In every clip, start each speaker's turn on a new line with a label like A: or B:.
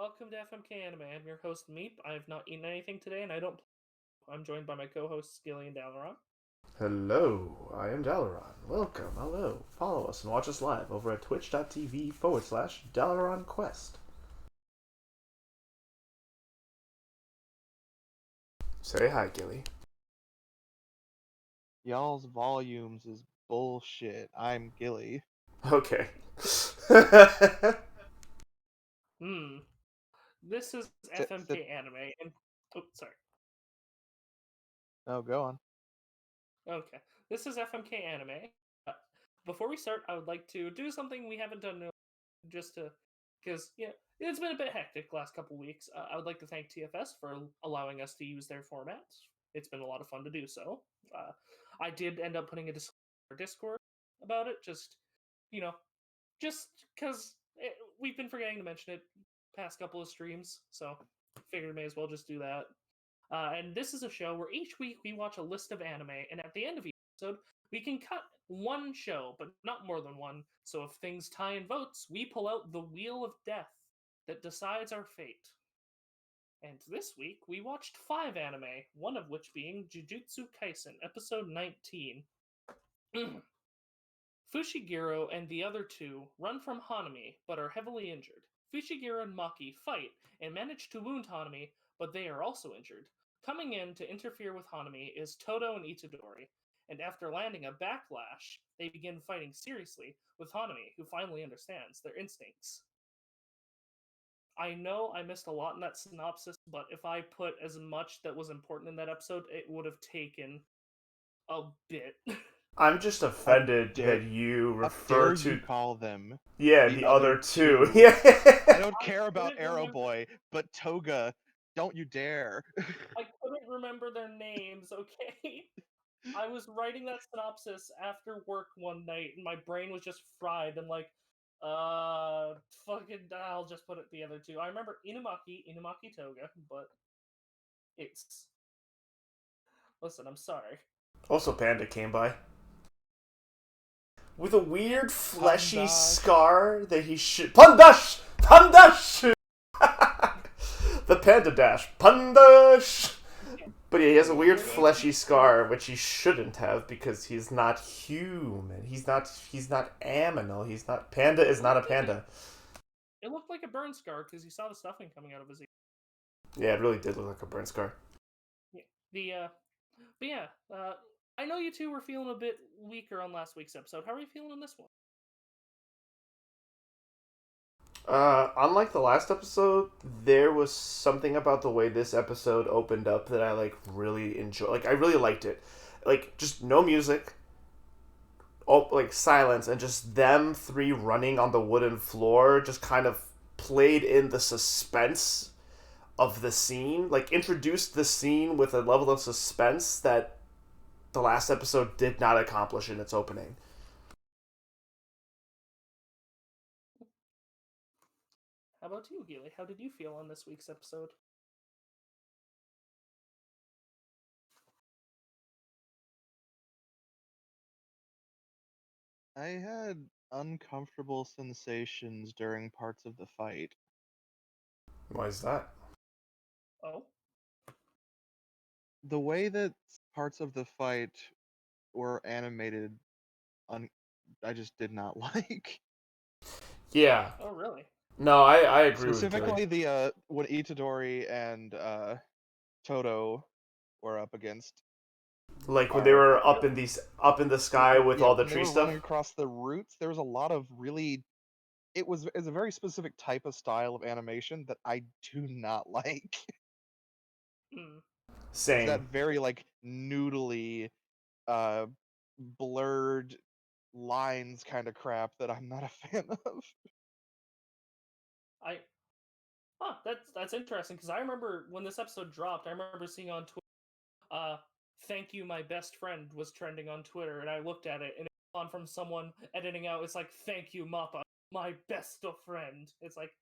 A: welcome to FMK Anime. I'm your host, Meep. I have not eaten anything today, and I don't. I'm joined by my co-hosts, Gilly and Dalaron.
B: Hello, I am Dalaron. Welcome, hello. Follow us and watch us live over at twitch.tv/Dalaron Quest. Say hi, Gilly.
C: Y'all's volumes is bullshit. I'm Gilly.
B: Okay.
A: This is FMK Anime, and sorry.
C: Oh, go on.
A: Okay, this is FMK Anime. Uh, Before we start, I would like to do something we haven't done just to, because it's been a bit hectic last couple weeks. I would like to thank TFS for allowing us to use their formats. It's been a lot of fun to do so. I did end up putting a Discord about it, just you know, just because we've been forgetting to mention it past couple of streams, so figured may as well just do that. And this is a show where each week we watch a list of anime, and at the end of each episode, we can cut one show, but not more than one. So if things tie in votes, we pull out the Wheel of Death that decides our fate. And this week, we watched 5 anime, one of which being Jujutsu Kaisen, episode 19. Fushiguro and the other two run from Hanami, but are heavily injured. Fushiguro and Maki fight and manage to wound Hanami, but they are also injured. Coming in to interfere with Hanami is Todo and Itadori, and after landing a backlash, they begin fighting seriously with Hanami, who finally understands their instincts. I know I missed a lot in that synopsis, but if I put as much that was important in that episode, it would have taken a bit.
B: I'm just offended that you
C: How
B: refer
C: dare
B: to.
C: you call them
B: The other two.
C: two?
B: Yeah.
C: I don't care about Arrow Boy, but Toga, don't you dare.
A: I couldn't remember their names, okay? I was writing that synopsis after work one night, and my brain was just fried. And I'll just put it the other two. I remember Inumaki Toga, but it's. Listen, I'm sorry.
B: Also, Panda came by. With a weird fleshy
C: Pandash.
B: scar that he should. Pandash! Pandash! The Panda Dash. Pandash! But yeah, he has a weird fleshy scar, which he shouldn't have because he's not human. He's not aminal. He's not. Panda is not a panda.
A: It looked like a burn scar because you saw the stuffing coming out of his ear.
B: Yeah, it really did look like a burn scar.
A: Yeah. But yeah, I know you two were feeling a bit weaker on last week's episode. How are you feeling on this one?
B: Unlike the last episode, there was something about the way this episode opened up that I really enjoyed. I really liked it. Just no music, silence, and just them three running on the wooden floor just kind of played in the suspense of the scene. Introduced the scene with a level of suspense that the last episode did not accomplish in its opening.
A: How about you, Gilly? How did you feel on this week's episode?
C: I had uncomfortable sensations during parts of the fight.
B: Why is that?
A: Oh?
C: The way that parts of the fight were animated, I just did not like.
B: Yeah.
A: Oh, really?
B: No, I agree with
C: Specifically,
B: Gilly.
C: when Itadori and Toto were up against.
B: When they were up in the sky with all the
C: When they
B: tree
C: were
B: stuff.
C: running across the roots, there was a lot of really. It's a very specific type of style of animation that I do not like.
A: Hmm.
C: It's that
B: Same.
C: very noodly, uh, blurred lines kind of crap that I'm not a fan of.
A: I that's interesting because I remember when this episode dropped, I remember seeing on Twitter, "Thank you, my best friend" was trending on Twitter, and I looked at it, and it was on from someone editing out. It's like, "Thank you, Mappa, my best of friend." It's like,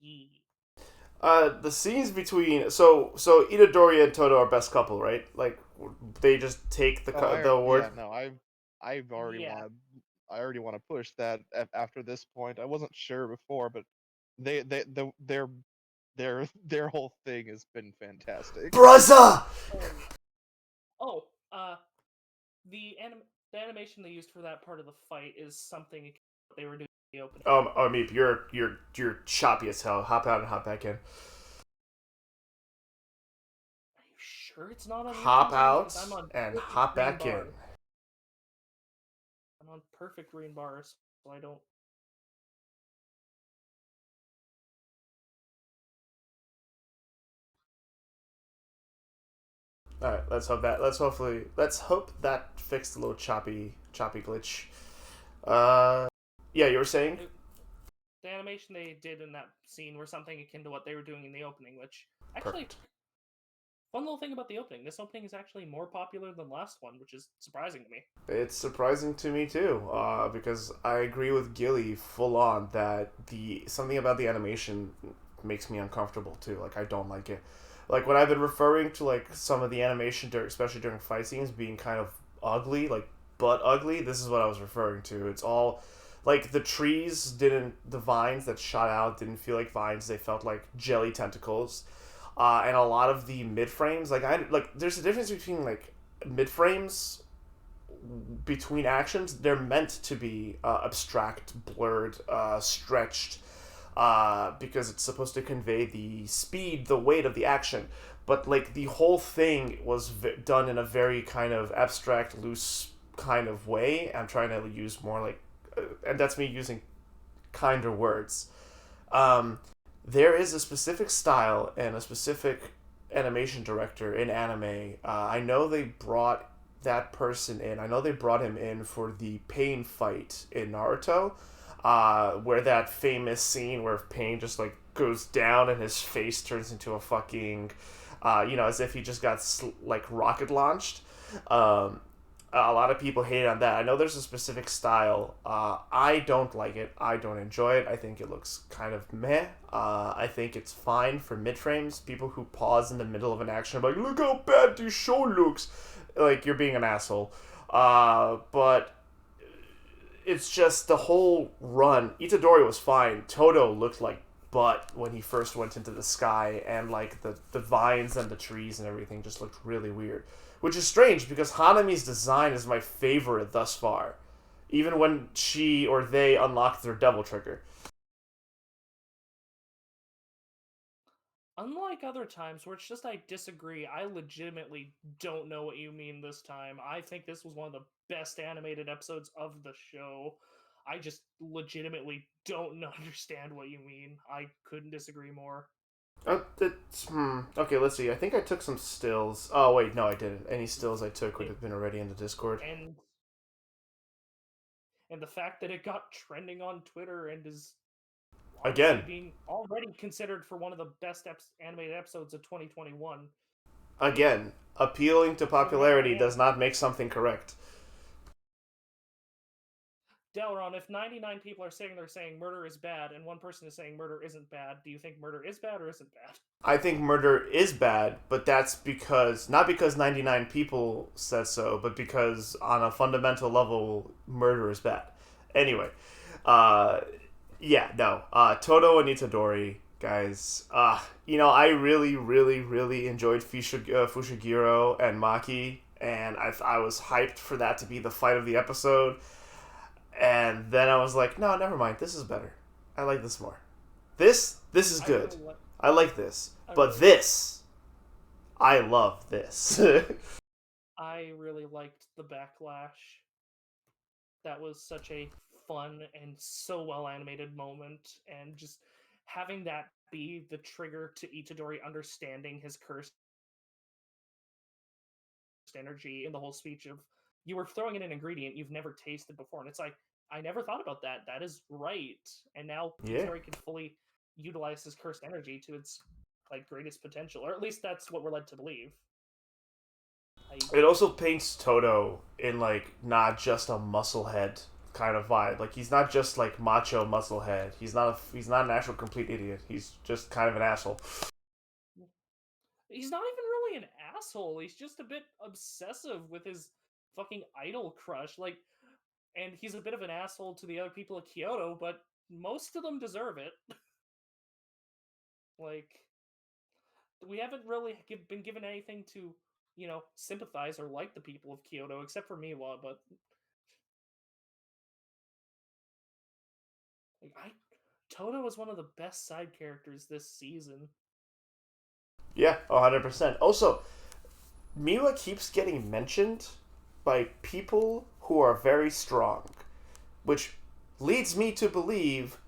A: yee.
B: The scenes between Itadori and Toto are best couple, right? They just take the award.
C: Yeah, no, I've already
A: Yeah.
C: want I already want to push that after this point. I wasn't sure before, but they're their whole thing has been fantastic.
B: Bruzza!
A: Oh, the the animation they used for that part of the fight is something they were doing in the opening.
B: I mean, you're choppy as hell. Hop out and hop back in.
A: Are you sure it's not on your
B: Hop
A: TV?
B: out
A: 'Cause I'm on
B: and
A: perfect
B: hop
A: green
B: back in.
A: bars. I'm on perfect green bars, so I don't.
B: All right, let's hope that fixed the little choppy glitch. Yeah, you were saying?
A: The animation they did in that scene were something akin to what they were doing in the opening, which actually,
B: Perfect.
A: fun little thing about the opening. This opening is actually more popular than the last one, which is surprising to me.
B: It's surprising to me too, because I agree with Gilly full on that something about the animation makes me uncomfortable too. Like I don't like it. Like when I've been referring to like some of the animation, especially during fight scenes, being kind of ugly, like butt ugly. This is what I was referring to. It's all like the vines that shot out didn't feel like vines. They felt like jelly tentacles. And a lot of the mid frames, there's a difference between like mid frames between actions. They're meant to be abstract, blurred, stretched, because it's supposed to convey the speed, the weight of the action. But like the whole thing was done in a very kind of abstract, loose kind of way. I'm trying to use more like, and that's me using kinder words. Um, there is a specific style and a specific animation director in anime. I know they brought that person in. I know they brought him in for the Pain fight in Naruto, where that famous scene where Pain just like goes down and his face turns into a fucking, as if he just got like rocket launched. Um, a lot of people hate on that. I know there's a specific style. I don't like it. I don't enjoy it. I think it looks kind of meh. I think it's fine for mid frames. People who pause in the middle of an action are like, look how bad this show looks. Like, you're being an asshole. But it's just the whole run. Itadori was fine. Toto looked like butt when he first went into the sky, and like the vines and the trees and everything just looked really weird. Which is strange because Hanami's design is my favorite thus far. Even when she or they unlocked their devil trigger.
A: Unlike other times where it's just I disagree, I legitimately don't know what you mean this time. I think this was one of the best animated episodes of the show. I just legitimately don't understand what you mean. I couldn't disagree more.
B: Okay, let's see. I think I took some stills. Oh, wait, no, I didn't. Any stills I took would have been already in the Discord.
A: And the fact that it got trending on Twitter and is
B: Again,
A: being already considered for one of the best animated episodes of 2021.
B: Again, appealing to popularity does not make something correct.
A: Delron, if 99 people are saying they're saying murder is bad and one person is saying murder isn't bad, do you think murder is bad or isn't bad?
B: I think murder is bad, but that's because not because 99 people said so, but because on a fundamental level, murder is bad. Anyway, yeah, no, Toto and Itadori, guys. I really, really, really enjoyed Fushiguro and Maki, and I was hyped for that to be the fight of the episode. And then I was like, no, never mind. This is better. I like this more. This is good. I like this. But this, I love this.
A: I really liked the backlash. That was such a fun and so well animated moment, and just having that be the trigger to Itadori understanding his cursed energy in the whole speech of you were throwing in an ingredient you've never tasted before, and it's like I never thought about that. That is right, and now
B: Yeah.
A: Itadori can fully utilize his cursed energy to its like greatest potential, or at least that's what we're led to believe.
B: It also paints Toto in like not just a musclehead kind of vibe. Like he's not just like macho musclehead. He's not an actual complete idiot. He's just kind of an asshole.
A: He's not even really an asshole. He's just a bit obsessive with his fucking idol crush. Like, and he's a bit of an asshole to the other people of Kyoto, but most of them deserve it. Like, we haven't really been given anything to, sympathize or like the people of Kyoto, except for Miwa. But like, Toto is one of the best side characters this season.
B: Yeah, 100%. Also, Miwa keeps getting mentioned by people who are very strong, which leads me to believe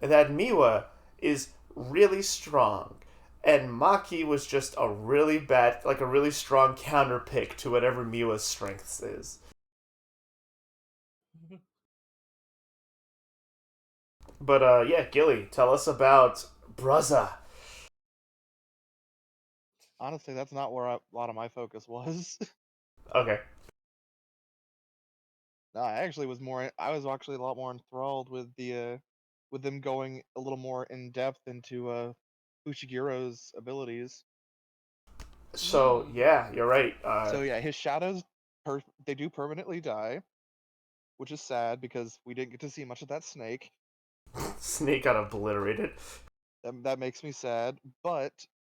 B: that Miwa is really strong. And Maki was just a really strong counter pick to whatever Miwa's strengths is. But yeah, Gilly, tell us about Bruzza.
C: Honestly, that's not where a lot of my focus was.
B: Okay.
C: No, I was actually a lot more enthralled with them going a little more in depth into Fushigiro's abilities.
B: So yeah, you're right.
C: So yeah, his shadows they do permanently die, which is sad because we didn't get to see much of that snake.
B: Snake got obliterated.
C: That makes me sad. But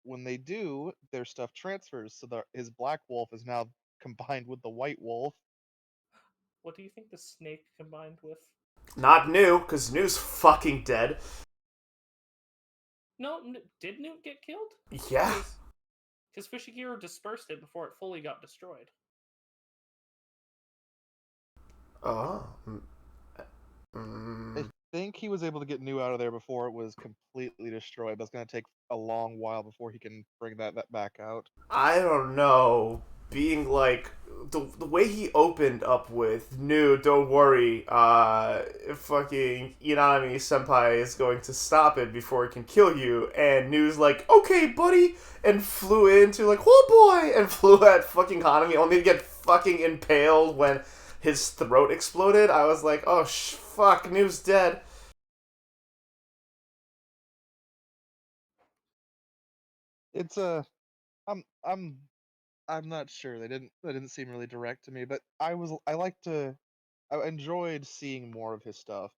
C: when they do, their stuff transfers. So his black wolf is now combined with the white wolf.
A: What do you think the snake combined with?
B: Not new, because New's fucking dead.
A: No, did Newt get killed?
B: Yeah.
A: Because Fushiguro dispersed it before it fully got destroyed.
B: Oh.
C: I think he was able to get New out of there before it was completely destroyed, but it's going to take a long while before he can bring that back out.
B: I don't know. Being like the way he opened up with "No, don't worry, fucking Inami senpai is going to stop it before it can kill you," and New's like, "Okay, buddy," and flew into like, "Oh boy," and flew at fucking Hanami, only to get fucking impaled when his throat exploded. I was like, "Oh fuck, New's dead."
C: It's a I'm not sure. They didn't seem really direct to me, but I enjoyed seeing more of his stuff,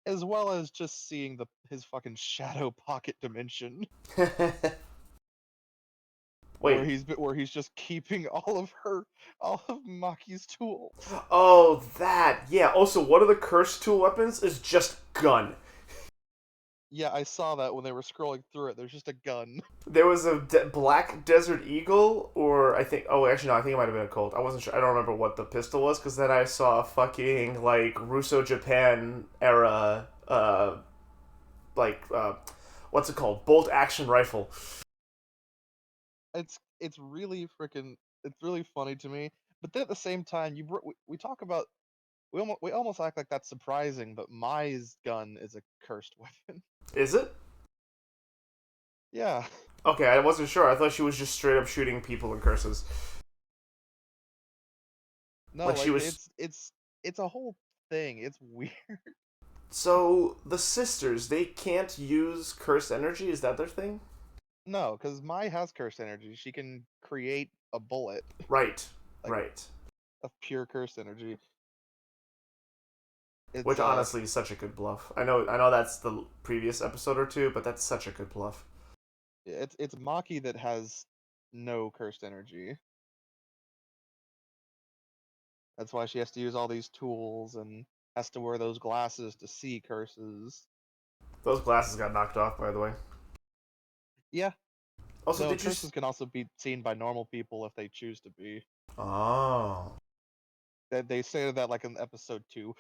C: as well as just seeing his fucking shadow pocket dimension
B: Wait.
C: where he's just keeping all of Maki's tools.
B: Oh, that. Yeah. Also, one of the cursed tool weapons is just gun.
C: Yeah, I saw that when they were scrolling through it. There's just a gun.
B: There was a black desert eagle, or I think. Oh, actually, no. I think it might have been a Colt. I wasn't sure. I don't remember what the pistol was, because then I saw a fucking like Russo Japan era, like what's it called? Bolt action rifle.
C: It's really freaking it's really funny to me. But then at the same time, we talk about we almost act like that's surprising, but Mai's gun is a cursed weapon.
B: Is it?
C: Yeah.
B: Okay, I wasn't sure. I thought she was just straight up shooting people in curses.
C: No,
B: Like she
C: like
B: was.
C: it's a whole thing. It's weird.
B: So the sisters, they can't use cursed energy. Is that their thing?
C: No, because Mai has cursed energy. She can create a bullet,
B: Right.
C: like
B: Right.
C: of pure cursed energy. It's
B: Which honestly is such a good bluff. I know that's the previous episode or two, but that's such a good bluff.
C: it's Maki that has no cursed energy. That's why she has to use all these tools and has to wear those glasses to see curses.
B: Those glasses got knocked off, by the way.
C: Yeah.
B: Also,
C: Though
B: did you?
C: curses can also be seen by normal people if they choose to be.
B: Oh.
C: They say that like in episode 2.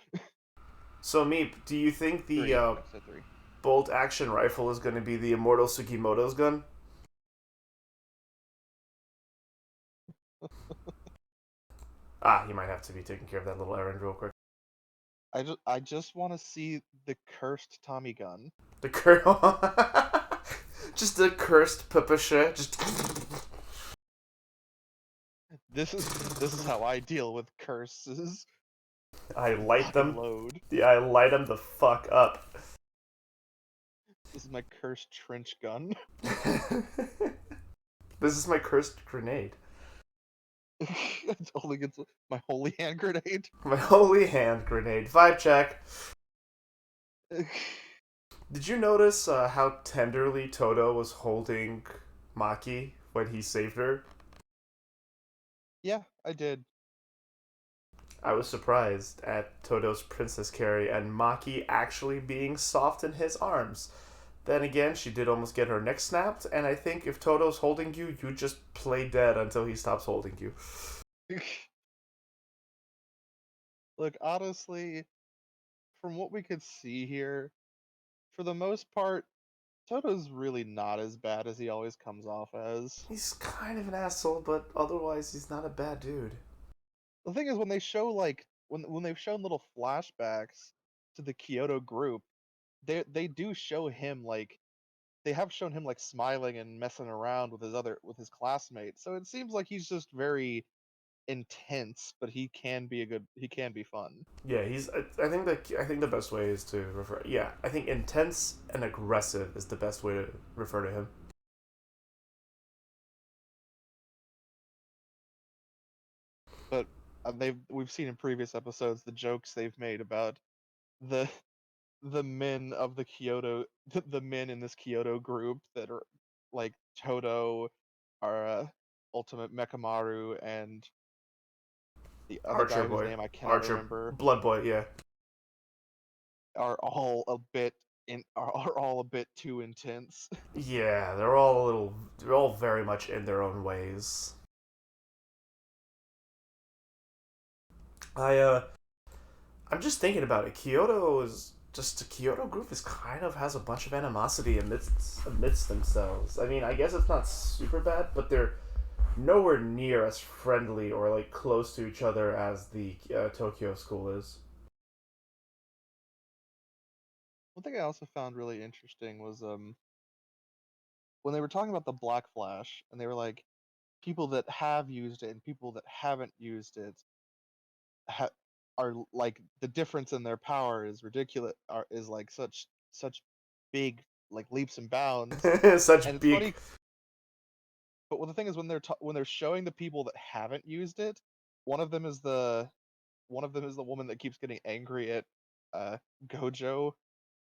B: So, Meep, do you think the
C: Episode 3.
B: bolt action rifle is going to be the Immortal Sugimoto's gun? He might have to be taking care of that little errand real quick.
C: I just want to see the cursed Tommy gun.
B: The just the cursed papacha. Just.
C: This is how I deal with curses.
B: I light them.
C: Load.
B: Yeah, I light them the fuck up.
C: This is my cursed trench gun.
B: This is my cursed grenade.
C: It only gets my holy hand grenade.
B: My holy hand grenade. Vibe check. Did you notice how tenderly Toto was holding Maki when he saved her?
C: Yeah, I did.
B: I was surprised at Toto's princess carry and Maki actually being soft in his arms. Then again, she did almost get her neck snapped, and I think if Toto's holding you, you just play dead until he stops holding you.
C: Look, honestly, from what we could see here, for the most part, Toto's really not as bad as he always comes off as.
B: He's kind of an asshole, but otherwise, he's not a bad dude.
C: The thing is, when they show when they've shown little flashbacks to the Kyoto group, they do show him they have shown him smiling and messing around with his classmates. So it seems like he's just very intense, but he can be fun.
B: Yeah, he's. I think the best way is to refer. Yeah, I think intense and aggressive is the best way to refer to him.
C: But we've seen in previous episodes the jokes they've made about the the men of the Kyoto the men in this Kyoto group that are like Toto, our ultimate Mekamaru, and the other
B: Archer
C: guy whose
B: boy,
C: name I cannot
B: Archer,
C: remember
B: blood boy. Yeah,
C: are all a bit are all a bit too intense.
B: yeah. They're all a little. They're all very much in their own ways. I I'm just thinking about it. Kyoto is just the Kyoto group is kind of has a bunch of animosity amidst themselves. I mean, I guess it's not super bad, but they're nowhere near as friendly or like close to each other as the Tokyo school is.
C: One thing I also found really interesting was when they were talking about the Black Flash, and they were like people that have used it and people that haven't used it ha- are like the difference in their power is ridiculous, is like such big leaps and bounds.
B: Such
C: And it's
B: big.
C: funny, but the thing is when they're showing the people that haven't used it, one of them is the one of them is the woman that keeps getting angry at uh Gojo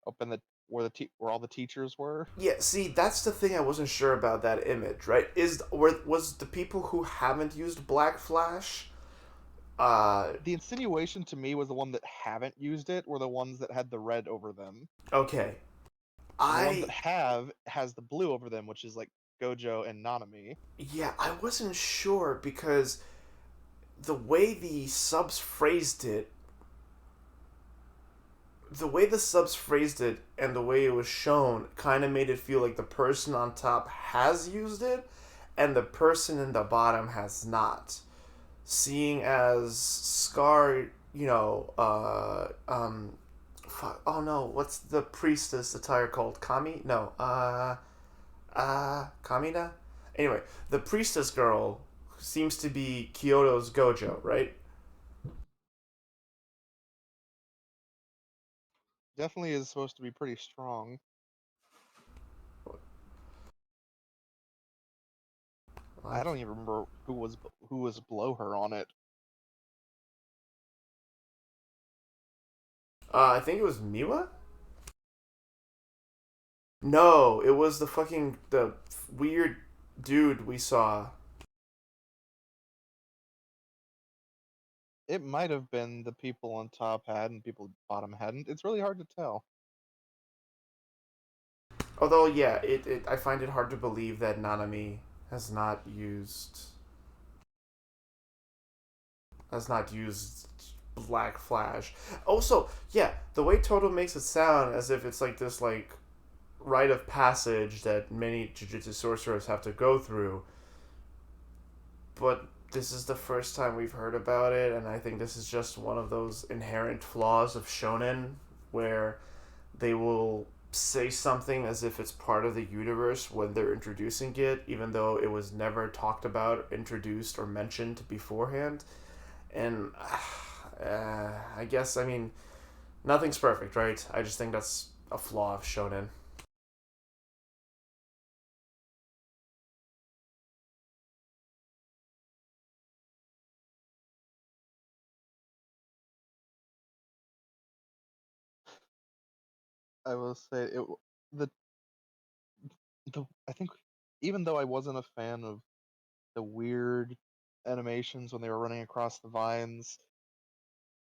C: up in the where all the teachers were.
B: Yeah, see, that's the thing I wasn't sure about that image, right? Was the people who haven't used Black Flash uh
C: The insinuation to me was the one that haven't used it were the ones that had the red over them,
B: okay.
C: and the ones that
B: I
C: have has the blue over them, which is like Gojo and Nanami.
B: Yeah, I wasn't sure because the way the subs phrased it and the way it was shown kind of made it feel like the person on top has used it and the person in the bottom has not. Seeing as Scar, fuck, oh no, what's the priestess attire called? Kami? No, Kamina? Anyway, the priestess girl seems to be Kyoto's Gojo, right?
C: Definitely is supposed to be pretty strong. I
B: Like,
C: don't even remember who was below her on it.
B: I think it was Miwa? No, it was the weird dude we saw.
C: It might have been the people on top had and people bottom hadn't. It's really hard to tell.
B: Although, yeah, I find it hard to believe that Nanami has not used has not used Black Flash. Also, yeah, the way Toto makes it sound as if it's like this rite of passage that many Jujutsu sorcerers have to go through. But this is the first time we've heard about it, and I think this is just one of those inherent flaws of shonen where they will say something as if it's part of the universe when they're introducing it, even though it was never talked about, introduced, or mentioned beforehand. And I guess, I mean, nothing's perfect, right? I just think that's a flaw of shonen.
C: I will say the I think even though I wasn't a fan of the weird animations when they were running across the vines,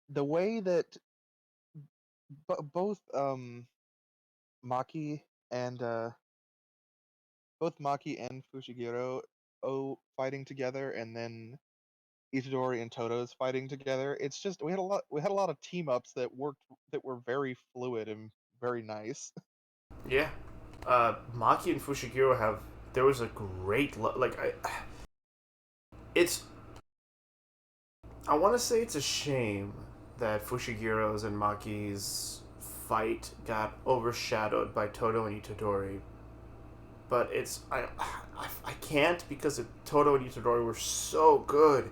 C: the way that both Maki and both Maki and Fushiguro fighting together, and then Itadori and Toto's fighting together. It's just we had a lot of team ups that were very fluid and very nice.
B: Yeah. Maki and Fushiguro have. There was a great. It's. I want to say it's a shame that Fushigiro's and Maki's fight got overshadowed by Toto and Itadori. But it's. I can't because Toto and Itadori were so good.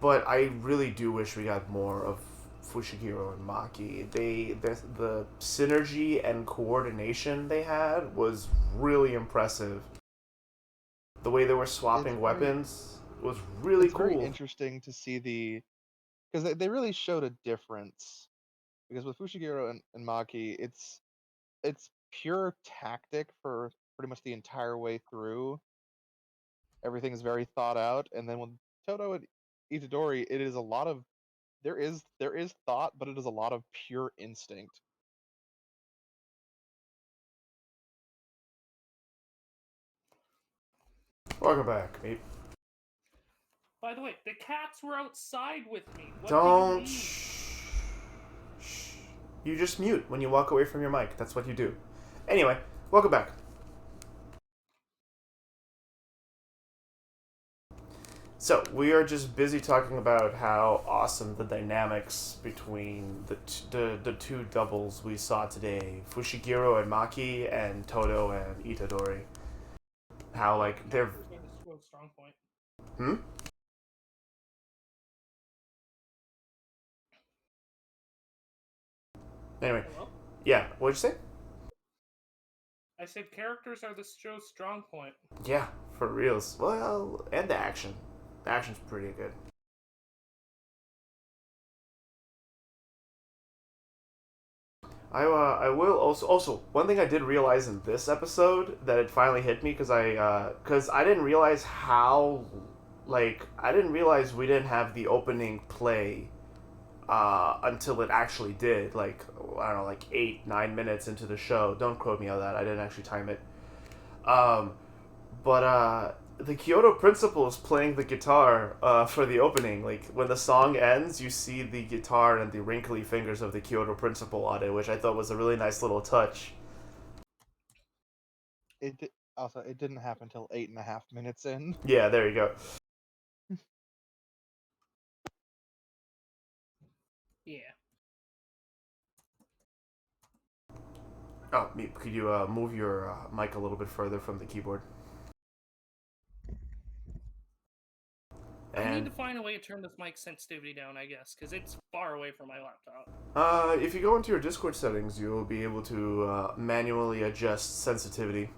B: But I really do wish we got more of Fushiguro and Maki. The synergy and coordination they had was really impressive. The way they were swapping weapons was really
C: It's very
B: cool.
C: interesting to see because they really showed a difference. Because with Fushiguro and Maki, it's pure tactic for pretty much the entire way through. Everything is very thought out, and then with Toto and Itadori, it is a lot of there is thought, but it is a lot of pure instinct.
B: Welcome back, mate.
A: By the way, the cats were outside with me. What do you
B: Don't.
A: mean?
B: Shh. You just mute when you walk away from your mic. That's what you do. Anyway, welcome back. So, we are just busy talking about how awesome the dynamics between the two doubles we saw today, Fushiguro and Maki, and Toto and Itadori. How, like, they're...
A: Strong point.
B: Hmm? Anyway.
A: Hello?
B: Yeah, what'd you say?
A: I said characters are the show's strong point.
B: Yeah, for reals. Well, and the action. The action's pretty good. I will also one thing I did realize in this episode that it finally hit me because I didn't realize how I didn't realize we didn't have the opening play until it actually did, like I don't know, like 8-9 minutes into the show. Don't quote me on that, I didn't actually time it. um, but the Kyoto Principal is playing the guitar for the opening. Like when the song ends, you see the guitar and the wrinkly fingers of the Kyoto Principal on it, which I thought was a really nice little touch.
C: Also, it didn't happen until 8.5 minutes in.
B: Yeah, there you go.
A: Yeah.
B: Oh, could you move your mic a little bit further from the keyboard?
A: I need to
B: And
A: find a way to turn this mic sensitivity down, I guess, because it's far away from my laptop.
B: if you go into your Discord settings, you will be able to manually adjust sensitivity.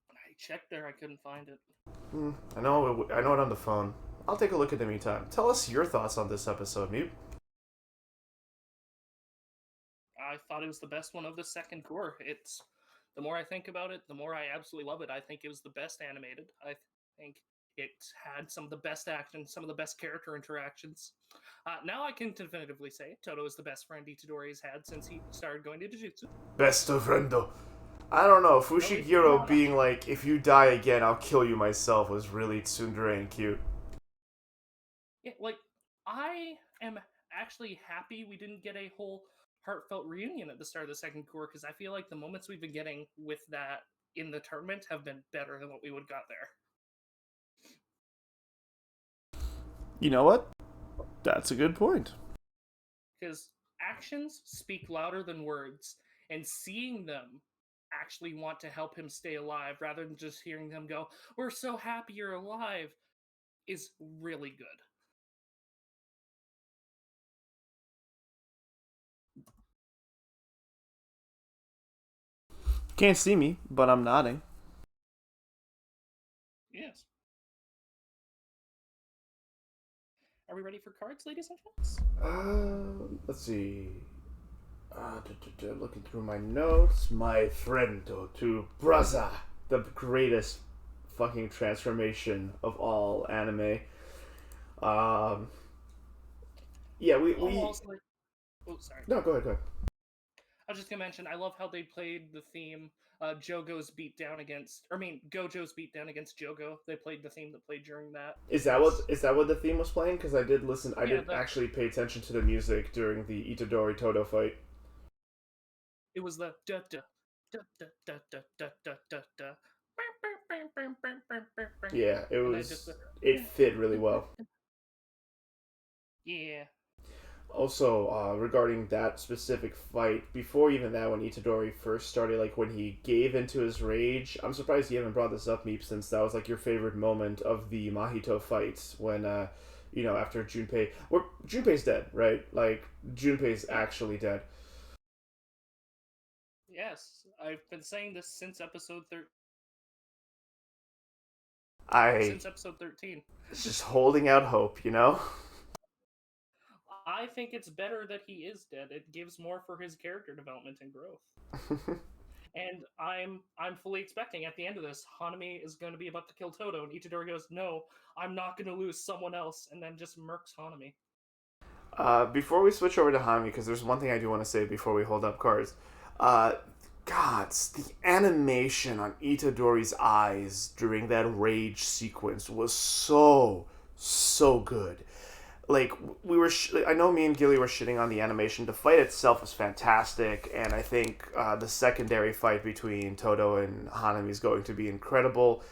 A: I checked there, I couldn't find it.
B: I know it on the phone. I'll take a look at the meantime. Tell us your thoughts on this episode, Mute.
A: I thought it was the best one of the second core. It's the more I think about it, the more I absolutely love it. I think it was the best animated. I think it had some of the best action, some of the best character interactions. Now I can definitively say Toto is the best friend Itadori's had since he started going to Jujutsu.
B: Best of friendo. I don't know. Fushiguro being like, if you die again, I'll kill you myself was really tsundere and cute.
A: Yeah, like, I am actually happy we didn't get a whole heartfelt reunion at the start of the second core, because I feel like the moments we've been getting with that in the tournament have been better than what we would got there.
B: You know what? That's a good point.
A: Because actions speak louder than words, and seeing them actually want to help him stay alive rather than just hearing them go, "We're so happy you're alive," is really good.
B: Can't see me, but I'm nodding.
A: Yes. Are we ready for cards, ladies and gents?
B: Let's see. Looking through my notes, my friend to Bruzza, the greatest fucking transformation of all anime. Um, yeah,
A: Oh,
B: we
A: also, like, oh, sorry.
B: no, go ahead, go ahead.
A: I was just gonna mention, I love how they played the theme. Jogo's beat down against, or I mean, Gojo's beat down against Jogo. They played the theme that played during that. Because
B: Is that what the theme was playing? Because I did listen. I
A: yeah,
B: did actually pay attention to the music during the Itadori Todo fight.
A: it was the da da da da da da da da da da.
B: Yeah, it
A: And then just
B: was.
A: the
B: It fit really well.
A: yeah.
B: Also, regarding that specific fight, before even that, when Itadori first started, like when he gave into his rage, I'm surprised you haven't brought this up, Meep, since that was like your favorite moment of the Mahito fight when, after Junpei, Junpei's dead, right? Like Junpei's actually dead.
A: Yes, I've been saying this since
B: I
A: episode 13.
B: just holding out hope, you know.
A: I think it's better that he is dead. It gives more for his character development and growth. And I'm fully expecting at the end of this, Hanami is going to be about to kill Toto, and Itadori goes, "No, I'm not going to lose someone else," and then just murks Hanami.
B: Before we switch over to Hanami, because there's one thing I do want to say before we hold up cards. Uh, Gods, the animation on Itadori's eyes during that rage sequence was so good. Like I know me and Gilly were shitting on the animation. The fight itself was fantastic, and I think the secondary fight between Toto and Hanami is going to be incredible.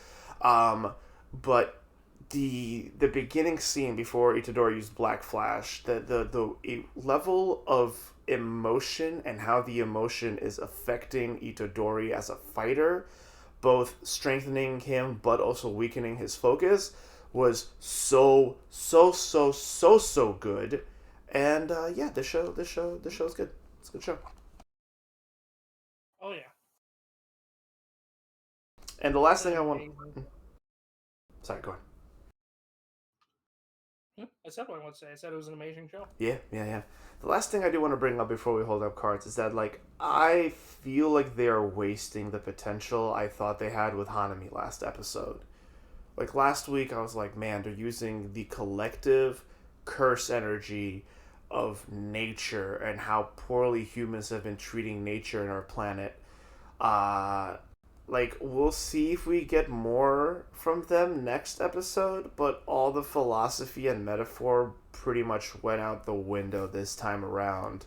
B: But the beginning scene before Itadori used Black Flash, the level of emotion and how the emotion is affecting Itadori as a fighter, both strengthening him but also weakening his focus, was so good. And yeah, this show's good. It's a good show.
A: Oh yeah,
B: And the last
A: it's an
B: thing I want.
A: amazing.
B: Sorry, go on.
A: I said what I want to say. I said it was an amazing show.
B: Yeah. The last thing I do want to bring up before we hold up cards is that, like, I feel like they are wasting the potential I thought they had with Hanami last episode. Like, last week, I was like, man, they're using the collective curse energy of nature and how poorly humans have been treating nature and our planet. Uh, like, we'll see if we get more from them next episode, but all the philosophy and metaphor pretty much went out the window this time around.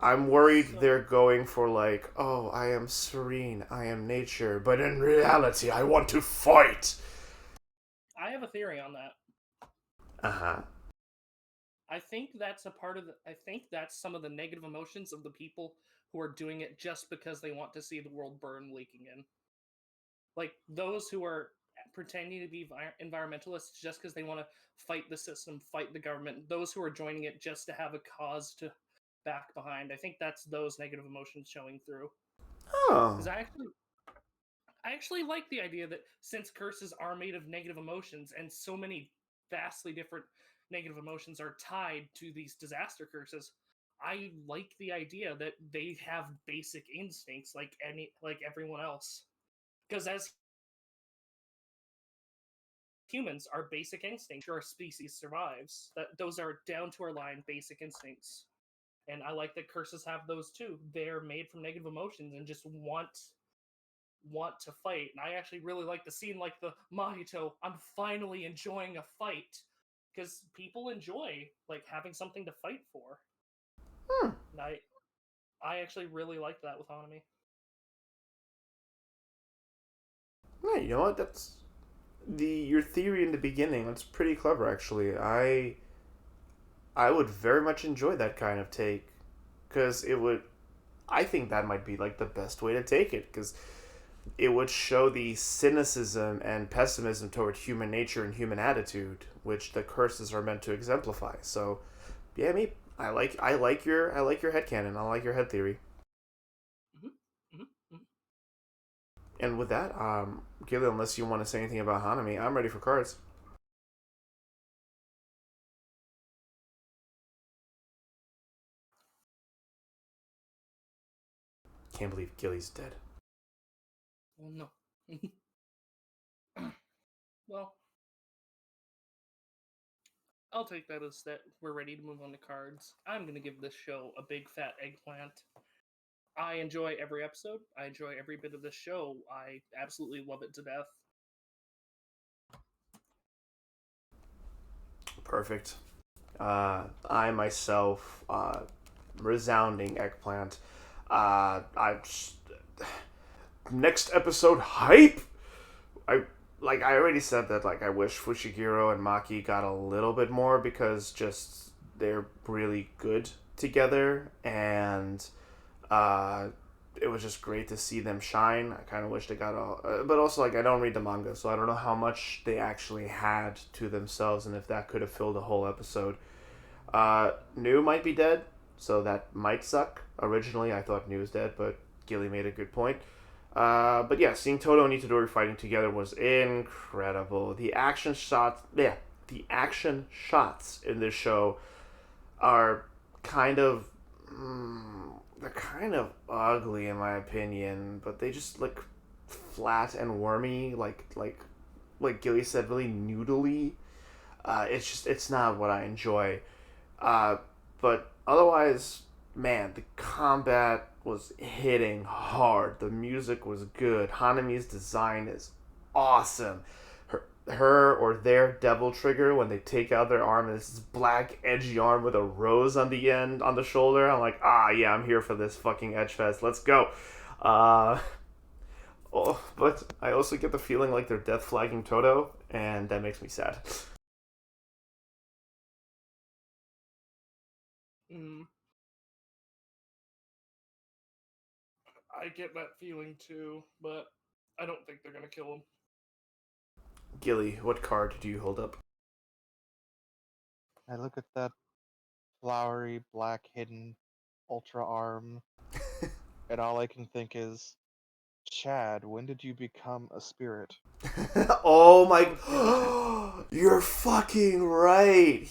B: I'm worried
A: So
B: they're going for, like, oh, I am serene, I am nature, but in reality, I want to fight.
A: I have a theory on that.
B: Uh huh.
A: I think that's a part of the. I think that's some of the negative emotions of the people who are doing it just because they want to see the world burn, leaking in. Like those who are pretending to be environmentalists just because they want to fight the system, fight the government. Those who are joining it just to have a cause to back behind. I think that's those negative emotions showing through. Because
B: Oh.
A: I actually like the idea that since curses are made of negative emotions and so many vastly different negative emotions are tied to these disaster curses, I like the idea that they have basic instincts like everyone else. Because as humans, our basic instincts, our species survives. That those are down to our line basic instincts. And I like that curses have those too. They're made from negative emotions and just want to fight. And I actually really like the scene like the Mahito, I'm finally enjoying a fight. Because people enjoy like having something to fight for.
B: Hmm.
A: And I actually really like that with Hanami.
B: Yeah, you know what? That's your theory in the beginning. That's pretty clever, actually. I would very much enjoy that kind of take, because it would. I think that might be like the best way to take it, because it would show the cynicism and pessimism toward human nature and human attitude, which the curses are meant to exemplify. So, yeah, I like your headcanon. I like your head theory.
A: Mm-hmm, mm-hmm, mm-hmm.
B: And with that, Gilly, unless you want to say anything about Hanami, I'm ready for cards. Can't believe Gilly's dead.
A: Well, no. Well, I'll take that as that we're ready to move on to cards. I'm going to give this show a big fat eggplant. I enjoy every episode. I enjoy every bit of this show. I absolutely love it to death.
B: Perfect. I myself, resounding eggplant. I just, next episode hype. I already said that I wish Fushiguro and Maki got a little bit more because just they're really good together, and it was just great to see them shine. I kind of wish they got all, but also I don't read the manga, so I don't know how much they actually had to themselves, and if that could have filled a whole episode. New might be dead, so that might suck. Originally, I thought New was dead, but Gilly made a good point. But yeah, seeing Todo and Itadori fighting together was incredible. The action shots in this show are kind of they're kind of ugly in my opinion, but they just look flat and wormy, like Gilly said, really noodly. It's not what I enjoy. But otherwise, man, the combat was hitting hard. The music was good. Hanami's design is awesome. Her or their devil trigger when they take out their arm and it's this black edgy arm with a rose on the end on the shoulder. I'm like, yeah, I'm here for this fucking edge fest. Let's go. But I also get the feeling like they're death flagging Todo, and that makes me sad.
A: I get that feeling too, but I don't think they're gonna kill him.
B: Gilly, what card do you hold up?
C: I look at that flowery, black, hidden ultra arm, and all I can think is, Chad, when did you become a spirit?
B: Oh my! You're fucking right.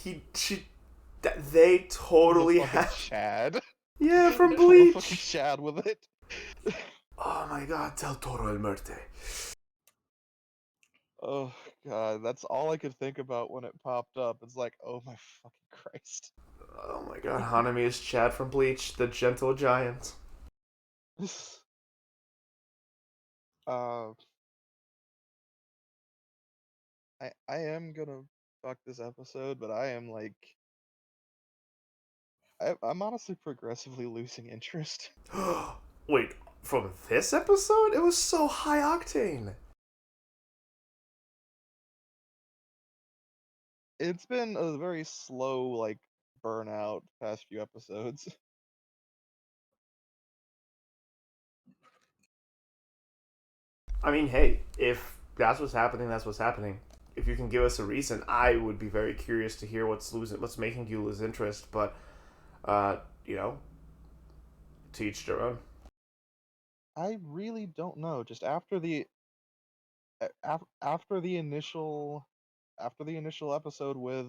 B: They totally have.
C: Chad.
B: Yeah, from
C: Bleach.
B: Bleach.
C: Chad with it.
B: Oh my god, Del Toro El Muerte.
C: Oh god, that's all I could think about when it popped up. It's like, oh my fucking Christ.
B: Oh my god, Hanami is Chad from Bleach, the gentle giant.
C: uh, I am gonna fuck this episode, but I am like, I'm honestly progressively losing interest.
B: Wait, from this episode? It was so high octane.
C: It's been a very slow, like, burnout past few episodes.
B: I mean, hey, if that's what's happening, that's what's happening. If you can give us a reason, I would be very curious to hear what's making you lose interest. But, you know, to each their own.
C: I really don't know. Just after the initial episode with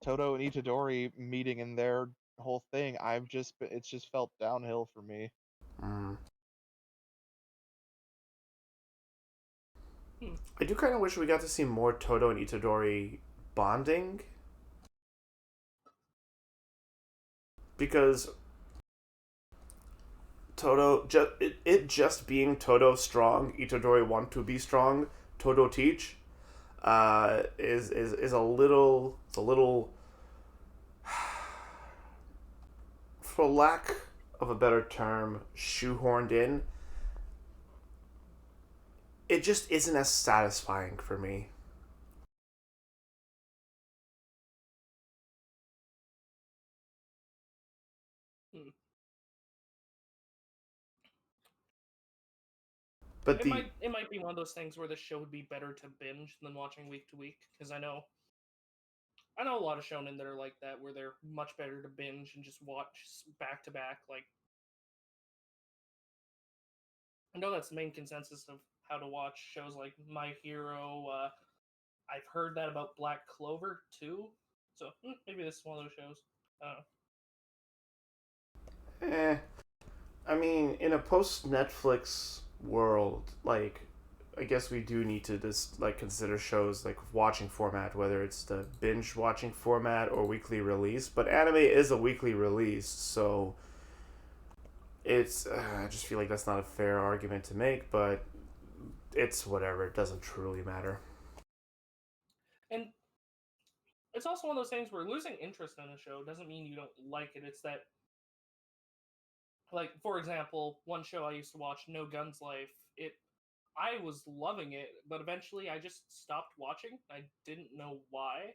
C: Toto and Itadori meeting in their whole thing, it's just felt downhill for me.
B: Mm. I do kind of wish we got to see more Toto and Itadori bonding, because Toto it just being Toto strong, Itadori want to be strong, Toto teach, is a little for lack of a better term, shoehorned in. It just isn't as satisfying for me.
A: Hmm.
B: But
A: It might be one of those things where the show would be better to binge than watching week to week, because I know a lot of shonen that are like that, where they're much better to binge and just watch back to back. Like, I know that's the main consensus of how to watch shows like My Hero. I've heard that about Black Clover too, so maybe this is one of those shows.
B: eh, I mean, in a post Netflix world, like, I guess we do need to just like consider shows like watching format, whether it's the binge watching format or weekly release. But anime is a weekly release, so it's. I just feel like that's not a fair argument to make, but it's whatever. It doesn't truly matter.
A: And it's also one of those things where losing interest in a show doesn't mean you don't like it. It's that, like, for example, one show I used to watch, No Guns Life, I was loving it, but eventually I just stopped watching. I didn't know why,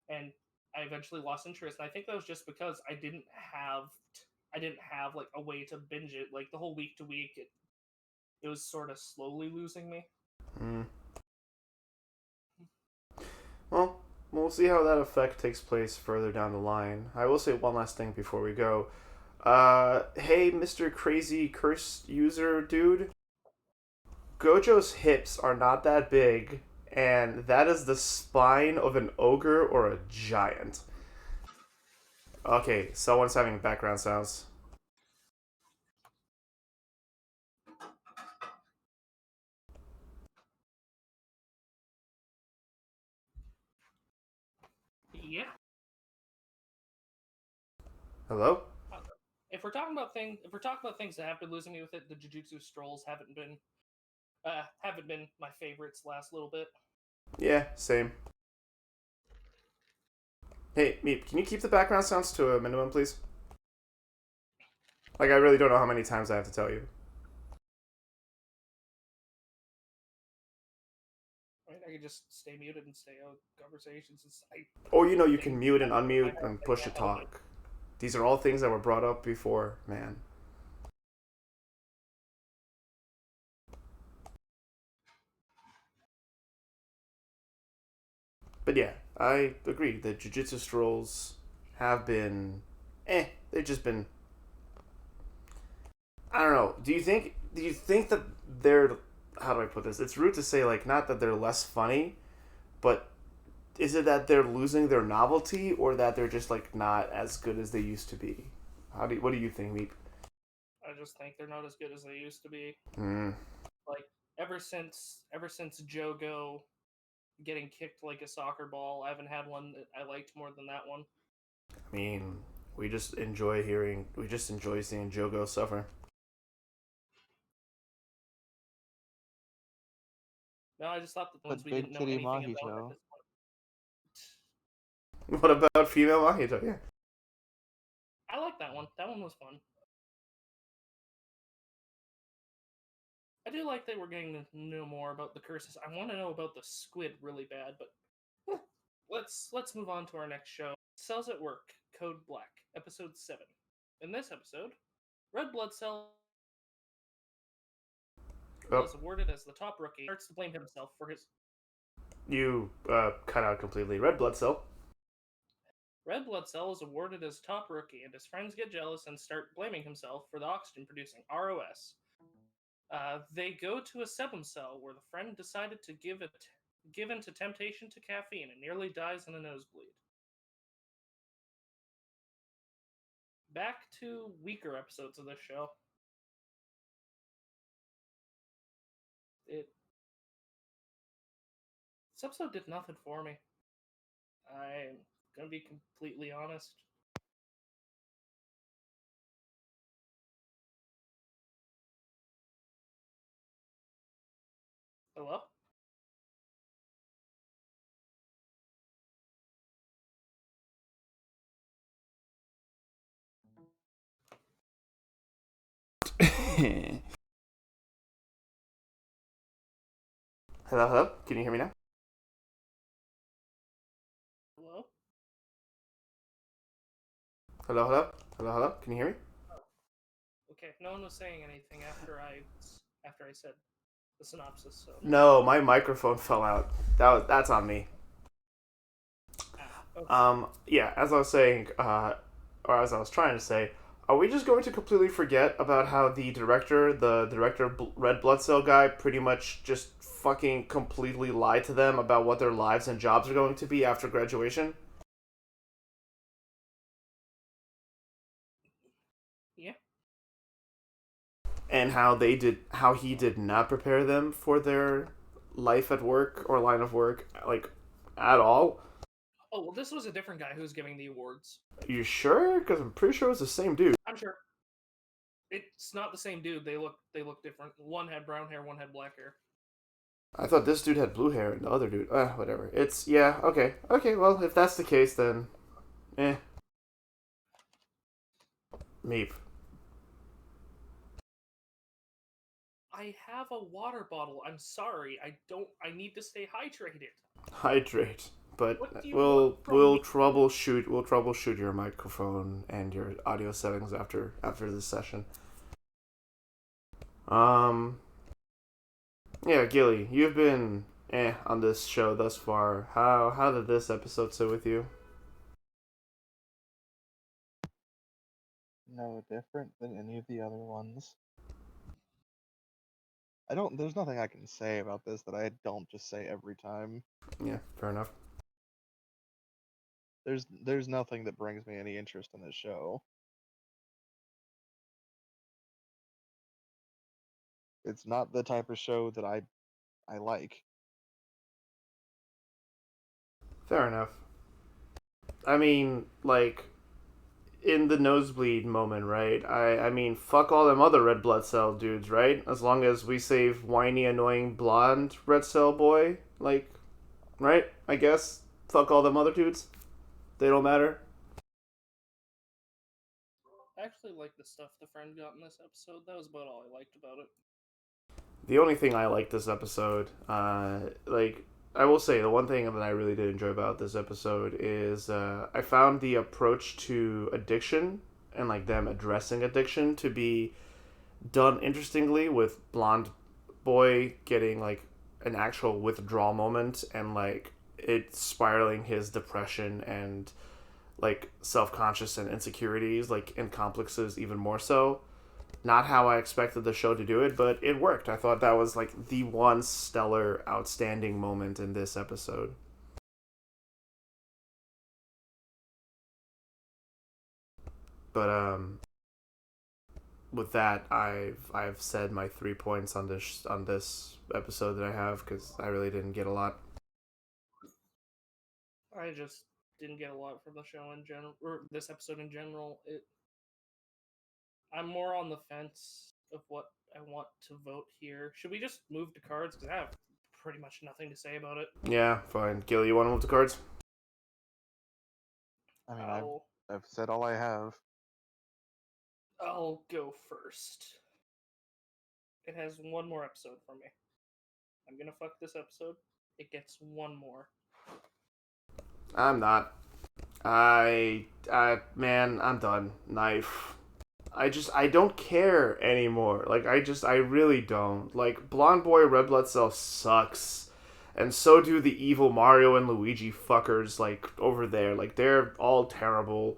A: and I eventually lost interest. And I think that was just because I didn't have like a way to binge it. Like the whole week to week, it was sort of slowly losing me.
B: Mm. Well, we'll see how that effect takes place further down the line. I will say one last thing before we go. Hey, Mr. Crazy Curse user dude. Gojo's hips are not that big, and that is the spine of an ogre or a giant. Okay, someone's having background sounds.
A: Yeah.
B: Hello?
A: If we're talking about things that have been losing me with it, the Jujutsu strolls haven't been my favorites last little bit.
B: Yeah, same. Hey, Meep, can you keep the background sounds to a minimum, please? Like, I really don't know how many times I have to tell you.
A: I mean, I could just stay muted and stay out of conversations.
B: Or, you can mute and unmute and push to talk. These are all things that were brought up before, man. But yeah, I agree. The Jujutsu strolls have been, they've just been. I don't know. Do you think that they're? How do I put this? It's rude to say like not that they're less funny, but is it that they're losing their novelty or that they're just like not as good as they used to be? What do you think, Meep?
A: I just think they're not as good as they used to be.
B: Mm.
A: Like ever since Jogo getting kicked like a soccer ball, I haven't had one that I liked more than that one.
B: I mean, we just enjoy seeing Jogo suffer.
A: No, I just thought that the ones
C: But
A: we
C: Big
A: didn't know
C: Titty
A: anything about at
C: Mahito.
A: this point.
B: What about female Mahito? Yeah.
A: I like that one. That one was fun. I do like that we're getting to know more about the curses. I want to know about the squid really bad, but let's move on to our next show. Cells at Work, Code Black, episode 7. In this episode, Red Blood Cell
B: Oh,
A: was awarded as the top rookie. Starts to blame himself for his
B: you cut out completely. Red blood cell.
A: Red Blood Cell is awarded as top rookie, and his friends get jealous and start blaming himself for the oxygen producing ROS. They go to a sebum cell where the friend decided to give in to temptation to caffeine and nearly dies in a nosebleed. Back to weaker episodes of this show. This episode did nothing for me. I'm gonna be completely honest. Hello?
B: Hello, hello. Can you hear me now?
A: Hello?
B: Hello, hello. Hello, hello. Can you hear me?
A: Okay, no one was saying anything after I said the synopsis, so
B: No, my microphone fell out. That's on me.
A: okay.
B: Yeah, as I was saying, or as I was trying to say, are we just going to completely forget about how the director Red Blood Cell guy, pretty much just fucking completely lied to them about what their lives and jobs are going to be after graduation?
A: Yeah.
B: and how he did not prepare them for their life at work or line of work, like, at all.
A: Oh, well, this was a different guy who was giving the awards.
B: Are you sure? Because I'm pretty sure it was the same dude.
A: I'm sure. It's not the same dude. They look different. One had brown hair, one had black hair.
B: I thought this dude had blue hair and the other dude. Whatever. It's, yeah, okay. Okay, well, if that's the case, then, Meep.
A: I have a water bottle. I'm sorry. I need to stay hydrated.
B: Hydrate. But
A: What do you
B: we'll
A: want from me?
B: troubleshoot your microphone and your audio settings after this session. Yeah, Gilly, you've been on this show thus far. How did this episode sit with you?
C: No different than any of the other ones. There's nothing I can say about this that I don't just say every time.
B: Yeah, fair enough.
C: There's nothing that brings me any interest in this show. It's not the type of show that I like.
B: Fair enough. I mean, like, in the nosebleed moment, right? I mean, fuck all them other red blood cell dudes, right? As long as we save whiny, annoying, blonde red cell boy, like, right? I guess. Fuck all them other dudes. They don't matter.
A: I actually like the stuff the friend got in this episode. That was about all I liked about it.
B: The only thing I liked this episode, like, I will say the one thing that I really did enjoy about this episode is I found the approach to addiction and, like, them addressing addiction to be done interestingly, with blonde boy getting, like, an actual withdrawal moment and, like, it spiraling his depression and, like, self-conscious and insecurities, like, in complexes even more so. Not how I expected the show to do it, but it worked. I thought that was, like, the one stellar, outstanding moment in this episode. But with that, I've said my 3 points on this episode that I have, because I really didn't get a lot.
A: I just didn't get a lot from the show in general, or this episode in general. I'm more on the fence of what I want to vote here. Should we just move to cards? Because I have pretty much nothing to say about it.
B: Yeah, fine. Gil, you want to move to cards?
C: I mean, I've said all I have.
A: I'll go first. It has one more episode for me. I'm gonna fuck this episode. It gets one more.
B: I'm not. Man, I'm done. Knife. I don't care anymore. Like, I really don't. Like, Blonde Boy Red Blood Cell sucks. And so do the evil Mario and Luigi fuckers, like, over there. Like, they're all terrible.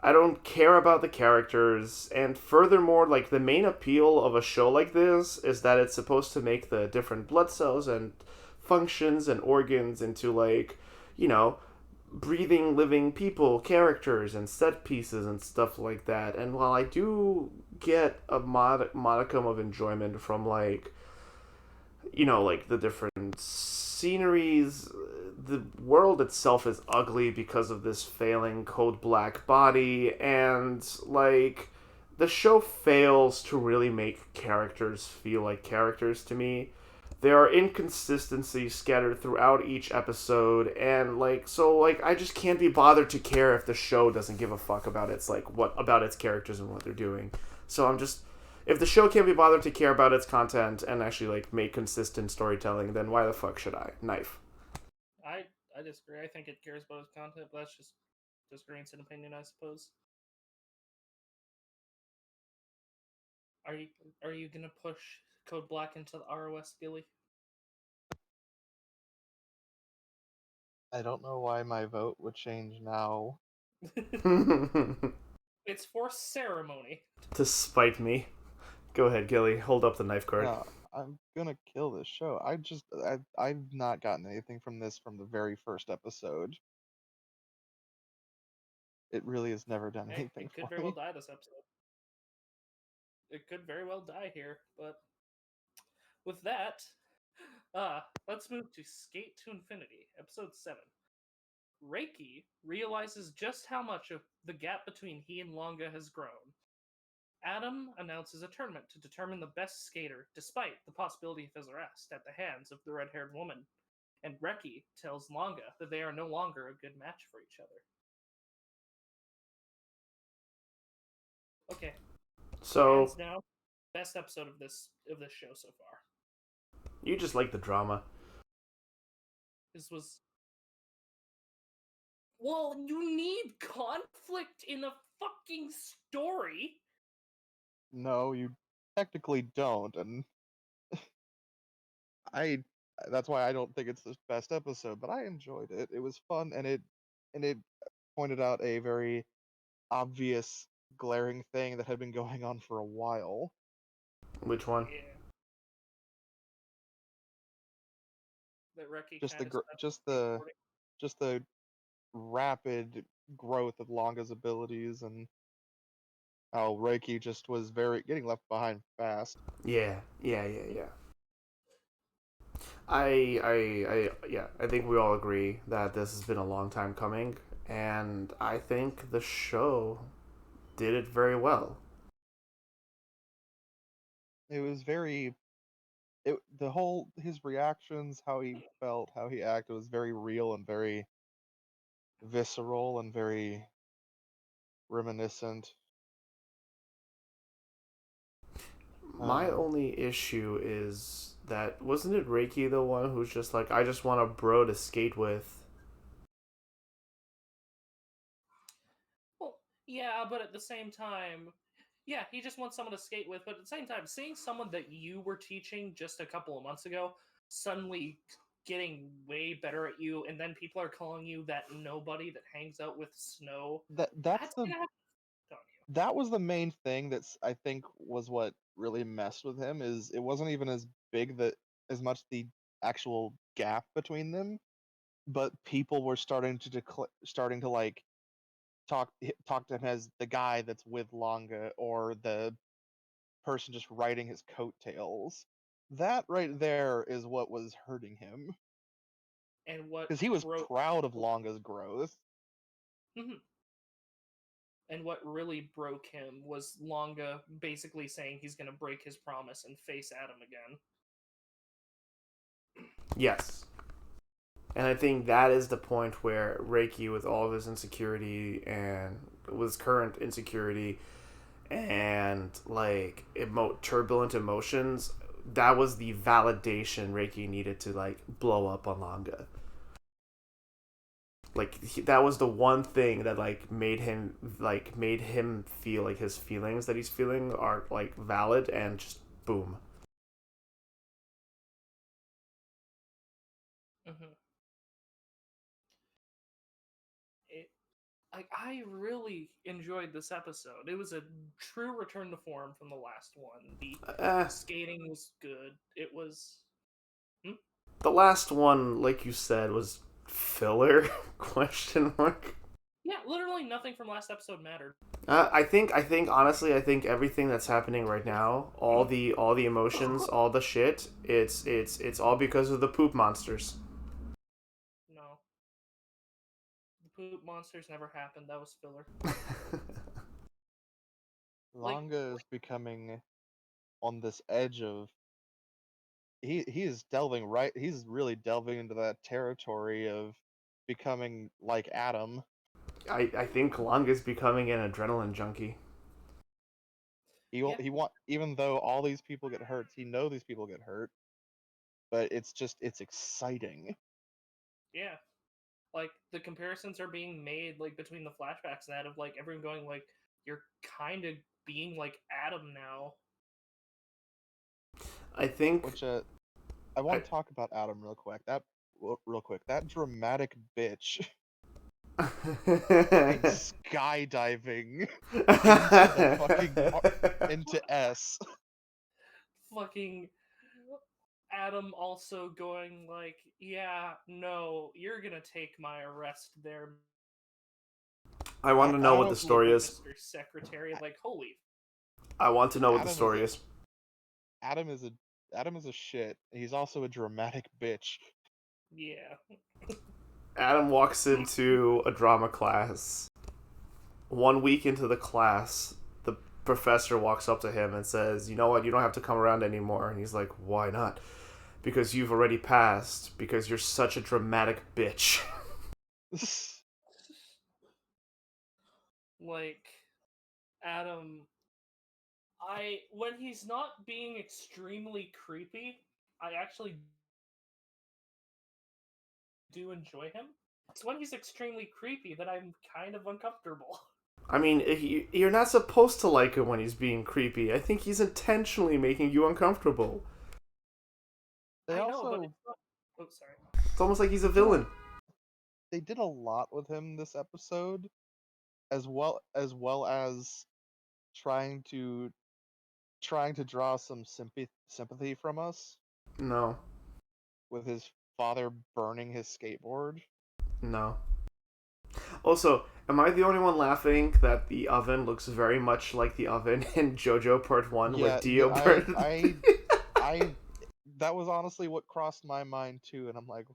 B: I don't care about the characters. And furthermore, like, the main appeal of a show like this is that it's supposed to make the different blood cells and functions and organs into, like, you know, breathing, living people, characters, and set pieces and stuff like that. And while I do get a modicum of enjoyment from, like, you know, like, the different sceneries, the world itself is ugly because of this failing Code Black body, and, like, the show fails to really make characters feel like characters to me. There are inconsistencies scattered throughout each episode, and, like, so, like, I just can't be bothered to care if the show doesn't give a fuck about its, like, what about its characters and what they're doing. So I'm just, if the show can't be bothered to care about its content and actually, like, make consistent storytelling, then why the fuck should I? Knife.
A: I disagree. I think it cares about its content, but that's just disagreements in opinion, I suppose. Are you gonna push Code Black into the ROS, Gilly?
C: I don't know why my vote would change now.
A: It's for ceremony.
B: To spite me. Go ahead, Gilly. Hold up the knife card.
C: No, I'm gonna kill this show. I've not gotten anything from this from the very first episode. It really has never done
A: Hey,
C: anything
A: it could
C: for
A: very well
C: me.
A: die this episode. it could very well die here. But with that, let's move to Skate to Infinity, episode 7. Reiki realizes just how much of the gap between he and Longa has grown. Adam announces a tournament to determine the best skater, despite the possibility of his arrest at the hands of the red-haired woman. And Reki tells Longa that they are no longer a good match for each other. Okay,
B: So
A: hands down, best episode of this show so far.
B: you just like the drama.
A: This was, well, you need conflict in a fucking story.
C: No, you technically don't, and I that's why I don't think it's the best episode, but I enjoyed it. It was fun, and it pointed out a very obvious glaring thing that had been going on for a while.
B: Which one?
A: Yeah, that Reki
C: Just the
A: kind of
C: gr-
A: stopped
C: just the
A: recording.
C: just the rapid growth of Longa's abilities, and how Reiki just was very getting left behind fast.
B: Yeah. I think we all agree that this has been a long time coming, and I think the show did it very well.
C: It was very the whole his reactions, how he felt, how he acted was very real and very visceral and very reminiscent.
B: My
C: Um,
B: only issue is that wasn't it Reiki the one who's just like, I just want a bro to skate with.
A: Well, yeah, but at the same time, yeah, he just wants someone to skate with. But at the same time, seeing someone that you were teaching just a couple of months ago suddenly getting way better at you, and then people are calling you that nobody that hangs out with snow,
C: that's
A: that's
C: the
A: gonna have to on you.
C: that was the main thing that's I think was what really messed with him is it wasn't even as big that as much the actual gap between them, but people were starting to like talk to him as the guy that's with Longa or the person just riding his coattails. That right there is what was hurting him
A: And what
C: because he was
A: broke,
C: proud of Longa's growth.
A: Mhm. And what really broke him was Longa basically saying he's gonna break his promise and face Adam again.
B: Yes. And I think that is the point where Reiki, with all of his insecurity and with his current insecurity and like turbulent emotions, that was the validation Reiki needed to like blow up on Langa. Like that was the one thing that made him feel like his feelings that he's feeling are like valid, and just boom.
A: Mm-hmm. It, I really enjoyed this episode. It was a true return to form from the last one. The
B: Eh,
A: skating was good. It was. Hmm?
B: the last one, like you said, was filler? Question mark.
A: Yeah, literally nothing from last episode mattered.
B: I think honestly, I think everything that's happening right now, all the emotions, all the shit, it's all because of the poop monsters.
A: No, the poop monsters never happened. That was filler. Like,
C: Longa is becoming on this edge of he is delving right he's really delving into that territory of becoming like Adam.
B: I think Long is becoming an adrenaline junkie.
A: yeah,
C: He want even though all these people get hurt, he know these people get hurt, but it's exciting.
A: yeah. Like the comparisons are being made like between the flashbacks and that of like everyone going like you're kind of being like Adam now.
B: I think
C: Which I
B: I,
C: want to talk about Adam real quick. Real quick. That dramatic bitch fucking skydiving into the into S.
A: Fucking Adam also going like, yeah, no, you're gonna take my arrest there.
B: I want to
C: I
B: know
C: don't
B: what
C: know
B: the
C: if
B: story is.
A: Mr. Secretary, like, holy.
B: I want to know what the
C: Adam
B: story
C: is
B: is.
C: Adam is a Adam is a shit. He's also a dramatic bitch.
A: Yeah.
B: Adam walks into a drama class. 1 week into the class, the professor walks up to him and says, "You know what? You don't have to come around anymore." And he's like, "Why not?" "Because you've already passed. Because you're such a dramatic bitch."
A: Like, Adam, when he's not being extremely creepy, I actually do enjoy him. It's when he's extremely creepy that I'm kind of uncomfortable.
B: I mean, you're not supposed to like him when he's being creepy. I think he's intentionally making you uncomfortable.
C: They
A: I know, but
C: also
A: it's not. Oh, sorry.
B: It's almost like he's a
C: did a,
B: villain.
C: they did a lot with him this episode, as well as trying to draw some sympathy from us
B: No,
C: with his father burning his skateboard.
B: no. Also, am I the only one laughing that the oven looks very much like the oven in JoJo Part 1 where
C: Yeah,
B: Dio burned?
C: I that was honestly what crossed my mind too, and I'm like,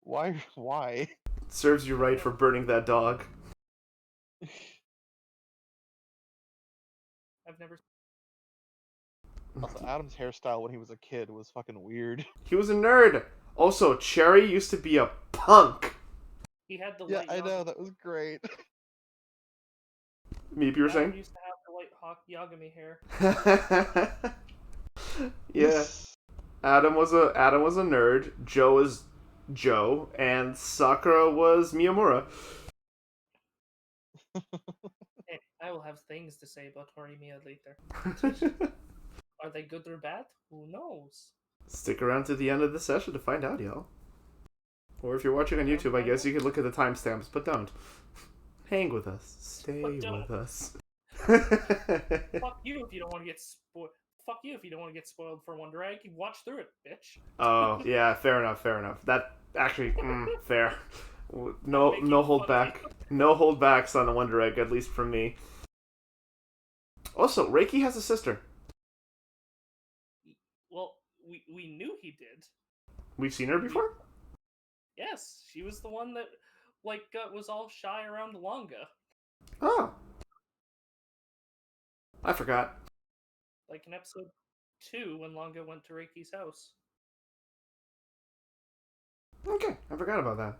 C: why?
B: Serves you right for burning that dog.
A: I've never.
C: Also, Adam's hairstyle when he was a kid was fucking weird.
B: He was a nerd. Also, Cherry used to be a punk.
A: He had the
C: Yeah,
A: light.
C: I know, that was great.
B: Meep, you were
A: Adam
B: saying?
A: used to have the light hawk Yagami hair.
B: Yeah. Adam was a nerd. Joe is Joe, and Sakura was Miyamura.
A: Hey, I will have things to say about Horimiya later. Are they good or bad? Who knows?
B: Stick around to the end of the session to find out, y'all. Or if you're watching on YouTube, I guess you could look at the timestamps, but don't. Hang with us. Stay with us.
A: Fuck you if you don't want to get spoiled. Fuck you if you don't want to get spoiled for Wonder Egg. You watch through it, bitch.
B: Oh, yeah, fair enough. That actually, fair. No hold back. No hold backs on the Wonder Egg, at least from me. Also, Reiki has a sister.
A: Well, we knew he did.
B: We've seen her before?
A: Yes, she was the one that was all shy around Longa.
B: Oh. I forgot.
A: Like in episode 2 when Longa went to Reiki's house.
B: Okay, I forgot about that.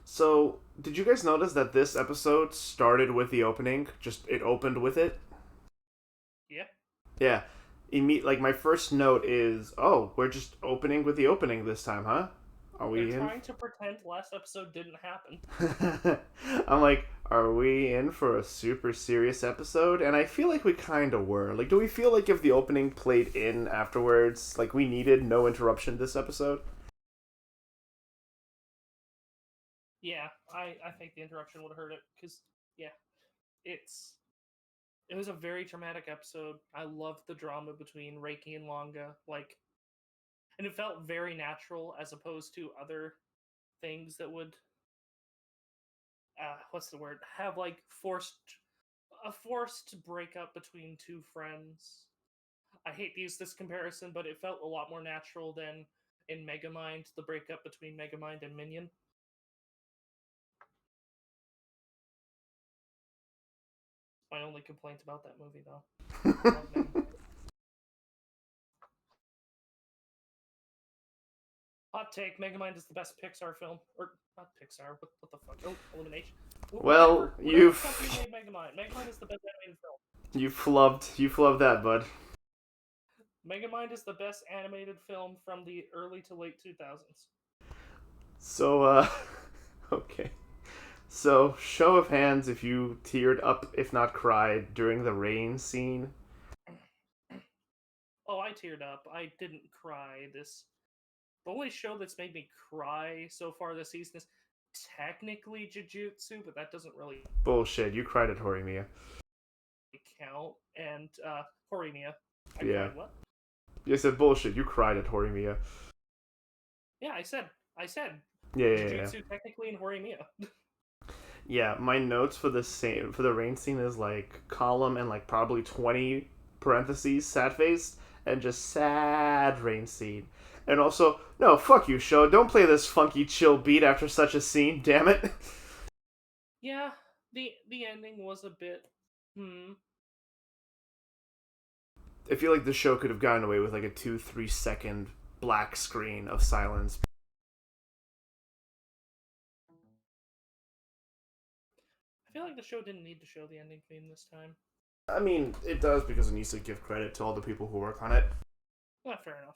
B: So, did you guys notice that this episode started with the opening? Just, it opened with it?
A: Yeah.
B: Yeah. Like, my first note is, oh, we're just opening with the opening this time, huh? Are we
A: They're
B: in?
A: trying to pretend last episode didn't happen.
B: I'm like, are we in for a super serious episode? And I feel like we kind of were. Like, do we feel like if the opening played in afterwards, like, we needed no interruption this episode?
A: Yeah, I think the interruption would have hurt it, because, yeah, it was a very dramatic episode. I loved the drama between Reiki and Longa, and it felt very natural as opposed to other things that would, what's the word, have, a forced breakup between two friends. I hate to use this comparison, but it felt a lot more natural than in Megamind, the breakup between Megamind and Minion. My only complaint about that movie, though. I love Megamind. Hot take: Megamind is the best Pixar film, or not Pixar. What the fuck? Oh, Illumination.
B: Well,
A: whatever company made Megamind. Megamind is the best animated film.
B: You flubbed that, bud.
A: Megamind is the best animated film from the early to late 2000s.
B: So, okay. So, show of hands if you teared up, if not cried, during the rain scene.
A: Oh, I teared up. I didn't cry. The only show that's made me cry so far this season is technically Jujutsu, but that doesn't really
B: Bullshit, you cried at Horimiya.
A: count. And Horimiya. I
B: Yeah.
A: cried what?
B: You said bullshit, you cried at Horimiya.
A: Yeah, I said
B: Yeah.
A: Jujutsu technically in Horimiya.
B: Yeah, my notes for the rain scene is like column and like probably 20 parentheses, sad face, and just sad rain scene. And also, no, fuck you, show. Don't play this funky chill beat after such a scene, damn it.
A: Yeah, the ending was a bit
B: I feel like the show could have gotten away with like a 2-3 second black screen of silence.
A: I feel like the show didn't need to show the ending theme this time.
B: I mean, it does because it needs to give credit to all the people who work on it.
A: Yeah, fair enough.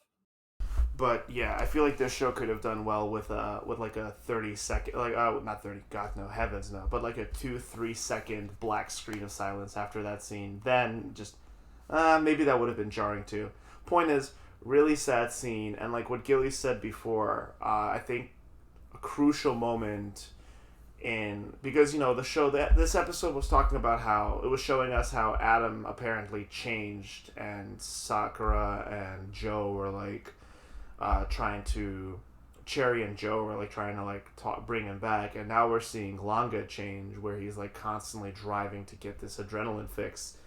B: But yeah, I feel like this show could have done well with like a 30 second, like not 30, God no, heavens no, but like a 2-3 second black screen of silence after that scene. Then just maybe that would have been jarring too. Point is, really sad scene, and like what Gilly said before, I think a crucial moment in, because you know the show, that this episode was talking about how it was showing us how Adam apparently changed, and Sakura and Joe were like trying to, Cherry and Joe were like trying to like bring him back, and now we're seeing Langa change, where he's like constantly driving to get this adrenaline fix,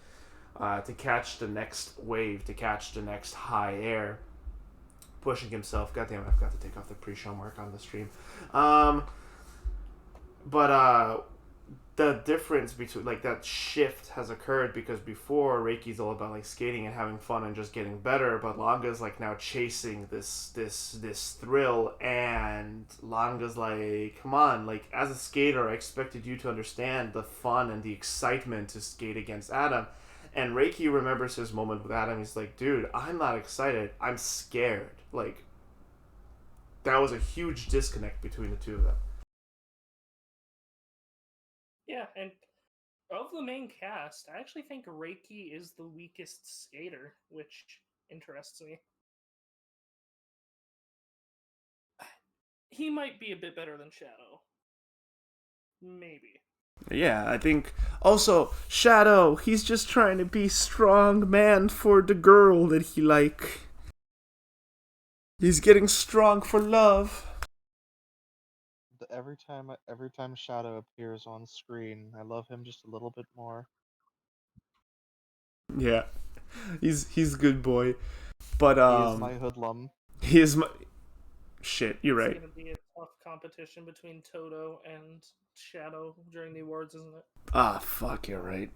B: to catch the next wave, to catch the next high air, pushing himself. Goddamn, I forgot to take off the pre-show mark on the stream. But the difference between, like, that shift has occurred because before Reiki's all about like skating and having fun and just getting better, but Langa's like now chasing this thrill, and Langa's like, come on, like as a skater I expected you to understand the fun and the excitement to skate against Adam. And Reiki remembers his moment with Adam. He's like, dude, I'm not excited, I'm scared. Like, that was a huge disconnect between the two of them.
A: Yeah, and of the main cast, I actually think Reiki is the weakest skater, which interests me. He might be a bit better than Shadow. Maybe.
B: Yeah, I think also Shadow, he's just trying to be strong man for the girl that he like. He's getting strong for love.
C: Every time Shadow appears on screen, I love him just a little bit more.
B: Yeah. He's a good boy. But
C: He is my hoodlum.
B: he is my shit, you're
A: It's
B: right.
A: gonna be a tough competition between Toto and Shadow during the awards, isn't it?
B: Ah, fuck, you're right.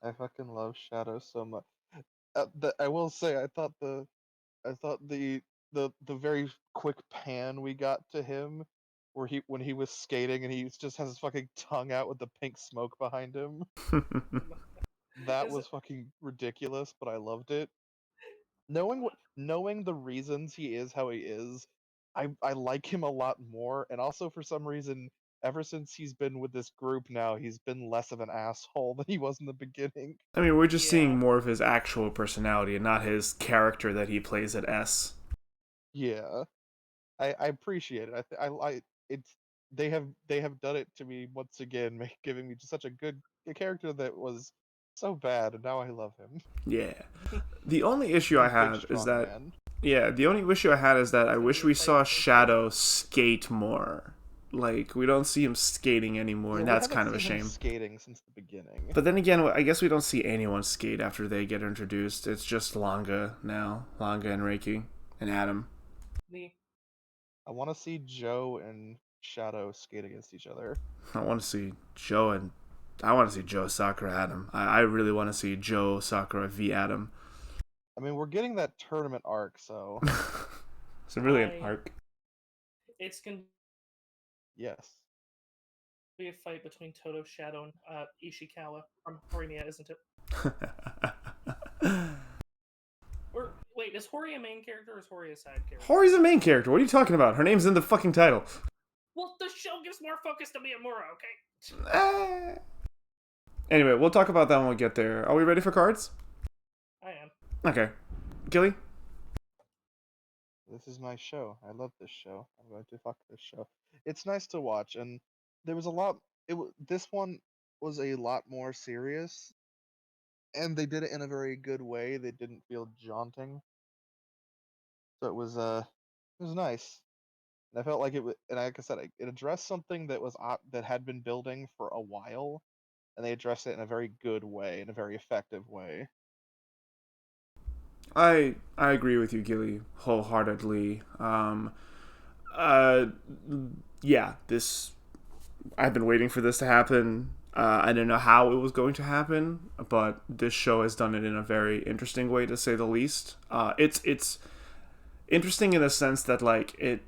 C: I fucking love Shadow so much. I will say, I thought the very quick pan we got to him, where when he was skating and he just has his fucking tongue out with the pink smoke behind him. That
A: Is
C: was fucking ridiculous, but I loved it. Knowing the reasons he is how he is, I like him a lot more. And also for some reason, ever since he's been with this group now, he's been less of an asshole than he was in the beginning.
B: I mean, we're just
A: Yeah.
B: seeing more of his actual personality and not his character that he plays at S.
C: Yeah, I appreciate it. It's they have done it to me once again, giving me just such a character that was so bad, and now I love him.
B: Yeah. The only issue I
C: He's big
B: have is
C: strong
B: that
C: man.
B: yeah, the only issue I had is that I
A: gonna
B: wish
A: be a
B: we
A: fight
B: saw
A: between
B: Shadow skate more. Like, we don't see him skating anymore,
C: Yeah,
B: and
C: we
B: that's
C: haven't
B: kind of a
C: seen him
B: shame.
C: skating since the beginning.
B: But then again, I guess we don't see anyone skate after they get introduced. It's just Langa now. Langa and Reiki. And Adam.
A: the
C: I want to see Joe and Shadow skate against each other.
B: I want to see Joe and... I want to see Joe, Sakura, Adam. I really want to see Joe, Sakura v Adam.
C: I mean, we're getting that tournament arc, so
B: It's really an arc.
A: It's gonna
C: yes.
A: be a fight between Toto, Shadow, and Ishikawa from Horimiya, isn't it? Or wait, is Hori a main character or is Hori a side character?
B: Hori's a main character. What are you talking about? Her name's in the fucking title.
A: Well, the show gives more focus to Miyamura, okay?
B: Anyway, we'll talk about that when we get there. Are we ready for cards?
C: I
A: am.
B: Okay. Gilly?
C: This is my show. I love this show. I'm going to fuck this show. It's nice to watch, and there was a lot. This one was a lot more serious, and they did it in a very good way. They didn't feel jaunting, so it was nice. And I felt like it was, and like I said, it addressed something that that had been building for a while, and they addressed it in a very good way, in a very effective way.
B: I agree with you, Gilly, wholeheartedly. Uh, yeah, this I've been waiting for this to happen. I didn't know how it was going to happen, but this show has done it in a very interesting way, to say the least. It's interesting in the sense that like it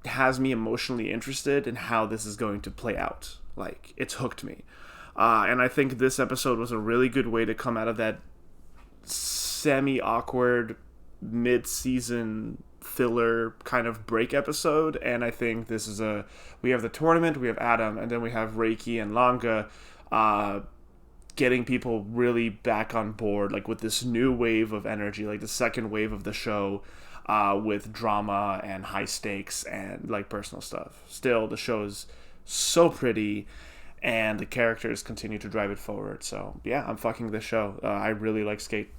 B: has me emotionally interested in how this is going to play out. Like it's hooked me, and I think this episode was a really good way to come out of that semi awkward mid season filler kind of break episode. And I think this is a we have the tournament, we have Adam, and then we have Reiki and Langa uh, getting people really back on board, like with this new wave of energy, like the second wave of the show. With drama and high stakes and like personal stuff. Still, the show is so pretty, and the characters continue to drive it forward. So yeah, I'm fucking this show. I really like Skate.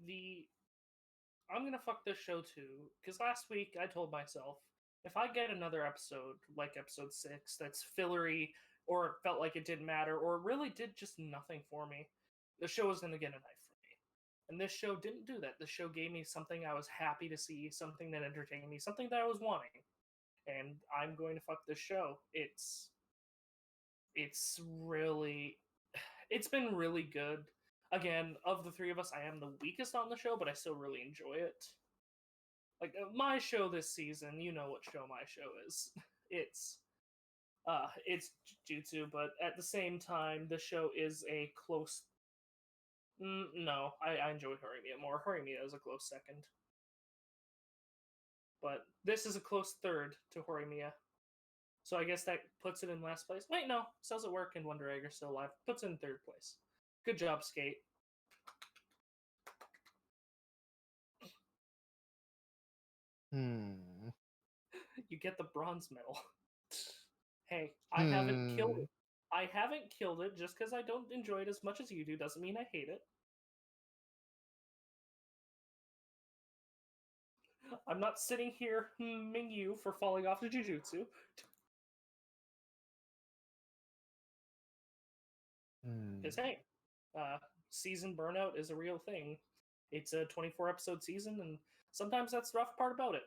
A: The I'm gonna fuck this show too because last week I told myself if I get another episode like episode 6 that's fillery or it felt like it didn't matter or really did just nothing for me, the show was gonna get a knife from me. And this show didn't do that. The show gave me something I was happy to see, something that entertained me, something that I was wanting. And I'm going to fuck this show. It's really it's been really good. Again, of the three of us, I am the weakest on the show, but I still really enjoy it. Like my show this season, you know what show my show is. It's Jujutsu, but at the same time, the show is a close. No, I enjoy Horimiya more. Horimiya is a close second, but this is a close third to Horimiya. So I guess that puts it in last place. Wait, no, Cells at Work and Wonder Egg are still alive. Puts it in third place. Good job, Skate.
C: Hmm.
A: You get the bronze medal. Hey, I haven't killed
C: Hmm.
A: it. I haven't killed it just because I don't enjoy it as much as you do. Doesn't mean I hate it. I'm not sitting here ming you for falling off to Jujutsu.
C: Hmm.
A: Because hey, uh, season burnout is a real thing. It's a 24 episode season, and sometimes that's the rough part about it.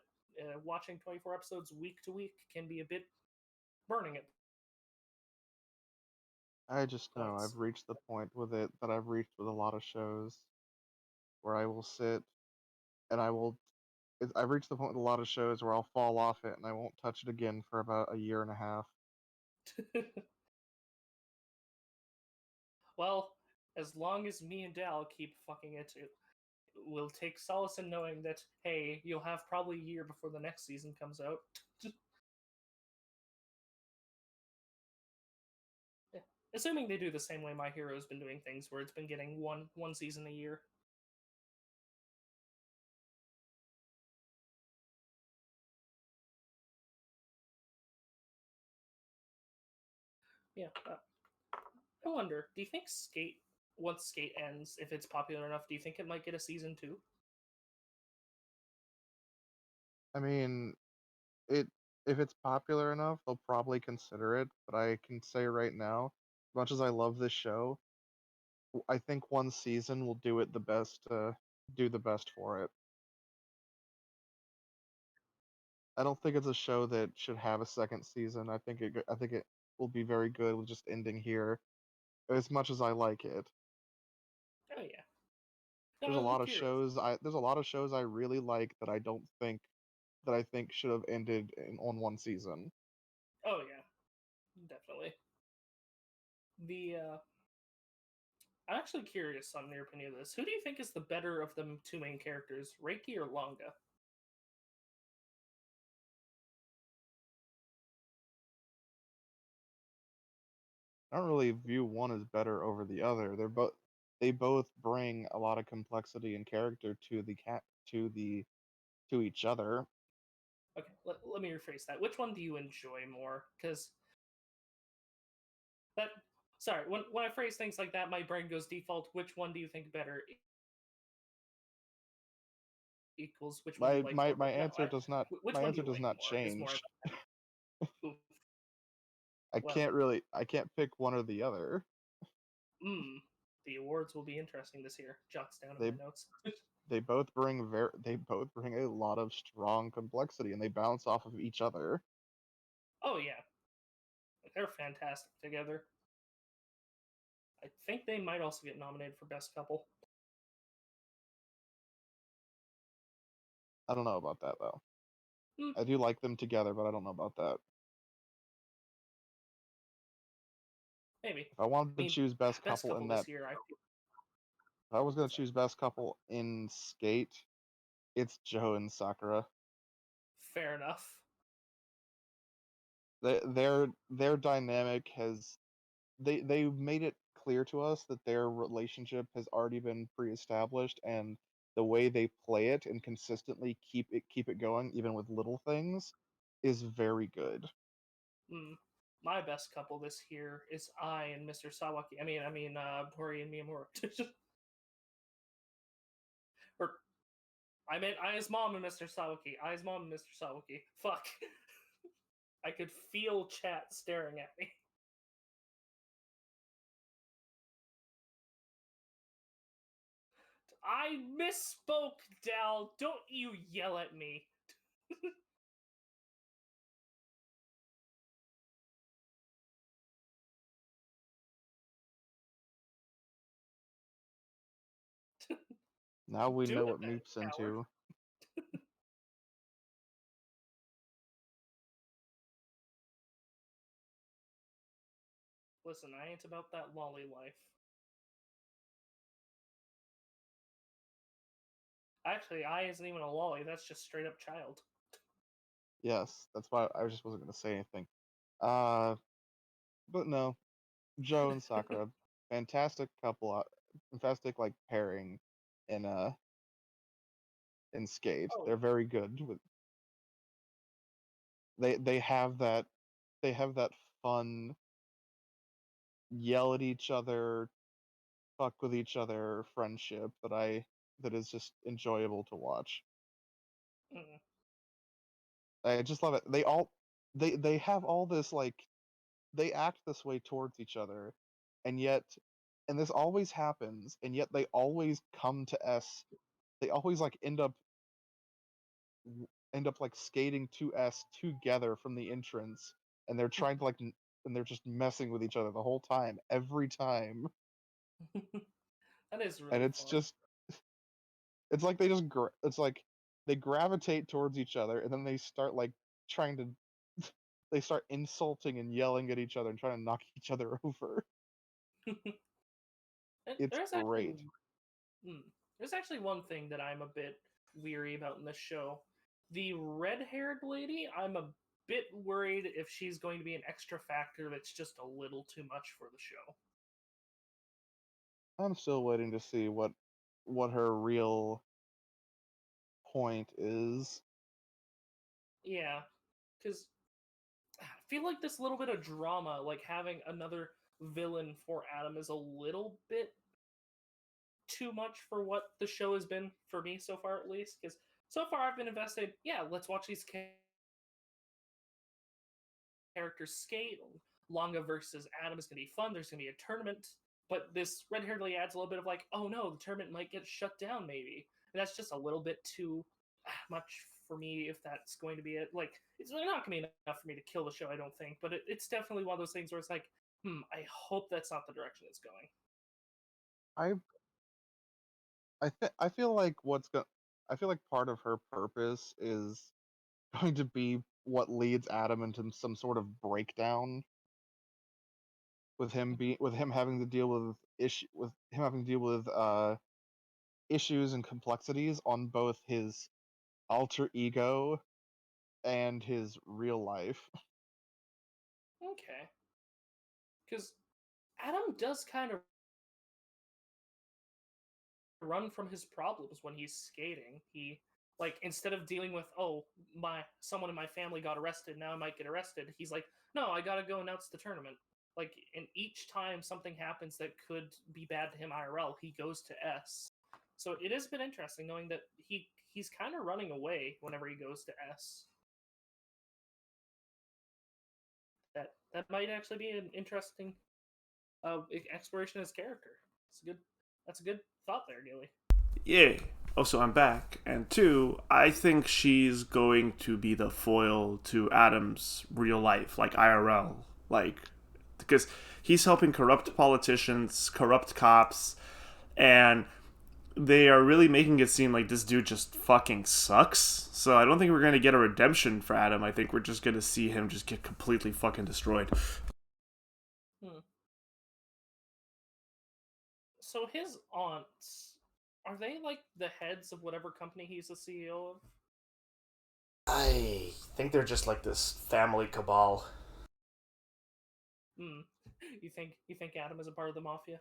A: Watching 24 episodes week to week can be a bit burning at
C: I just know
A: points.
C: I've reached the point with it that I've reached with a lot of shows where I will sit and I've reached the point with a lot of shows where I'll fall off it and I won't touch it again for about a year and a half.
A: Well, as long as me and Dal keep fucking it, we'll take solace in knowing that, hey, you'll have probably a year before the next season comes out. Yeah. Assuming they do the same way My Hero's been doing things, where it's been getting one season a year. Yeah. I wonder, do you think Skate, once Skate ends, if it's popular enough, do you think it might get a season 2?
C: I mean, it if it's popular enough, they'll probably consider it, but I can say right now, as much as I love this show, I think one season will do the best for it. I don't think it's a show that should have a second season. I think it will be very good with just ending here. As much as I like it,
A: Oh yeah. No, I'm curious.
C: there's a lot of shows I really like that I think should have ended on one season.
A: Oh yeah, definitely. The I'm actually curious on your opinion of this. Who do you think is the better of the two main characters, Reiki or Longa?
C: I don't really view one as better over the other. They both bring a lot of complexity and character to the cat to each other.
A: Okay, let me rephrase that. Which one do you enjoy more? Because that. Sorry, when I phrase things like that, my brain goes default. Which one do you think better equals which one do you like more?
C: My
A: But no,
C: answer does not
A: which
C: my
A: one do
C: answer
A: you
C: does
A: like
C: not
A: more is more.
C: change.
A: Oof. Well,
C: I can't pick one or the other.
A: the awards will be interesting this year. Jots down in
C: They
A: my notes.
C: both bring a lot of strong complexity, and they bounce off of each other.
A: Oh yeah, they're fantastic together. I think they might also get nominated for best couple.
C: I don't know about that though.
A: Hmm,
C: I do like them together, but I don't know about that.
A: maybe.
C: If I wanted
A: I
C: to
A: mean,
C: choose best
A: best
C: couple
A: couple
C: in that,
A: this year.
C: if I was gonna
A: Sorry.
C: choose best couple in Skate, it's Joe and Sakura.
A: Fair enough.
C: Their dynamic has they made it clear to us that their relationship has already been pre-established, and the way they play it and consistently keep it going even with little things is very good.
A: Mm. My best couple this year is I and Mr. Sawaki. Tori and Miyamura. Or I meant Aya's mom and Mr. Sawaki. Aya's mom and Mr. Sawaki. Fuck. I could feel chat staring at me. I misspoke, Dal. Don't you yell at me.
C: Now we
A: Do
C: know
A: it
C: what
A: then,
C: Meep's
A: coward.
C: into.
A: Listen, I ain't about that lolly life. Actually, I isn't even a lolly. That's just straight up child.
C: Yes, that's why I just wasn't gonna say anything. Uh, but no, Joe and Sakura, fantastic couple, fantastic like pairing in Skate.
A: Oh,
C: They're very good with they have that fun yell at each other, fuck with each other friendship that is just enjoyable to watch.
A: mm,
C: I just love it. They have all this like they act this way towards each other, and yet and this always happens, and yet they always come to S. They always like end up like skating to S together from the entrance, and they're trying to and they're just messing with each other the whole time, every time,
A: that is
C: and
A: really fun.
C: it's like they just it's like they gravitate towards each other, and then they start like trying to they start insulting and yelling at each other and trying to knock each other over. It's
A: There's actually,
C: great.
A: hmm, there's actually one thing that I'm a bit weary about in this show. The red-haired lady, I'm a bit worried if she's going to be an extra factor that's just a little too much for the show.
C: I'm still waiting to see what her real point is.
A: Yeah, because I feel like this little bit of drama, like having another villain for Adam, is a little bit too much for what the show has been for me so far, at least. Because so far I've been invested. Yeah, let's watch these characters skate. Longa versus Adam is going to be fun. There's going to be a tournament, but this red haired lady adds a little bit of like, oh no, the tournament might get shut down, maybe. And that's just a little bit too much for me if that's going to be it. Like, it's not going to be enough for me to kill the show, I don't think. But it's definitely one of those things where it's like, I hope that's not the direction it's going.
C: I I feel like I feel like part of her purpose is going to be what leads Adam into some sort of breakdown with him having to deal with him having to deal with issues and complexities on both his alter ego and his real life.
A: Okay. Because Adam does kind of run from his problems when he's skating. He like instead of dealing with my someone in my family got arrested, now I might get arrested. He's like, no, I gotta go announce the tournament. Like, and each time something happens that could be bad to him IRL, he goes to S. So it has been interesting knowing that he's kind of running away whenever he goes to S. That might actually be an interesting exploration of his character. It's a good That's a good thought there, Gilly.
B: Yeah. oh, so I'm back. And two, I think she's going to be the foil to Adam's real life, like IRL. Like, because he's helping corrupt politicians, corrupt cops, and they are really making it seem like this dude just fucking sucks. So I don't think we're going to get a redemption for Adam. I think we're just going to see him just get completely fucking destroyed.
A: Hmm. So his aunts, are they like the heads of whatever company he's the CEO of?
B: I think they're just like this family cabal.
A: Hmm. You think Adam is a part of the mafia?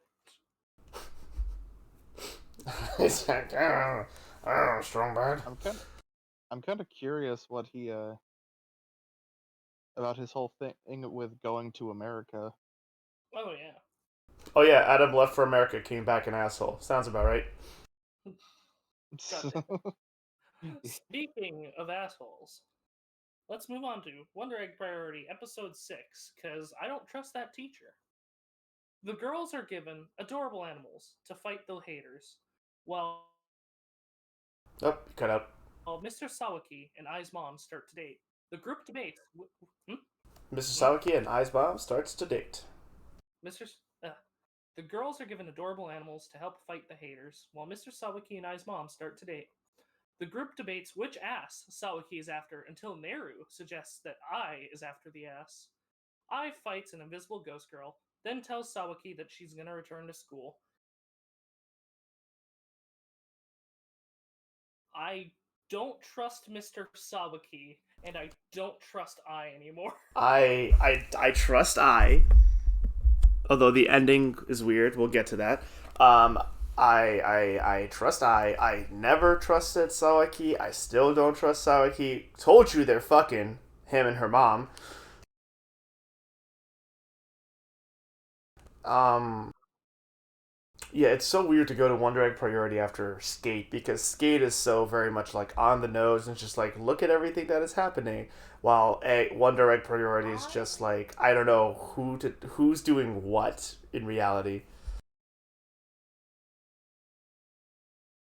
B: It's like, strong bad.
C: I'm kind of curious what he about his whole thing with going to America.
A: Oh yeah.
B: Oh yeah, Adam left for America, came back an asshole. Sounds about right.
A: God damn. Speaking of assholes, let's move on to Wonder Egg Priority Episode 6, because I don't trust that teacher. The girls are given adorable animals to fight the haters, while
B: Oh, cut out.
A: Mr. Sawaki and Ai's mom start to date. The group debates. Hmm?
B: Mr.
A: Hmm?
B: Sawaki and Ice Bomb starts to date.
A: Mr. The girls are given adorable animals to help fight the haters, while Mr. Sawaki and Ai's mom start to date. The group debates which ass Sawaki is after until Neru suggests that Ai is after the ass. Ai fights an invisible ghost girl, then tells Sawaki that she's gonna return to school. I don't trust Mr. Sawaki, and I don't trust Ai anymore.
B: I trust I. Although the ending is weird, we'll get to that. Um, I trust I. I never trusted Sawaki. I still don't trust Sawaki. Told you they're fucking him and her mom. Um, yeah, it's so weird to go to Wonder Egg Priority after Skate because Skate is so very much like on the nose and just like look at everything that is happening, while Wonder Egg Priority is just like I don't know who's doing what in reality.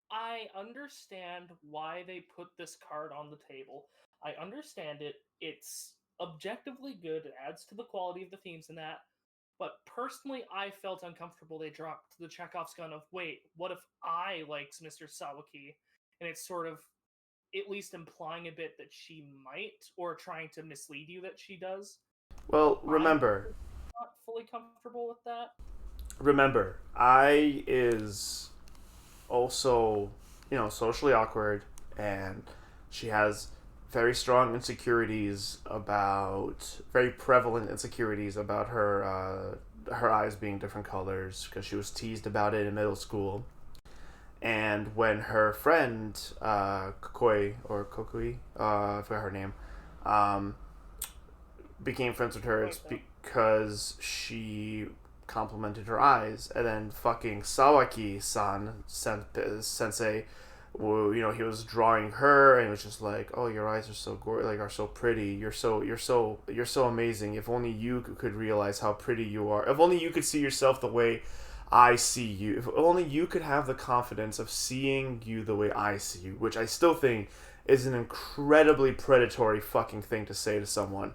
A: I understand why they put this card on the table. I understand it. It's objectively good. It adds to the quality of the themes and that. But personally, I felt uncomfortable they dropped the Chekhov's gun of, wait, what if I likes Mr. Sawaki? And it's sort of at least implying a bit that she might, or trying to mislead you that she does.
B: Well,
A: I'm
B: remember,
A: not fully comfortable with that.
B: I is also, socially awkward, and she has very prevalent insecurities about her eyes being different colors because she was teased about it in middle school. And when her friend Kokui, I forgot her name, um, became friends with her, it's because she complimented her eyes, and then fucking Sawaki-san sensei, he was drawing her, and it was just like, oh, your eyes are so like are so pretty. You're so amazing. If only you could realize how pretty you are. If only you could see yourself the way I see you. If only you could have the confidence of seeing you the way I see you, which I still think is an incredibly predatory fucking thing to say to someone.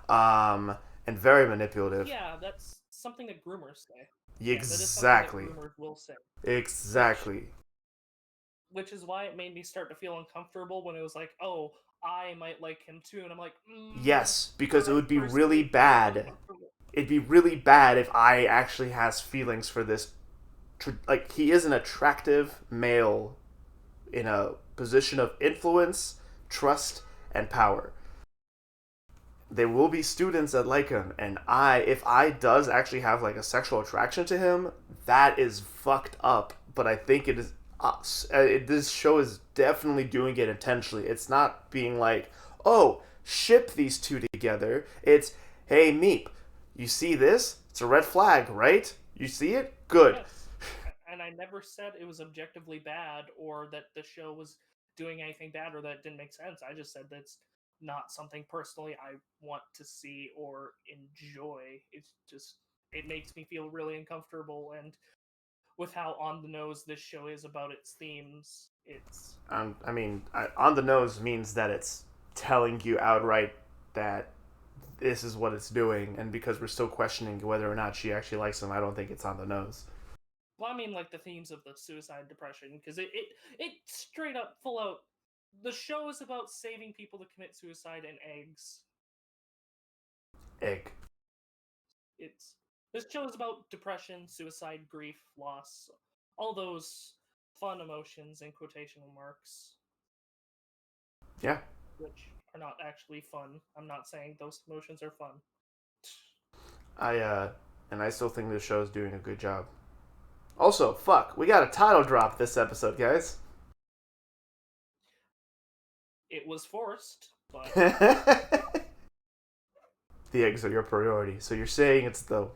B: And very manipulative.
A: Yeah, that's something that groomers say. Yeah, that is something that
B: Exactly.
A: groomers will say.
B: Exactly.
A: Which is why it made me start to feel uncomfortable when it was like, oh, I might like him too, and I'm like,
B: Yes, because it
A: I
B: would be really
A: personally feel
B: bad.
A: uncomfortable.
B: It'd be really bad if I actually has feelings for this. Like, he is an attractive male in a position of influence, trust, and power. There will be students that like him, and if I does actually have like a sexual attraction to him, that is fucked up. But I think it is. This show is definitely doing it intentionally. It's not being like, oh, ship these two together. It's, hey, Meep, you see this? It's a red flag, right? You see it? Good.
A: Yes. And I never said it was objectively bad or that the show was doing anything bad or that it didn't make sense. I just said that's not something personally I want to see or enjoy. It's just, it makes me feel really uncomfortable, and with how on the nose this show is about its themes, It's
B: I mean, on the nose means that it's telling you outright that this is what it's doing, and because we're still questioning whether or not she actually likes him, I don't think it's on the nose.
A: well, I mean, like the themes of the suicide depression, because it straight up full out. The show is about saving people to commit suicide and eggs.
B: Egg.
A: It's This show is about depression, suicide, grief, loss, all those fun emotions in quotation marks,
B: Yeah.
A: which are not actually fun. I'm not saying those emotions are fun.
B: And I still think this show's doing a good job. Also, fuck, we got a title drop this episode, guys.
A: It was forced, but
B: The eggs are your priority. So you're saying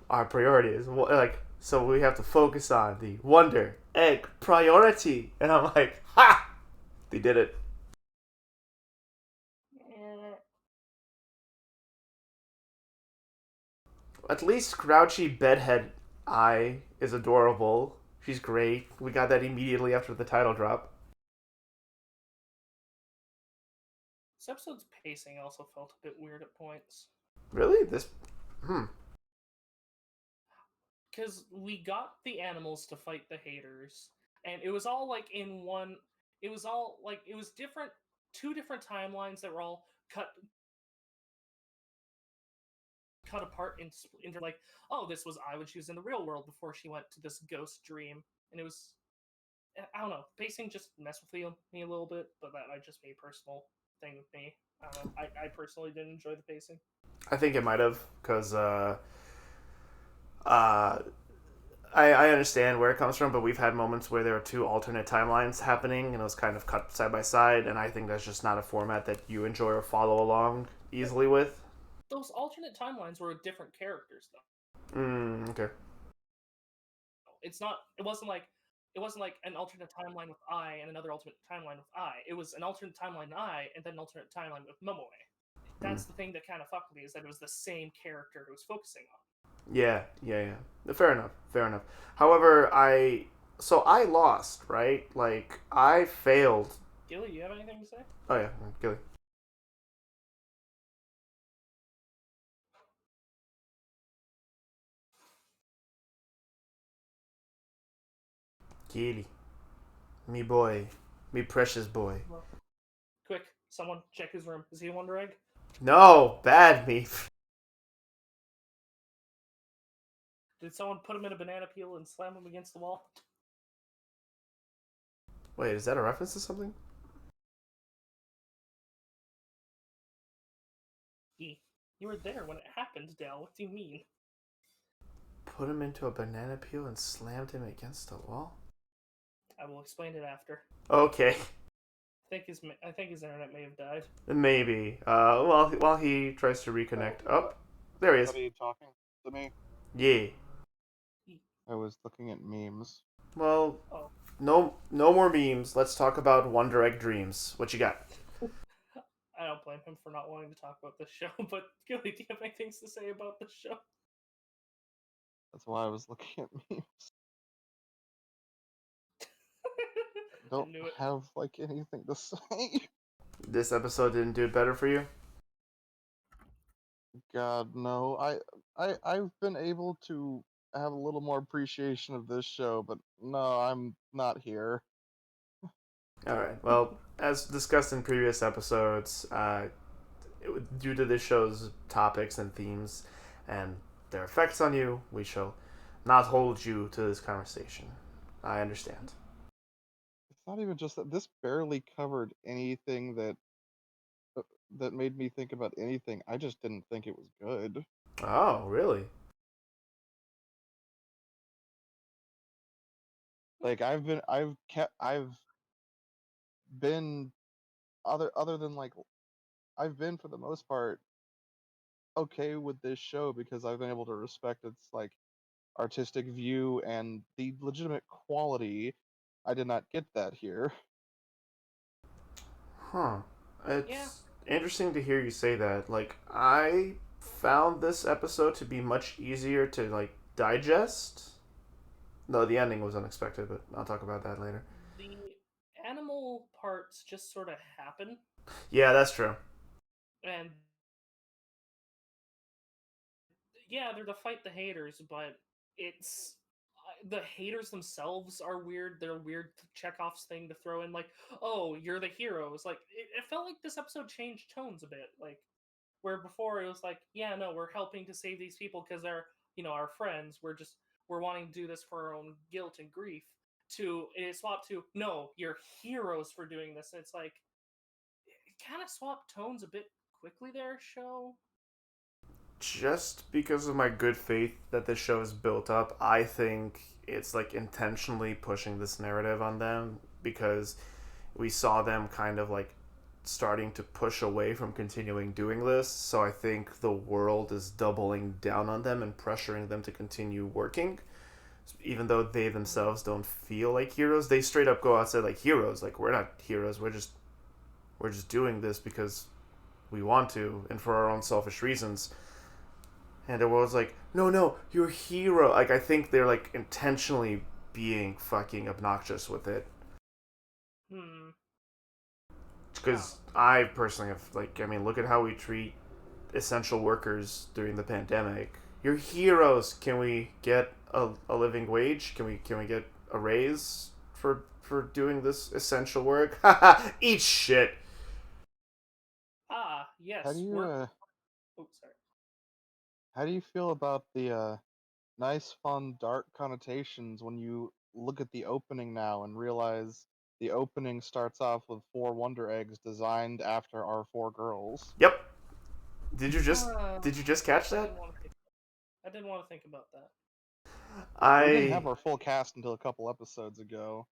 B: our priority is like, so we have to focus on the Wonder Egg priority. And I'm like, ha! They did it. At least Grouchy Bedhead Eye is adorable. She's great. We got that immediately after the title drop.
A: this episode's pacing also felt a bit weird at points.
B: Really? This.
A: Because we got the animals to fight the haters, and it was all like in one. It was all like it was different, two different timelines that were all cut apart into like, oh, this was I when she was in the real world before she went to this ghost dream, and it was, I don't know, pacing just messed with me a little bit, but that might just be a personal thing with me. I don't know. I personally didn't enjoy the pacing.
B: I think it might have, because I understand where it comes from, but we've had moments where there are two alternate timelines happening, and it was kind of cut side by side, and I think that's just not a format that you enjoy or follow along easily with.
A: Those alternate timelines were with different characters, though.
B: Okay.
A: It's not. It wasn't like an alternate timeline with I and another alternate timeline with I. It was an alternate timeline with I and then an alternate timeline with Momoe. That's the thing that kind of fucked me, is that it was the same character who was focusing on.
B: Yeah. Fair enough. Fair enough. However, I lost, right? Like I failed.
A: Gilly, you have anything to say?
B: Oh yeah, Gilly. Gilly. Me boy. Me precious boy.
A: Well, quick, someone check his room. Is he a Wonder Egg?
B: No, bad me.
A: Did someone put him in a banana peel and slam him against the wall?
B: Wait, is that a reference to something?
A: You were there when it happened, Dale. What do you mean?
B: Put him into a banana peel and slammed him against the wall?
A: I will explain it after.
B: Okay.
A: I think his internet may have died.
B: Maybe. While he tries to reconnect. Oh, there he is.
C: Are you talking to me?
B: Yeah.
C: I was looking at memes.
B: Well,
A: Oh.
B: no more memes. Let's talk about Wonder Egg Dreams. What you got?
A: I don't blame him for not wanting to talk about this show, but Gilly, do you have any things to say about this show?
C: That's why I was looking at memes. Don't
A: knew it.
C: have like anything to say.
B: This episode didn't do it better for you?
C: God no. I've been able to have a little more appreciation of this show, but no, I'm not here.
B: Alright, well, as discussed in previous episodes, due to this show's topics and themes and their effects on you, we shall not hold you to this conversation. I understand.
C: It's not even just that this barely covered anything that made me think about anything. I just didn't think it was good.
B: Oh, really?
C: Like I've been other than like I've been for the most part okay with this show because I've been able to respect its like artistic view and the legitimate quality. I did not get that here.
B: Huh. It's
A: Yeah.
B: interesting to hear you say that. Like, I found this episode to be much easier to, like, digest. No, the ending was unexpected, but I'll talk about that later.
A: The animal arcs just sort of happen,
B: Yeah, that's true.
A: and yeah, they're to fight the haters, but it's the haters themselves are weird. They're a weird Chekhov's thing to throw in, like, oh, you're the heroes. Like, it felt like this episode changed tones a bit, like where before it was like, yeah, no, we're helping to save these people because they're our friends. We're wanting to do this for our own guilt and grief. To it swapped to no, you're heroes for doing this. And it's like it kind of swapped tones a bit quickly there, show.
B: Just because of my good faith that this show is built up, I think it's like intentionally pushing this narrative on them because we saw them kind of like starting to push away from continuing doing this. So I think the world is doubling down on them and pressuring them to continue working. Even though they themselves don't feel like heroes, they straight up go outside like heroes. Like, we're not heroes. We're just doing this because we want to and for our own selfish reasons. And it was like, no, you're a hero. Like, I think they're like intentionally being fucking obnoxious with it. Because I personally have, like, I mean, look at how we treat essential workers during the pandemic. You're heroes. Can we get a living wage? Can we get a raise for doing this essential work? Haha, eat shit.
A: Yes.
C: How do you
A: Oh, sorry.
C: how do you feel about the nice, fun, dark connotations when you look at the opening now and realize the opening starts off with 4 Wonder Eggs designed after our 4 girls?
B: Yep. Did you just catch
A: I
B: that?
A: didn't want to think. I didn't want to think about that.
C: We didn't
B: I
C: have our full cast until a couple episodes ago,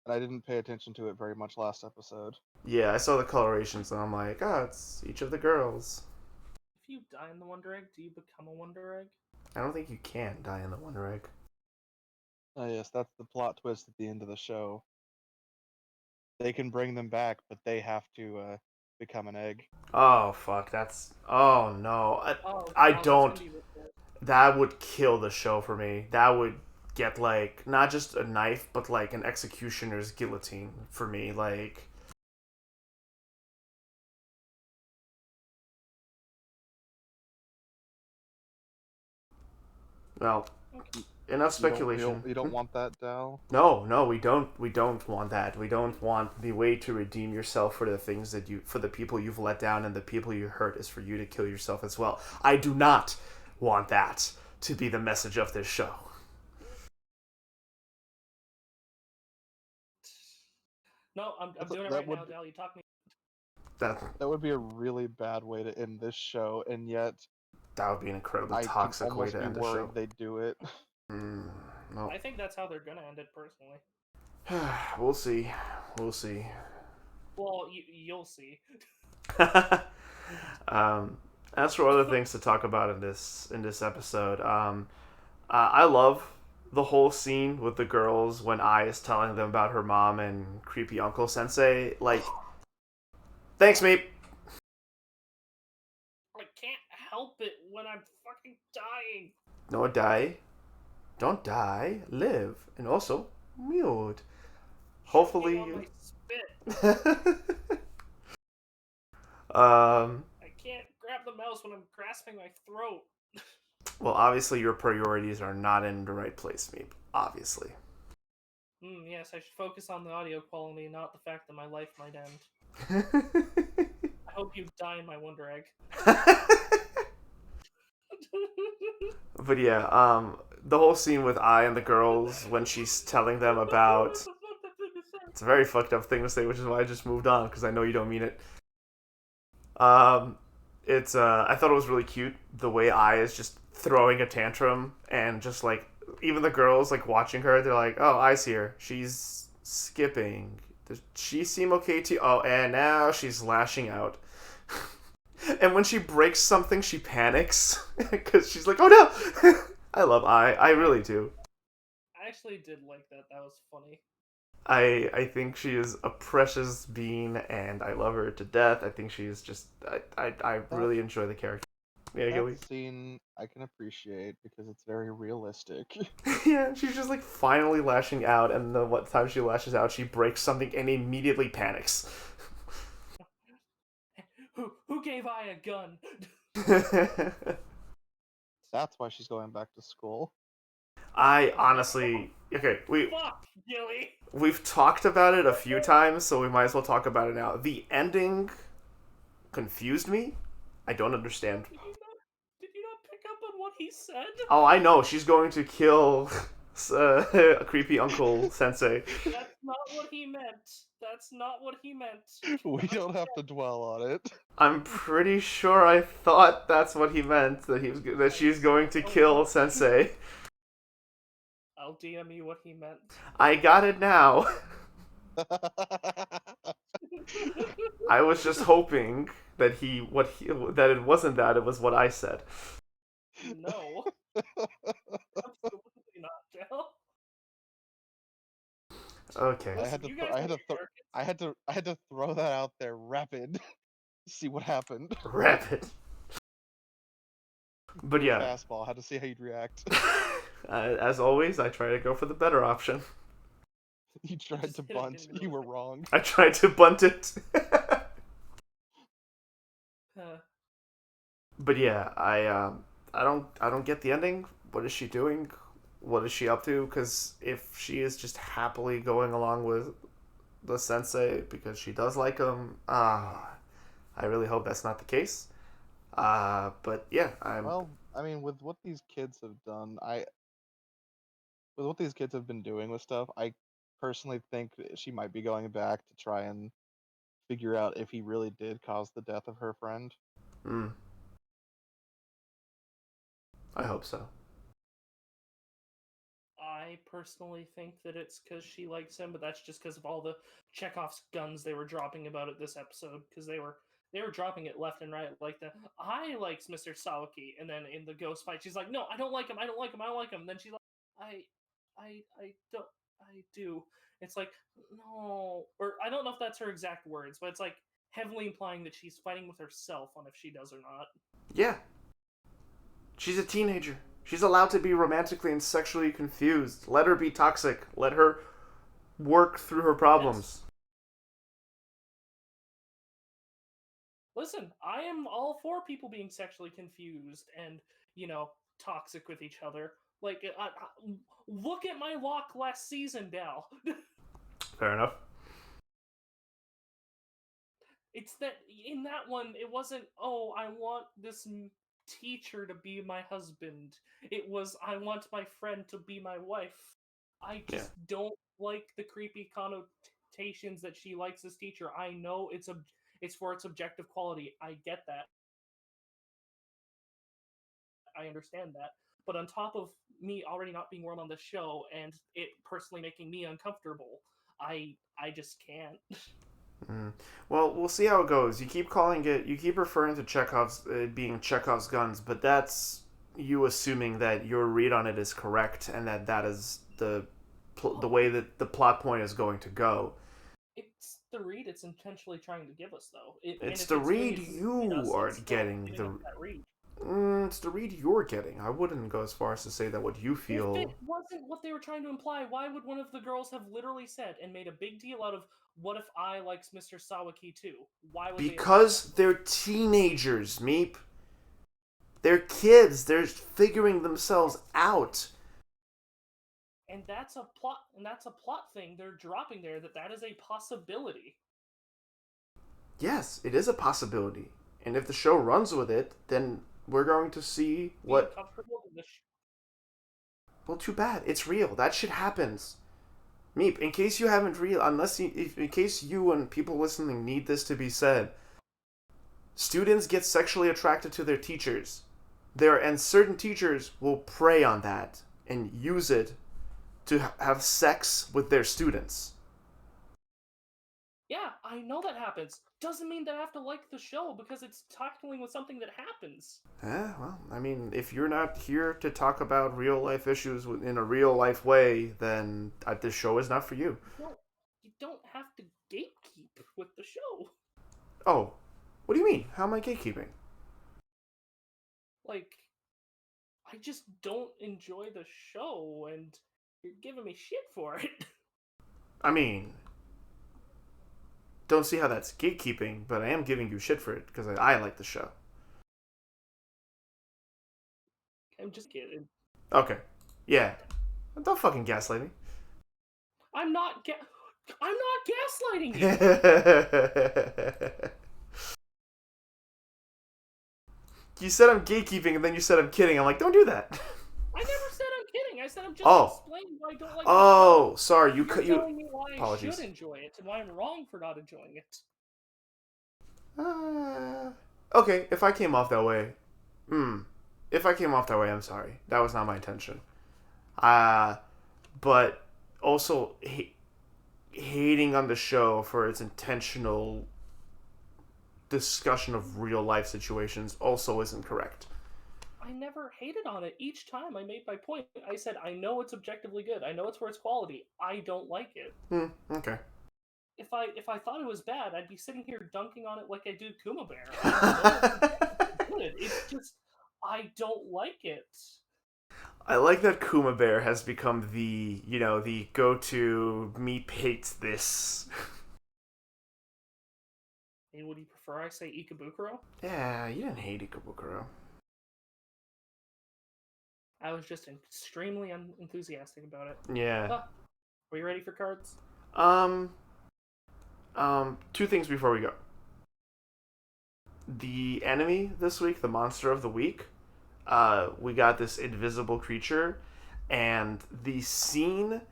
C: and I didn't pay attention to it very much last episode.
B: Yeah, I saw the colorations and I'm like, it's each of the girls.
A: If you die in the Wonder Egg, do you become a Wonder Egg?
B: I don't think you can die in the Wonder Egg.
C: Oh yes, that's the plot twist at the end of the show. They can bring them back, but they have to become an egg.
B: Oh fuck, oh no. I
A: Wow, that's gonna
B: don't.
A: be really good.
B: That would kill the show for me. That would get like not just a knife, but like an executioner's guillotine for me. Like, well, enough speculation.
C: You don't want that, Dal?
B: No, we don't. We don't want that. We don't want the way to redeem yourself for the things for the people you've let down and the people you hurt is for you to kill yourself as well. I do not want that to be the message of this show.
A: No, I'm doing it
C: that
A: right
C: would
A: now, Dal. You talk me.
B: That
C: that would be a really bad way to end this show, and yet
B: that would be an incredibly
C: I can
B: toxic way
C: almost
B: to
C: be
B: end a
C: worried
B: show.
C: they do it.
B: No.
A: I think that's how they're gonna end it, personally.
B: We'll see. We'll see.
A: Well, you'll see.
B: As for other things to talk about in this episode, I love the whole scene with the girls when Ai is telling them about her mom and creepy uncle sensei. Like, thanks, mate.
A: I can't help it when I'm fucking dying.
B: No, die. Don't die. Live. And also, mute. Hopefully
A: On
B: you.
A: my spit. I can't grab the mouse when I'm grasping my throat.
B: Well, obviously your priorities are not in the right place, Meep. Obviously.
A: Yes, I should focus on the audio quality, not the fact that my life might end. I hope you die in my Wonder Egg.
B: But yeah, the whole scene with Ai and the girls when she's telling them about. It's a very fucked up thing to say, which is why I just moved on, because I know you don't mean it. It's I thought it was really cute the way Ai is just throwing a tantrum and just like even the girls like watching her, they're like, oh, Ai's here, she's skipping, does she seem okay to you? Oh, and now she's lashing out. And when she breaks something she panics because she's like, oh no. I love I really do.
A: I actually did like that. That was funny.
B: I think she is a precious being, and I love her to death. I think she is just I really enjoy the character. Yeah,
C: That
B: Gilly.
C: scene I can appreciate because it's very realistic.
B: Yeah, she's just like finally lashing out, and the what time she lashes out, she breaks something and immediately panics.
A: Who gave I a gun?
C: That's why she's going back to school.
B: I honestly, okay,
A: Fuck, Gilly.
B: we've talked about it a few times, so we might as well talk about it now. The ending confused me. I don't understand.
A: Did you not pick up on what he said?
B: Oh, I know. She's going to kill a creepy uncle sensei.
A: That's not what he meant. That's not what he meant.
C: We don't have to dwell on it.
B: I'm pretty sure I thought that's what he meant, that she's going to kill sensei.
A: I'll DM you what he meant.
B: I got it now. I was just hoping that that it wasn't that, it was what I said.
A: No. Absolutely not, Dale.
B: Okay.
C: I had to,
A: You
C: th-
A: guys have your
C: I had to throw that out there rapid. See what happened.
B: Rapid. But yeah,
C: Fastball. Had to see how you'd react.
B: as always, I try to go for the better option.
C: You tried
A: Just
C: to
A: hit it
C: bunt.
A: in the
C: You were
A: middle.
C: wrong.
B: I tried to bunt it. But yeah, I don't get the ending. What is she doing? What is she up to? Because if she is just happily going along with the sensei because she does like him, I really hope that's not the case. But yeah,
C: Well, I mean, with what these kids have done, with what these kids have been doing with stuff, I personally think that she might be going back to try and figure out if he really did cause the death of her friend.
B: mm, I hope so.
A: I personally think that it's because she likes him, but that's just because of all the Chekhov's guns they were dropping about it this episode. Because they were dropping it left and right, like the I likes Mr. Sawaki, and then in the ghost fight, she's like, "No, I don't like him. I don't like him. I don't like him." And then she's like, I don't, I do." It's like, no, or I don't know if that's her exact words, but it's like heavily implying that she's fighting with herself on if she does or not.
B: Yeah, she's a teenager. She's allowed to be romantically and sexually confused. Let her be toxic. Let her work through her problems.
A: Yes. Listen, I am all for people being sexually confused and, toxic with each other. Like, look at my walk last season, Dal.
B: Fair enough.
A: It's that, in that one, it wasn't, oh, I want this teacher to be my husband. It was, I want my friend to be my wife. I
B: Yeah.
A: just don't like the creepy connotations that she likes this teacher. I know it's for its objective quality. I get that. I understand that. But on top of me already not being warm on this show and it personally making me uncomfortable, I just can't.
B: Mm. Well, we'll see how it goes. You keep referring to Chekhov's being Chekhov's guns, but that's you assuming that your read on it is correct and that is the way that the plot point is going to go.
A: It's the read it's intentionally trying to give us, though. And
B: It's
A: if
B: the
A: it's going
B: read
A: to mislead us,
B: you are
A: it's still
B: getting.
A: giving us that read.
B: It's the read you're getting. I wouldn't go as far as to say that what you
A: If
B: feel.
A: it wasn't what they were trying to imply, why would one of the girls have literally said and made a big deal out of what if I likes Mr. Sawaki too? Why would
B: Because they're teenagers, Meep. They're kids. They're figuring themselves out.
A: and that's a plot thing they're dropping there that is a possibility.
B: Yes, it is a possibility. And if the show runs with it, then we're going to see what.
A: Comfortable in
B: Well, too bad. It's real. That shit happens. Meep, in case you haven't in case you and people listening need this to be said, students get sexually attracted to their teachers. And certain teachers will prey on that and use it to have sex with their students.
A: Yeah, I know that happens. Doesn't mean that I have to like the show because it's tackling with something that happens.
B: Well, I mean, if you're not here to talk about real life issues in a real life way, then this show is not for you.
A: You don't have to gatekeep with the show.
B: Oh, what do you mean? How am I gatekeeping?
A: like, I just don't enjoy the show, and you're giving me shit for it.
B: I mean, don't see how that's gatekeeping, but I am giving you shit for it because I like the show.
A: I'm just kidding.
B: Okay. Yeah. Don't fucking gaslight me.
A: I'm not gaslighting you.
B: You said I'm gatekeeping, and then you said I'm kidding. I'm like, don't do that.
A: I never said I'm kidding. I said I'm just
B: Oh.
A: explaining why I don't like the
B: Oh,
A: show.
B: sorry.
A: You're telling me why
B: Apologies.
A: I should enjoy it and why I'm wrong for not enjoying it.
B: Okay, if I came off that way, if I came off that way, I'm sorry. That was not my intention. But also hating on the show for its intentional discussion of real life situations also isn't correct.
A: I never hated on it. Each time I made my point, I said, I know it's objectively good. I know it's for its quality. I don't like it.
B: Okay.
A: If I thought it was bad, I'd be sitting here dunking on it like I do Kuma Bear. I know it's good. It's just, I don't like it.
B: I like that Kuma Bear has become the go-to Meep hates this.
A: Hey, would you prefer I say Ikebukuro?
B: Yeah, you didn't hate Ikebukuro.
A: I was just extremely enthusiastic about it.
B: Yeah.
A: Are you ready for cards?
B: Two things before we go. The enemy this week, the monster of the week, we got this invisible creature, and the scene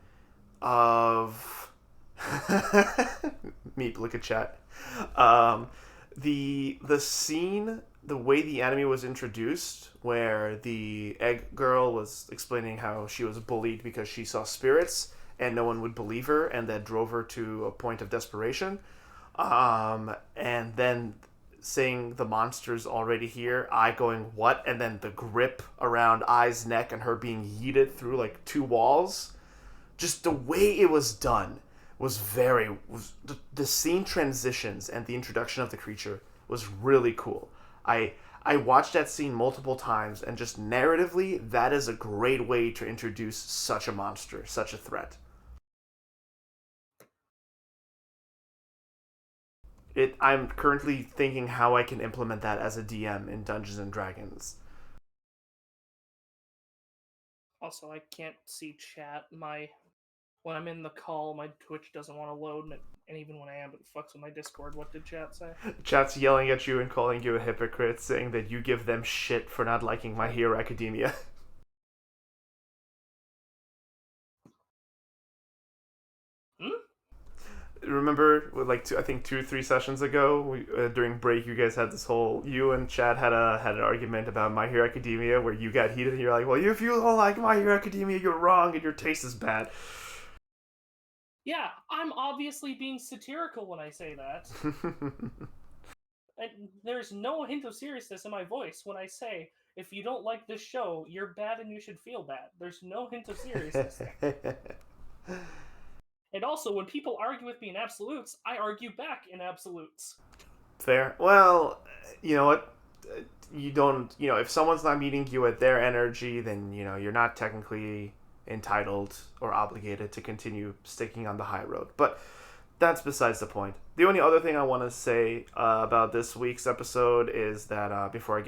B: of Meep, look at chat. The scene, the way the enemy was introduced, where the egg girl was explaining how she was bullied because she saw spirits and no one would believe her, and that drove her to a point of desperation. And then saying the monster's already here, I going, what? And then the grip around Ai's neck and her being yeeted through like two walls. Just the way it was done was the scene transitions and the introduction of the creature was really cool. I watched that scene multiple times, and just narratively, that is a great way to introduce such a monster, such a threat. I'm currently thinking how I can implement that as a DM in Dungeons and Dragons.
A: Also, I can't see chat. When I'm in the call, my Twitch doesn't want to load, and even when I am, it fucks with my Discord. What did chat say?
B: Chat's yelling at you and calling you a hypocrite, saying that you give them shit for not liking My Hero Academia. Remember, I think 2-3 sessions ago, during break, you guys had you and Chad had an argument about My Hero Academia where you got heated and you're like, well, if you don't like My Hero Academia, you're wrong and your taste is bad.
A: Yeah, I'm obviously being satirical when I say that. And there's no hint of seriousness in my voice when I say, if you don't like this show, you're bad and you should feel bad. There's no hint of seriousness there. And also, when people argue with me in absolutes, I argue back in absolutes.
B: Fair. Well, you know what? You don't, if someone's not meeting you at their energy, then, you're not technically entitled or obligated to continue sticking on the high road. But that's besides the point. The only other thing I want to say about this week's episode is that before we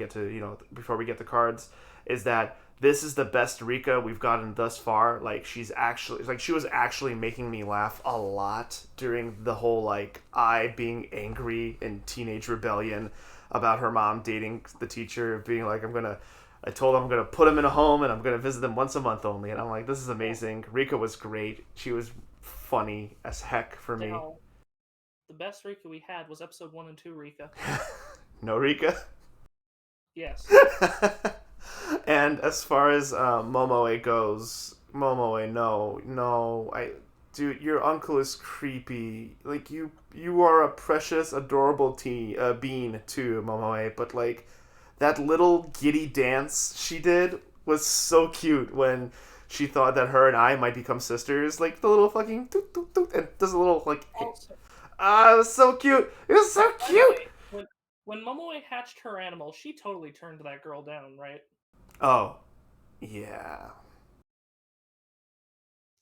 B: get to cards, is that this is the best Rika we've gotten thus far. She was actually making me laugh a lot during the whole I being angry and teenage rebellion about her mom dating the teacher, being like, I told him I'm gonna put him in a home and I'm gonna visit them once a month only, and I'm like, this is amazing. Rika was great. She was funny as heck for me.
A: Now, the best Rika we had was episode 1 and 2 Rika.
B: No Rika?
A: Yes.
B: And as far as Momoe goes, Momoe, no, dude, your uncle is creepy. You are a precious, adorable bean too, Momoe. But that little giddy dance she did was so cute when she thought that her and I might become sisters. The little fucking toot toot toot, and does a little
A: Also,
B: it was so cute. It was so cute.
A: when Momoe hatched her animal, she totally turned that girl down, right?
B: Oh, yeah.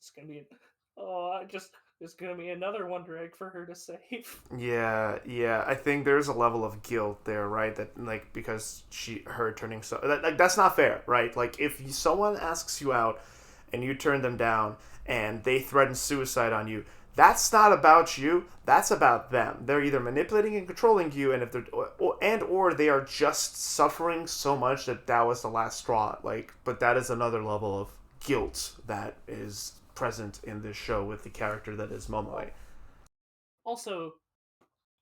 A: It's gonna be, there's gonna be another Wonder Egg for her to save.
B: Yeah. I think there's a level of guilt there, right? That like because her turning that's not fair, right? Like if someone asks you out and you turn them down and they threaten suicide on you, that's not about you. That's about them. They're either manipulating and controlling you, and if they're or they are just suffering so much that was the last straw. Like, but that is another level of guilt that is present in this show with the character that is Momoe.
A: Also,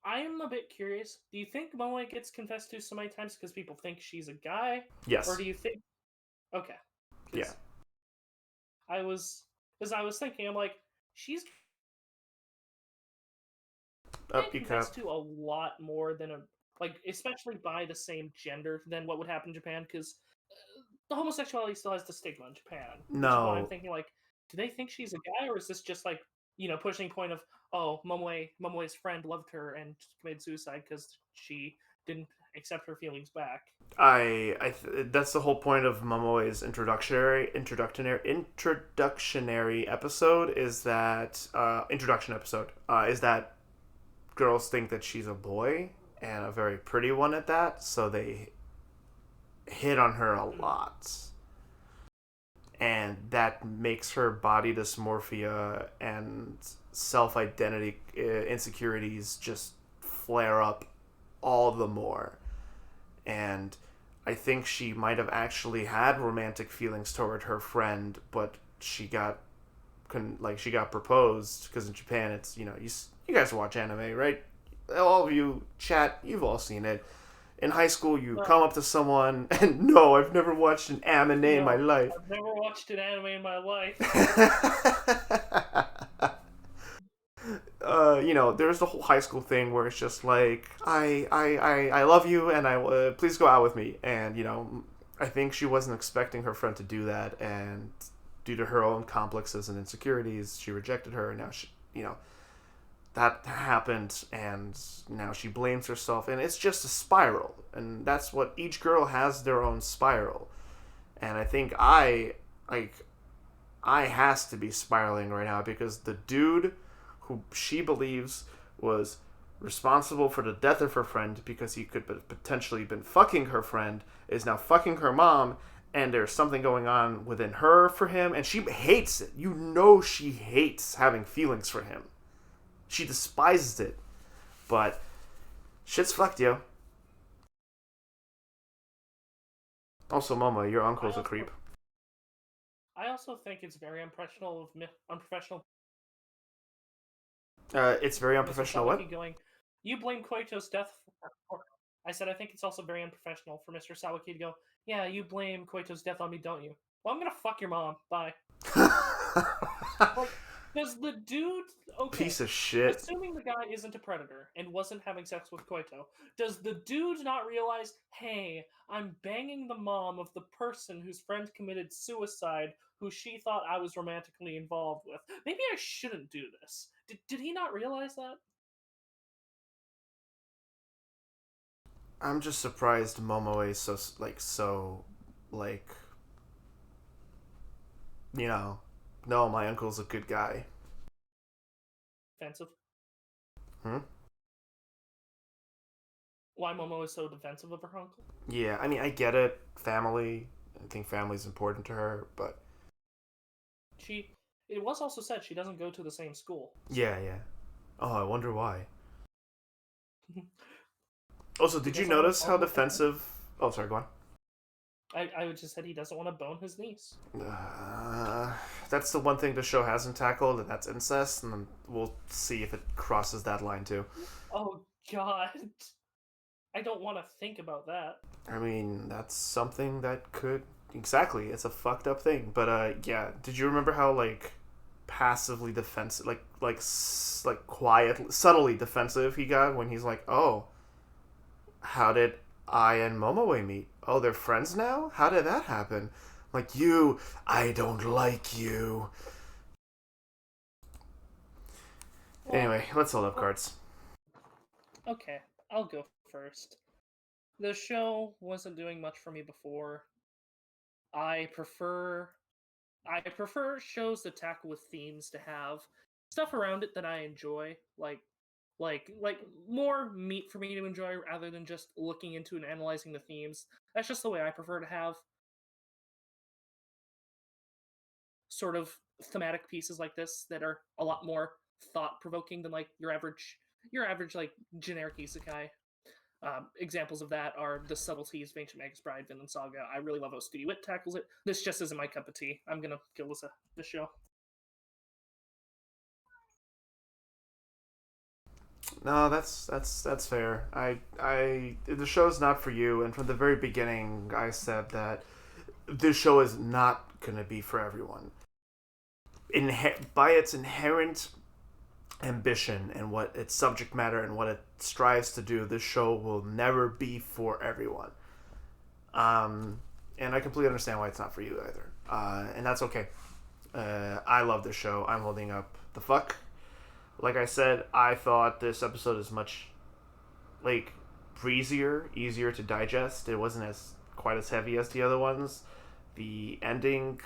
A: I am a bit curious. Do you think Momoe gets confessed to so many times because people think she's a guy?
B: Yes.
A: Or do you think... Okay.
B: Yeah.
A: I was thinking, I'm like, she's confessed to a lot more than especially by the same gender than what would happen in Japan, because the homosexuality still has the stigma in Japan.
B: No.
A: Which is why I'm thinking, like, do they think she's a guy, or is this just like, pushing point of, oh, Momoe's friend loved her and committed suicide because she didn't accept her feelings back?
B: That's the whole point of Momoe's introductionary episode is that introduction episode is that girls think that she's a boy and a very pretty one at that, so they hit on her a lot. And that makes her body dysmorphia and self-identity insecurities just flare up all the more. And I think she might have actually had romantic feelings toward her friend, but she got proposed, because in Japan it's, you guys watch anime, right? All of you chat, you've all seen it. In high school, you come up to someone and, no, I've never watched an anime in my life.
A: I've never watched an anime in my life.
B: There's the whole high school thing where it's just like, I love you and I please go out with me. And, I think she wasn't expecting her friend to do that. And due to her own complexes and insecurities, she rejected her. And now that happened, and now she blames herself, and it's just a spiral, and that's what each girl has, their own spiral. And I think I has to be spiraling right now, because the dude who she believes was responsible for the death of her friend because he could have potentially been fucking her friend is now fucking her mom, and there's something going on within her for him, and she hates it. She hates having feelings for him. She despises it. But shit's fucked, yo. Also, Momo, your uncle's a creep.
A: I also think it's very unprofessional.
B: It's very unprofessional. What?
A: Going, you blame Koito's death for... I said I think it's also very unprofessional for Mr. Sawaki to go, yeah, you blame Koito's death on me, don't you? Well, I'm gonna fuck your mom. Bye. Does the dude... Okay,
B: piece of shit.
A: Assuming the guy isn't a predator and wasn't having sex with Koito, does the dude not realize, hey, I'm banging the mom of the person whose friend committed suicide, who she thought I was romantically involved with? Maybe I shouldn't do this. Did he not realize that?
B: I'm just surprised Momoe is no, my uncle's a good guy.
A: Defensive?
B: Why
A: Momo is so defensive of her uncle?
B: Yeah, I mean, I get it. Family. I think family's important to her, but...
A: It was also said she doesn't go to the same school.
B: Yeah. Oh, I wonder why. Also, did you notice how defensive... Oh, sorry, go on.
A: I just said he doesn't want to bone his niece.
B: That's the one thing the show hasn't tackled, and that's incest, and we'll see if it crosses that line, too.
A: Oh, God. I don't want to think about that.
B: I mean, that's something that could... Exactly, it's a fucked up thing. But, yeah, did you remember how, passively defensive, quiet, subtly defensive he got when he's like, oh, how did I and Momoe meet? Oh, they're friends now? How did that happen? Like, I don't like you. Anyway, let's hold up cards.
A: Okay, I'll go first. the show wasn't doing much for me before. I prefer I prefer shows that tackle with themes to have stuff around it that I enjoy, like more meat for me to enjoy rather than just looking into and analyzing the themes. That's just the way I prefer to have sort of thematic pieces like this that are a lot more thought provoking than like your average like generic isekai. Examples of that are the subtleties of Ancient Magus Bride, Vinland Saga. I really love how Studio Wit tackles it. This just isn't my cup of tea. I'm gonna kill this show.
B: No, that's fair. I the show's not for you, and from the very beginning, I said that this show is not gonna be for everyone. By its inherent ambition and what its subject matter and what it strives to do, this show will never be for everyone. And I completely understand why it's not for you either. And that's okay. I love this show. I'm holding up the fuck. Like I said, I thought this episode is much like breezier, easier to digest. It wasn't as quite as heavy as the other ones. The ending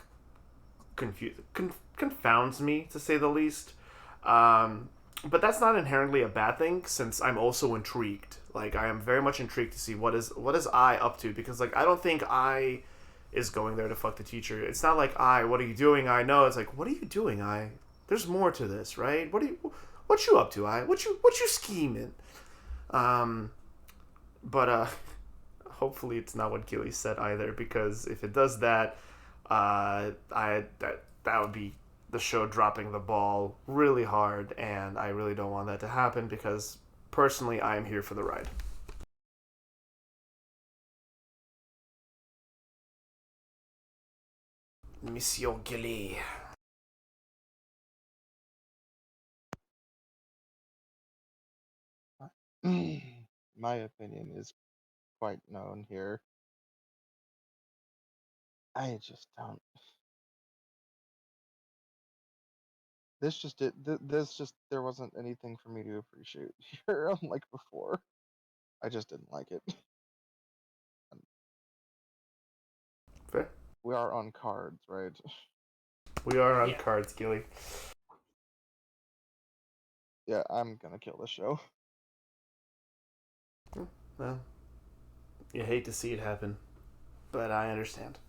B: confounds me to say the least. But that's not inherently a bad thing since I'm also intrigued. Like I am very much intrigued to see what is I up to because like I don't think I is going there to fuck the teacher. It's not like what are you doing? I know. It's like what are you doing? There's more to this, right? What you up to? What you scheming? But hopefully it's not what Gilly said either because if it does that, that would be the show dropping the ball really hard, and I really don't want that to happen because personally, I am here for the ride. Monsieur Gilly.
C: My opinion is quite known here. I just don't. This just did. This just there wasn't anything for me to appreciate here, unlike before. I just didn't like it.
B: Fair.
C: We are on cards, right?
B: We are on
A: Yeah.
B: cards, Gilly.
C: Yeah, I'm gonna kill the show.
B: Well, you hate to see it happen, but I understand.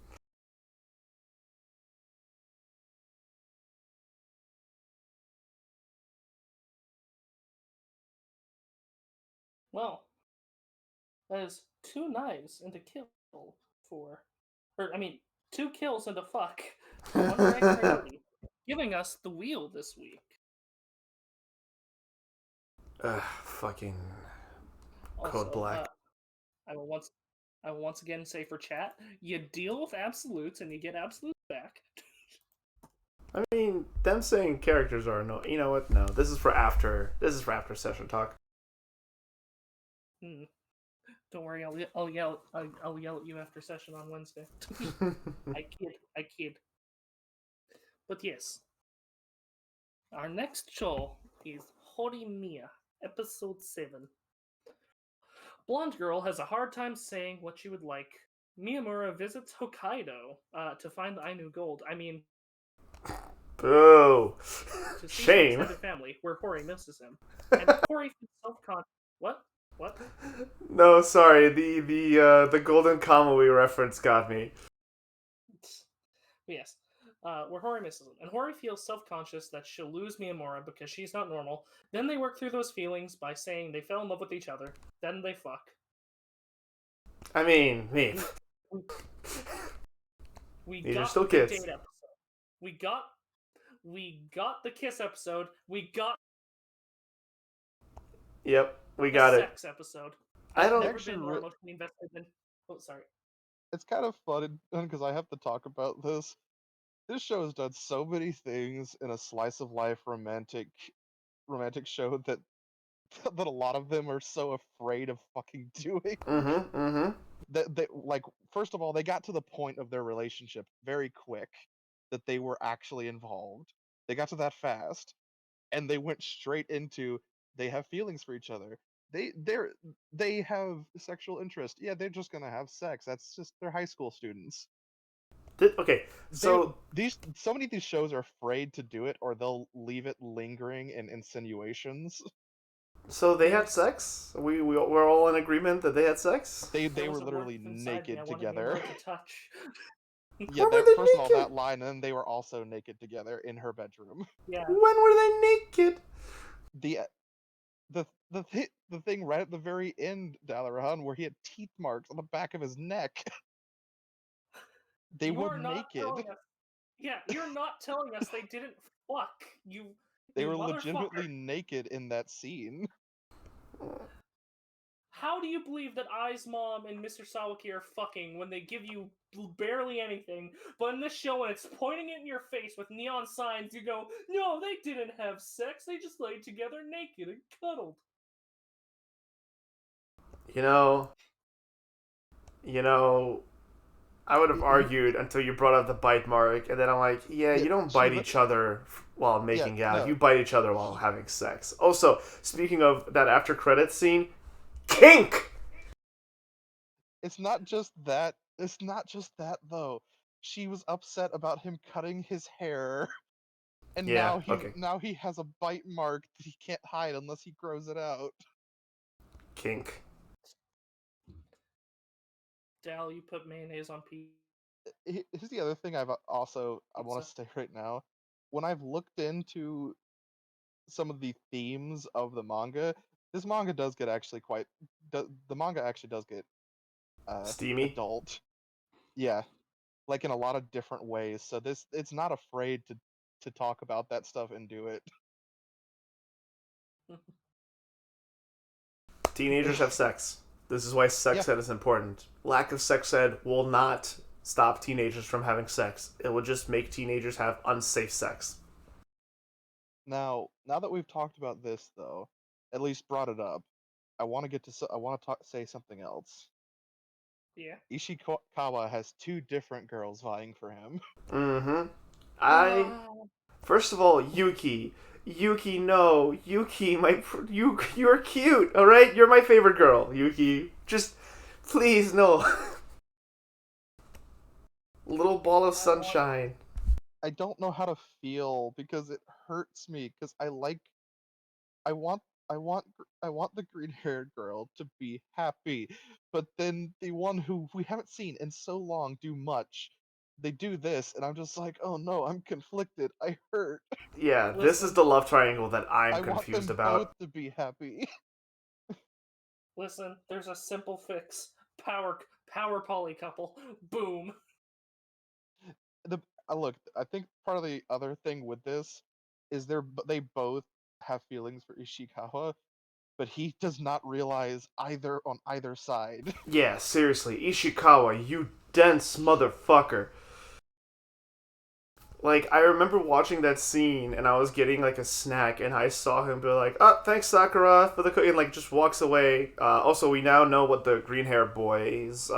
A: Well, that is two knives into kill for, or I mean, two kills into fuck for one drag priority, giving us the wheel this week.
B: Fucking Code
A: Also,
B: Black.
A: I will once I will once again say for chat, you deal with absolutes and you get absolutes back.
B: I mean, them saying characters are no. You know what? No, this is for after. This is for after session talk.
A: Don't worry, I'll yell at you after session on Wednesday. I kid. But yes, our next show is Horimiya, episode 7. Blonde girl has a hard time saying what she would like. Miyamura visits Hokkaido to find the Ainu gold. I mean,
B: Boo!
A: to see his
B: Shame.
A: extended family, where Hori misses him. And Hori feels self-conscious. What? What?
B: No, sorry. The golden Kamui reference got me.
A: Yes. Where Hori misses him. And Hori feels self-conscious that she'll lose Miyamura because she's not normal. Then they work through those feelings by saying they fell in love with each other. Then they fuck.
B: I mean, me.
A: We
B: These are
A: got
B: still
A: the
B: kids.
A: date episode. We got the kiss episode. We got
B: Yep, we got
A: the
B: it.
A: sex episode.
B: I
A: I've
B: don't.
A: never been more emotionally invested than. Oh, sorry.
C: It's kind of fun because I have to talk about this. This show has done so many things in a slice of life romantic show that that a lot of them are so afraid of fucking doing. That they like first of all they got to the point of their relationship very quick that they were actually involved. They got to that fast and they went straight into they have feelings for each other. they have sexual interest. Yeah, they're just gonna have sex. That's just they're high school students.
B: Okay,
C: They
B: so
C: these so many of these shows are afraid to do it, or they'll leave it lingering in insinuations.
B: they had
A: Yes.
B: sex. We're all in agreement that they had sex.
C: They
A: There
C: were
A: was a
C: literally
A: warmth inside me. I
C: naked
A: wanted
C: together.
A: Mila to touch.
C: Yeah,
B: When were
C: that
B: they
C: first of all
B: naked?
C: that line, and then they were also naked together in her bedroom.
A: Yeah.
B: When were they naked?
C: The the thing right at the very end, Dalaran, where he had teeth marks on the back of his neck. They
A: You
C: were
A: are not
C: naked.
A: telling us. Yeah, you're not telling us they didn't fuck.
C: They
A: You
C: were
A: motherfucker.
C: legitimately naked in that scene.
A: How do you believe that Ai's mom and Mr. Sawaki are fucking when they give you barely anything, but in this show when it's pointing it in your face with neon signs, you go, no, they didn't have sex. They just laid together naked and cuddled.
B: You know, you know, I would have
C: He-
B: argued until you brought up the bite mark, and then I'm like, yeah,
C: yeah,
B: you don't
C: she
B: bite
C: li-
B: each other while
C: yeah,
B: making out.
C: no.
B: You bite each other while having sex. Also, speaking of that after credits scene, kink.
C: It's not just that. It's not just that though. She was upset about him cutting his hair, and
B: Yeah. Okay.
C: now he has a bite mark that he can't hide unless he grows it out.
B: Kink.
A: Dal, you put mayonnaise on
C: Here's the other thing I want
A: pizza.
C: to say right now. When I've looked into some of the themes of the manga, this manga does get actually quite. The manga actually does get
B: Steamy.
C: adult. Yeah, like in a lot of different ways. So it's not afraid to talk about that stuff and do it.
B: Teenagers have sex. This is why
C: Yeah.
B: sex ed is important. Lack of sex ed will not stop teenagers from having sex. It will just make teenagers have unsafe sex.
C: Now that we've talked about this though, at least brought it up, I want to say something else.
A: Yeah.
C: Ishikawa has two different girls vying for him.
B: Mm-hmm. I
A: Oh,
B: First of all, Yuki. Yuki, no. Yuki, you're cute, alright? You're my favorite girl, Yuki. Just, please, no. Little ball of
A: I want.
B: sunshine.
C: I don't know how to feel because it hurts me because I want I want the green-haired girl to be happy, but then the one who we haven't seen in so long do much. They do this, and I'm just like, oh no, I'm conflicted. I hurt.
B: Yeah, this is
A: Listen,
B: the love triangle that I'm
C: I want
B: confused
C: them both
B: about.
C: to be happy.
A: listen. There's a simple fix. Power poly couple. Boom.
C: the Look, I think part of the other thing with this is they both have feelings for Ishikawa, but he does not realize either on either side.
B: Yeah, seriously, Ishikawa, you dense motherfucker. Like, I remember watching that scene and I was getting like a snack and I saw him be like, oh, thanks Sakura for the cookie, and like just walks away. Also, we now know what the green hair boy's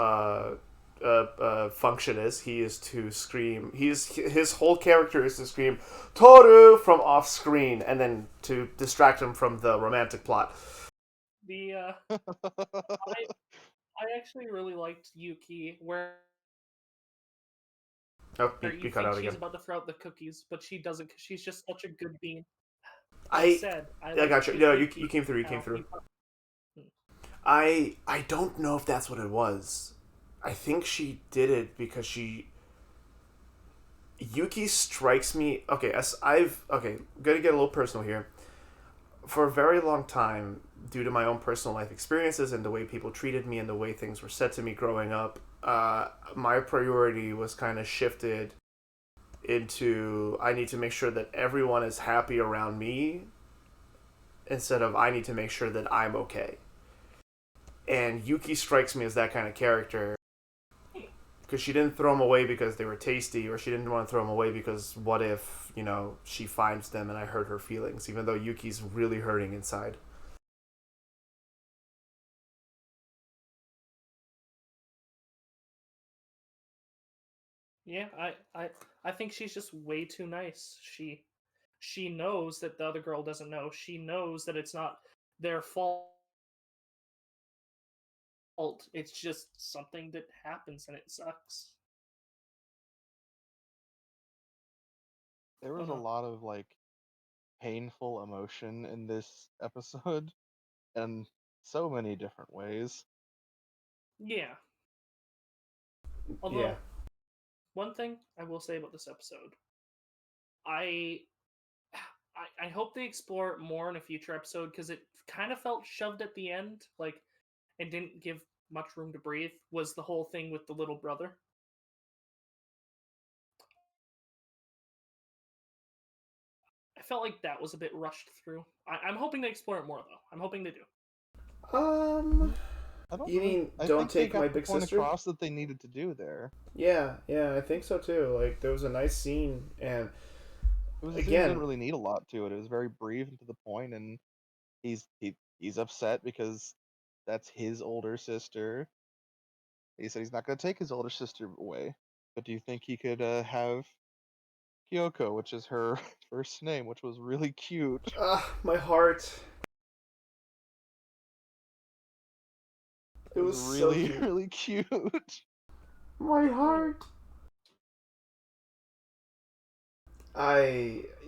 B: function is. He is to scream. His whole character is to scream Toru from off screen and then to distract him from the romantic plot.
A: The I actually really liked Yuki, where
B: Oh,
A: you
B: you cut
A: think
B: out
A: she's
B: again.
A: about to throw out the cookies, but she doesn't because she's just such a good bean. I
B: I
A: said I
B: I
A: liked
B: got you. No, you
A: Yuki.
B: came through. You came
A: Now
B: through.
A: you
B: I don't know if that's what it was. I think she did it because she Yuki strikes me. Okay, as I've gonna get a little personal here. For a very long time, due to my own personal life experiences and the way people treated me and the way things were said to me growing up, my priority was kind of shifted into I need to make sure that everyone is happy around me instead of I need to make sure that I'm okay. And Yuki strikes me as that kind of character because she didn't throw them away because they were tasty, or she didn't want to throw them away because what if she finds them and I hurt her feelings, even though Yuki's really hurting inside.
A: Yeah, I think she's just way too nice. She knows that the other girl doesn't know. She knows that it's not their fault fault. It's just something that happens and it sucks.
C: There
A: Oh
C: was a
A: no.
C: lot of like painful emotion in this episode, in so many different ways.
A: Yeah.
B: Yeah.
A: Although, one thing I will say about this episode, I I hope they explore it more in a future episode because it kind of felt shoved at the end, like, and didn't give much room to breathe. Was the whole thing with the little brother? I felt like that was a bit rushed through. I'm hoping they explore it more though. I'm hoping they do.
B: Um,
C: I don't
B: you
C: really.
B: mean
C: I
B: don't
C: think they
B: take my
C: got the
B: big
C: point
B: sister?
C: across that they needed to do there.
B: Yeah, I think so too. Like there was a nice scene, and
C: It was a scene that didn't
B: again,
C: really need a lot to it. It was very brief and to the point, and he's upset because that's his older sister. He said he's not going to take his older sister away. But do you think he could have Kyoko, which is her first name, which was really cute?
B: my heart.
C: It
B: It
C: was
B: was so
C: really,
B: cute.
C: really cute.
B: My
A: Oh yeah.
B: heart.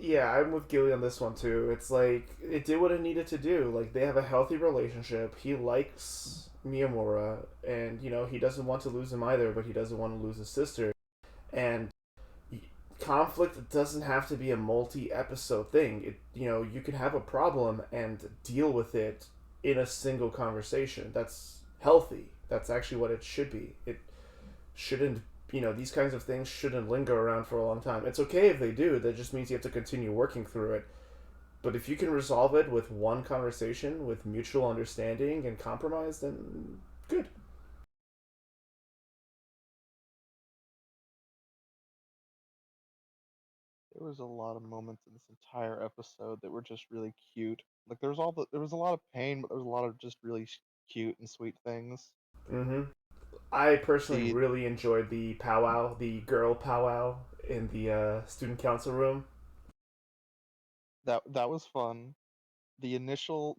B: Yeah, I'm with Gilly on this one too. It's like it did what it needed to do. Like they have a healthy relationship. He likes Miyamura, and he doesn't want to lose him either, but he doesn't want to lose his sister. And conflict doesn't have to be a multi-episode thing. You can have a problem and deal with it in a single conversation. That's healthy. That's actually what it should be. It shouldn't these kinds of things shouldn't linger around for a long time. It's okay if they do. That just means you have to continue working through it. But if you can resolve it with one conversation, with mutual understanding and compromise, then good.
C: There was a lot of moments in this entire episode that were just really cute. Like there was a lot of pain, but there was a lot of just really cute and sweet things.
B: Mm-hmm. I personally
C: The
B: really enjoyed the powwow, the girl powwow in the student council room.
C: that was fun. The initial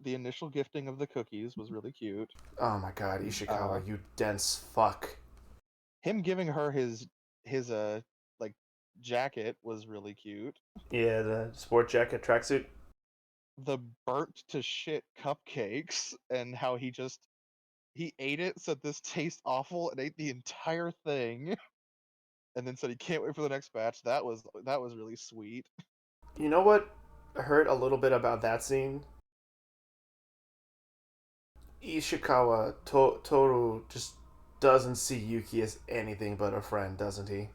C: gifting of the cookies was really cute.
B: Oh my god,
C: Uh,
B: Ishikawa, you dense fuck.
C: him giving her his like jacket was really cute.
B: Yeah, the sport jacket tracksuit.
C: The burnt to shit cupcakes and how he ate it, said this tastes awful, and ate the entire thing, and then said he can't wait for the next batch. That was really sweet.
B: You know what hurt a little bit about that scene? Ishikawa Toru just doesn't see Yuki as anything but a friend, doesn't he?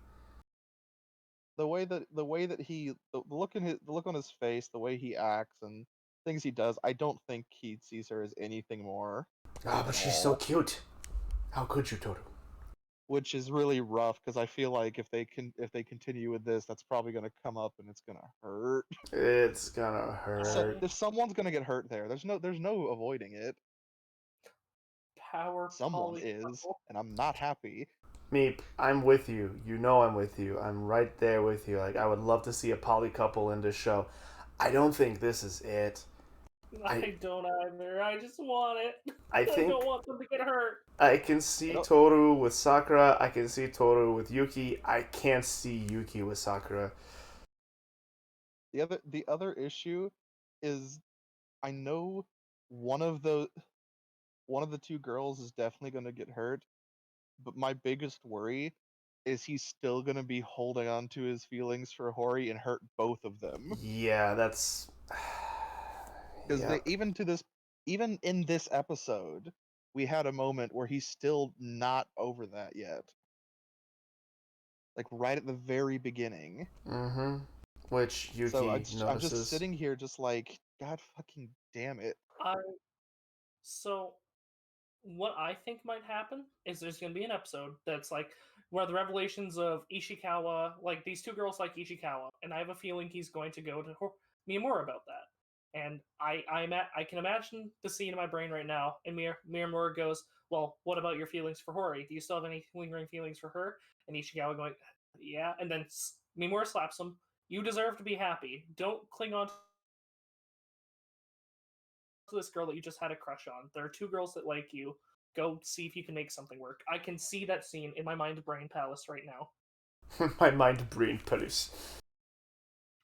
C: The way that the look on his face, the way he acts and things he does, I don't think he sees her as anything more
B: Ah, but
C: at
B: she's so
C: all.
B: cute. How could you, Toru?
C: Which is really rough because I feel like if they continue with this, that's probably gonna come up and it's gonna hurt.
B: It's gonna
C: So
B: hurt.
C: if someone's gonna get hurt there, there's no avoiding it.
A: Power
C: Someone
A: poly
C: is,
A: couple.
C: and I'm not happy.
B: Meep, I'm with you. You know I'm with you. I'm right there with you. Like I would love to see a poly couple in this show. I don't think this is it. I
A: I don't either. I just want it.
B: I
A: I don't
B: think
A: want them to get hurt.
B: I can
C: I
B: see
C: don't.
B: Toru with Sakura. I can see Toru with Yuki. I can't see Yuki with Sakura.
C: The other issue is I know one of the one of the two girls is definitely gonna get hurt, but my biggest worry is he's still gonna be holding on to his feelings for Hori and hurt both of them.
B: Yeah, that's.
C: Because they
B: Yep.
C: even in this episode, we had a moment where he's still not over that yet. Like right at the very beginning.
B: Mm-hmm. Which
C: So
B: Yuki
C: I'm just
B: notices.
C: sitting here just like, God fucking damn it.
A: I so what I think might happen is there's going to be an episode that's like where the revelations of Ishikawa, like these two girls like Ishikawa, and I have a feeling he's going to go to Miyamura about that. And I can imagine the scene in my brain right now, and Miyamura goes, "Well, what about your feelings for Hori? Do you still have any lingering feelings for her?" And Ishikawa going, "Yeah." And then Miyamura slaps him. You deserve to be happy. Don't cling on to this girl that you just had a crush on. There are two girls that like you. go see if you can make something work. I can see that scene in my mind brain palace right now.
B: My mind brain police.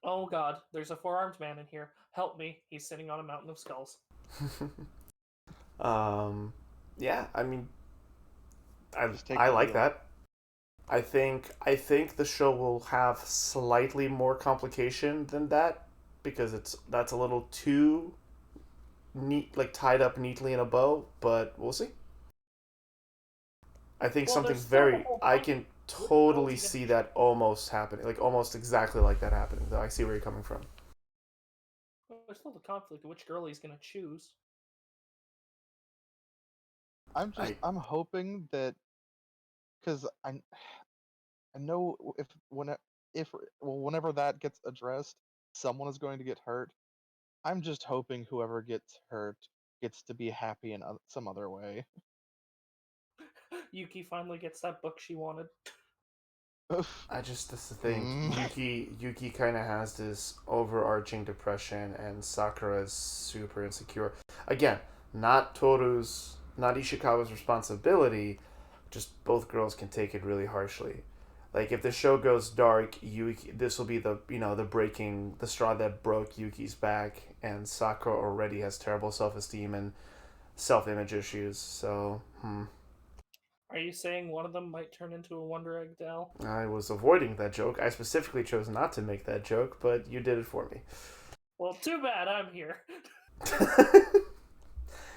A: Oh god, there's a four-armed man in here. Help me. He's sitting on a mountain of skulls.
B: Yeah, I mean,
C: Just take
B: I
C: the
B: like
C: wheel.
B: that. I think the show will have slightly more complication than that because that's a little too neat, like tied up neatly in a bow. But we'll see. I think
A: Well,
B: something
A: there's still the
B: very
A: whole
B: I
A: point.
B: can
A: Which girl
B: totally
A: is he
B: see
A: gonna
B: that almost happening, like almost exactly like that happening. Though I see where you're coming from.
A: There's still the conflict of which girl he's gonna choose.
B: I
C: I'm hoping that because I know if well whenever that gets addressed, someone is going to get hurt. I'm just hoping whoever gets hurt gets to be happy in some other way.
A: Yuki finally gets that book she wanted.
B: I just that's the thing.
C: Mm.
B: Yuki kind of has this overarching depression, and Sakura is super insecure. Again, not Toru's, not Ishikawa's responsibility. Just both girls can take it really harshly. Like if the show goes dark, Yuki, this will be the straw that broke Yuki's back, and Sakura already has terrible self esteem and self image issues. So,
A: Are you saying one of them might turn into a Wonder Egg doll?
B: I was avoiding that joke. I specifically chose not to make that joke, but you did it for me.
A: Well, too bad I'm here.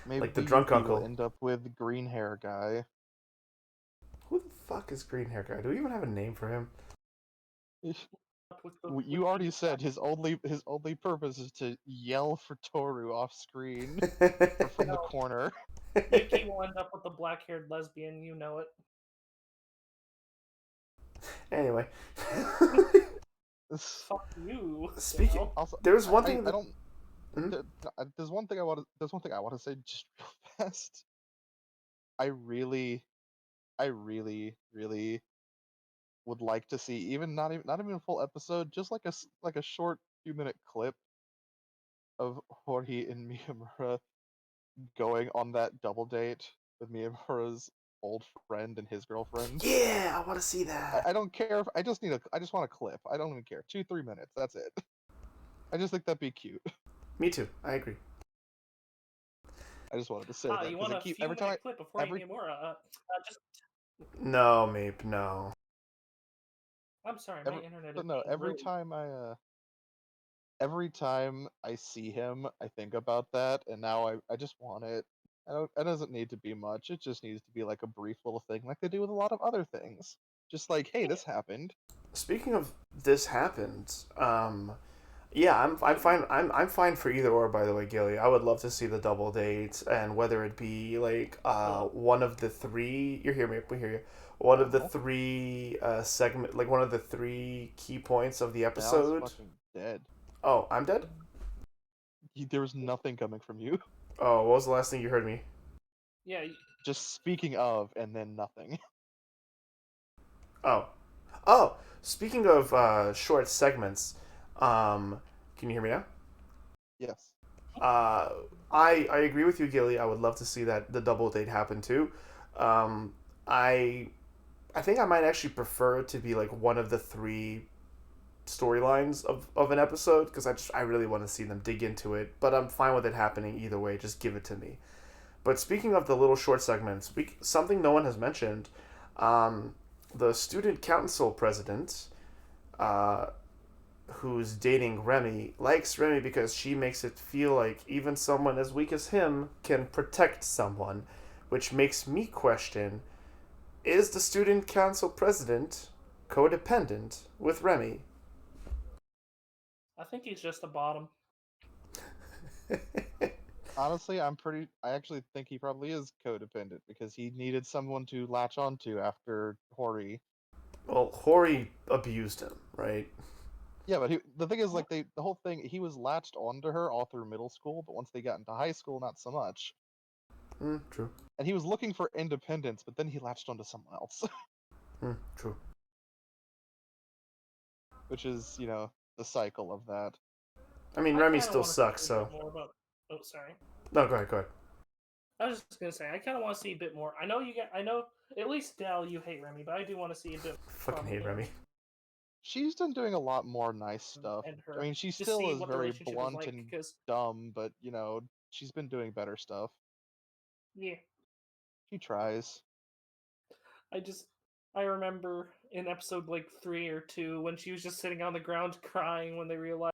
C: Maybe
B: Like the drunk
C: Yuki will
B: uncle.
C: end up with green hair guy.
B: Who the fuck is green hair guy? Do we even have a name for him?
C: You already said his only purpose is to yell for Toru off screen or from the
A: No,
C: corner.
A: Yuki will end up with the black-haired lesbian. You know it.
B: Anyway.
A: Fuck you.
B: Speaking,
A: Dale.
C: Also,
B: there's one
C: I
B: thing that.
C: don't.
B: Hmm?
C: There's one thing I want to. There's one thing I want to say just real fast. I really, really would like to see even not even a full episode, just like like a short few minute clip of Hori and Miyamura going on that double date with Miyamura's old friend and his girlfriend.
B: Yeah, I want to see that.
C: I don't care if I just want a clip. I don't even care. 2-3 minutes. That's it. I just think that'd be cute.
B: Me too. I agree.
C: I just wanted to say that
A: You
C: because
A: want
C: I
A: a
C: keep
A: few minute clip before
C: every
A: Miyamura? Just
B: No, Mape, no.
A: I'm sorry, my
C: every
A: internet is
C: but no
A: being really.
C: every time I see him, I think about that, and now I just want it. It doesn't need to be much. It just needs to be like a brief little thing, like they do with a lot of other things. Just like, hey, this happened.
B: Speaking of this happened, yeah, I'm fine. I'm fine for either or. By the way, Gilly, I would love to see the double date, and whether it be like one of the three. You hear me? We hear you. One of the
C: Oh,
B: three segment, like one of the three key points of the
C: Dal's
B: episode.
C: fucking dead.
B: Oh, I'm dead.
C: There was nothing coming from you.
B: Oh, what was the last thing you heard me?
A: Yeah,
C: Just speaking of, and then nothing.
B: Oh, oh. Speaking of short segments, can you hear me now?
C: Yes.
B: Uh, I agree with you, Gilly. I would love to see that the double date happen too. Um, I I think I might actually prefer it to be like one of the three storylines of an episode because I really want to see them dig into it. But I'm fine with it happening either way. Just give it to me. But speaking of the little short segments, something no one has mentioned, um, the student council president, uh, who's dating Remy, likes Remy because she makes it feel like even someone as weak as him can protect someone, which makes me question, is the student council president codependent with Remy?
A: I think he's just a bottom.
C: Honestly, I actually think he probably is codependent because he needed someone to latch onto after Hori.
B: Well, Hori abused him, right?
C: Yeah, but the thing is, like, the whole thing, he was latched onto her all through middle school, but once they got into high school, not so much.
B: True.
C: And he was looking for independence, but then he latched onto someone else,
B: True.
C: which is, the cycle of that.
B: I mean,
A: I
B: Remy
A: kind of
B: still
A: want to see a
B: sucks,
A: little
B: so.
A: bit more about. Oh, sorry.
B: No, go ahead, go ahead.
A: I was just gonna say, I kind of want to see a bit more. I know at least Dal, you hate Remy, but I do want to see a bit
B: Fucking
A: from
B: hate
A: him
B: Remy.
C: She's been doing a lot more nice stuff.
A: and
C: I
A: her.
C: mean, she
A: Just
C: still
A: see
C: is
A: what the
C: very
A: relationship is
C: blunt
A: like,
C: and
A: because
C: dumb, but she's been doing better stuff.
A: yeah,
C: She tries.
A: I just I remember in episode like 3 or 2 when she was just sitting on the ground crying when they realized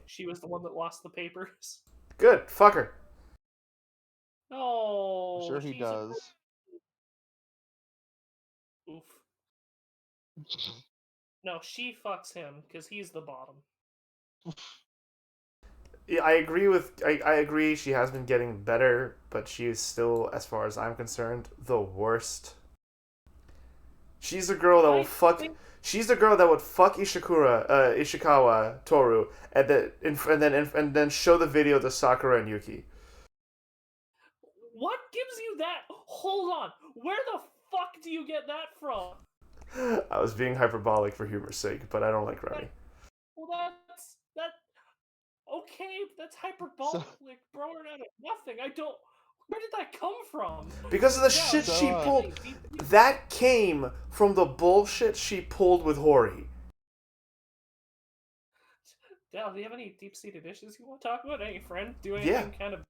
A: she was the one that lost the papers.
B: Good, fuck her.
C: I'm
A: Oh,
C: sure he
A: she's a
C: does.
A: oof. No, she fucks him because he's the bottom.
B: Yeah, I agree she has been getting better, but she is still, as far as I'm concerned, the worst. She's the girl that will
A: I
B: fuck.
A: think
B: She's the girl that would fuck Ishikawa Toru, and then show the video to Sakura and Yuki.
A: what gives you that? Hold on, where the fuck do you get that from?
B: I was being hyperbolic for humor's sake, but I don't like Remy.
A: Well, that okay. That's
C: So,
A: hyperbolic, bro. Out of nothing. I don't. Where did that come from?
B: Because of the
A: Dal,
B: shit
C: So,
B: she
C: uh,
B: pulled. That came from the bullshit she pulled with Hori.
A: Dal, do you have any deep-seated issues you want to talk about? Any friend do
B: Yeah.
A: anything kind of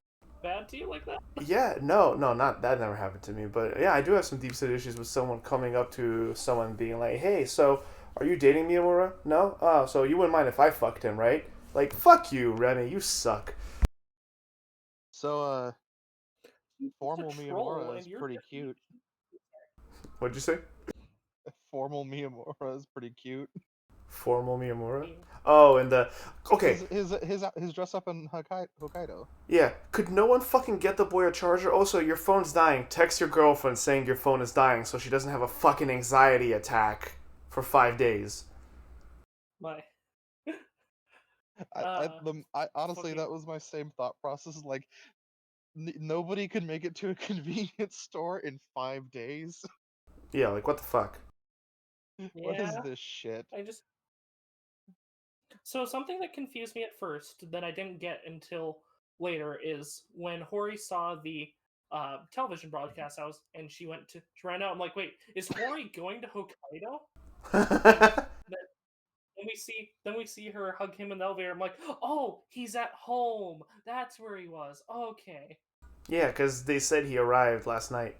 A: bad to you like that?
B: Yeah, no, not that never happened to me, but yeah, I do have some deep set issues with someone coming up to someone being like, "Hey, so are you dating Miyamura? No? Oh, so you wouldn't mind if I fucked him, right?" Like, fuck you, Remy, you suck.
C: so,
A: He's a
C: formal
A: troll,
C: Miyamura
A: and
C: is
A: you're
C: pretty
A: just
C: cute.
B: What'd you say?
C: Formal Miyamura is pretty cute.
B: Formal Miyamura?
A: mean.
B: Oh, and the okay,
C: His dress up in Hokkaido.
B: yeah. Could no one fucking get the boy a charger? Also, your phone's dying. Text your girlfriend saying your phone is dying so she doesn't have a fucking anxiety attack for 5 days.
A: My
C: I, I honestly,
A: fucking
C: that was my same thought process. Like, nobody could make it to a convenience store in 5 days.
B: Yeah, like what the fuck?
C: What is
A: yeah.
C: this shit?
A: I just so something that confused me at first that I didn't get until later is when Hori saw the television broadcast. And she ran out. I'm like, wait, is Hori going to Hokkaido? And then we see her hug him in the elevator. I'm like, oh, he's at home. That's where he was. Okay.
B: Yeah, because they said he arrived last night.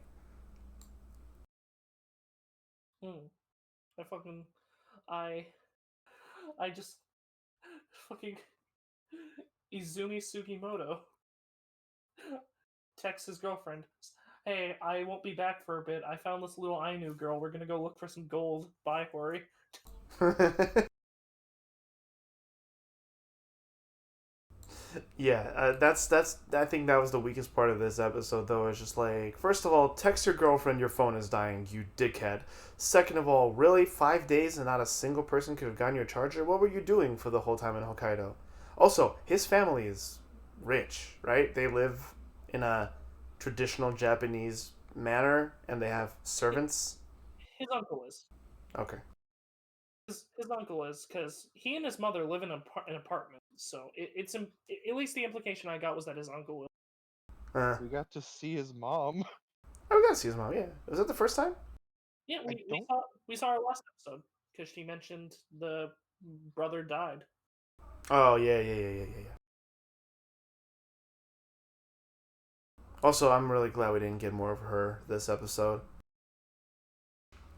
A: Hmm. I fucking I I just fucking Izumi Sugimoto texts his girlfriend. Hey, I won't be back for a bit. I found this little Ainu girl. We're gonna go look for some gold. Bye, Hori.
B: Yeah, that's. I think that was the weakest part of this episode, though. Is just like, first of all, text your girlfriend your phone is dying, you dickhead. Second of all, really, 5 days and not a single person could have gotten your charger? What were you doing for the whole time in Hokkaido? Also, his family is rich, right? They live in a traditional Japanese manner, and they have servants.
A: His uncle is.
B: Okay.
A: His uncle is because he and his mother live in an apartment. So it's at least the implication I got was that his uncle is.
C: We got to see his mom.
B: Oh, we gotta see his mom. Yeah, was that the first time?
A: Yeah,
C: I don't.
A: we saw her last episode because she mentioned the brother died.
B: Oh yeah. Also, I'm really glad we didn't get more of her this episode.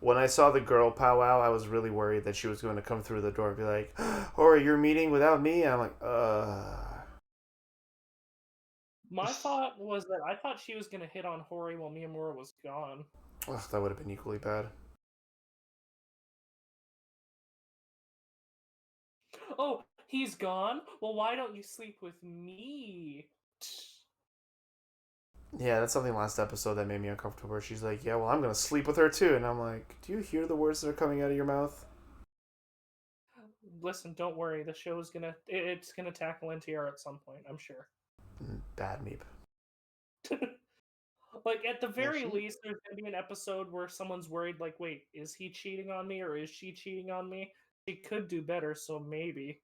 B: When I saw the girl powwow, I was really worried that she was going to come through the door and be like, "Hori, you're meeting without me?" And I'm like,
A: My thought was that I thought she was gonna hit on Hori while Miyamura was gone.
B: ugh, that would have been equally bad.
A: Oh, he's gone? Well, why don't you sleep with me?
B: Yeah, that's something last episode that made me uncomfortable. Where she's like, "Yeah, well, I'm gonna sleep with her too," and I'm like, "Do you hear the words that are coming out of your mouth?"
A: Listen, don't worry. The show's it's gonna tackle NTR at some point, I'm sure.
B: Bad meep.
A: Like at the
C: Yeah,
A: very least, there's gonna be an episode where someone's worried, like, wait, is he cheating on me or is she cheating on me? He could do better, so maybe.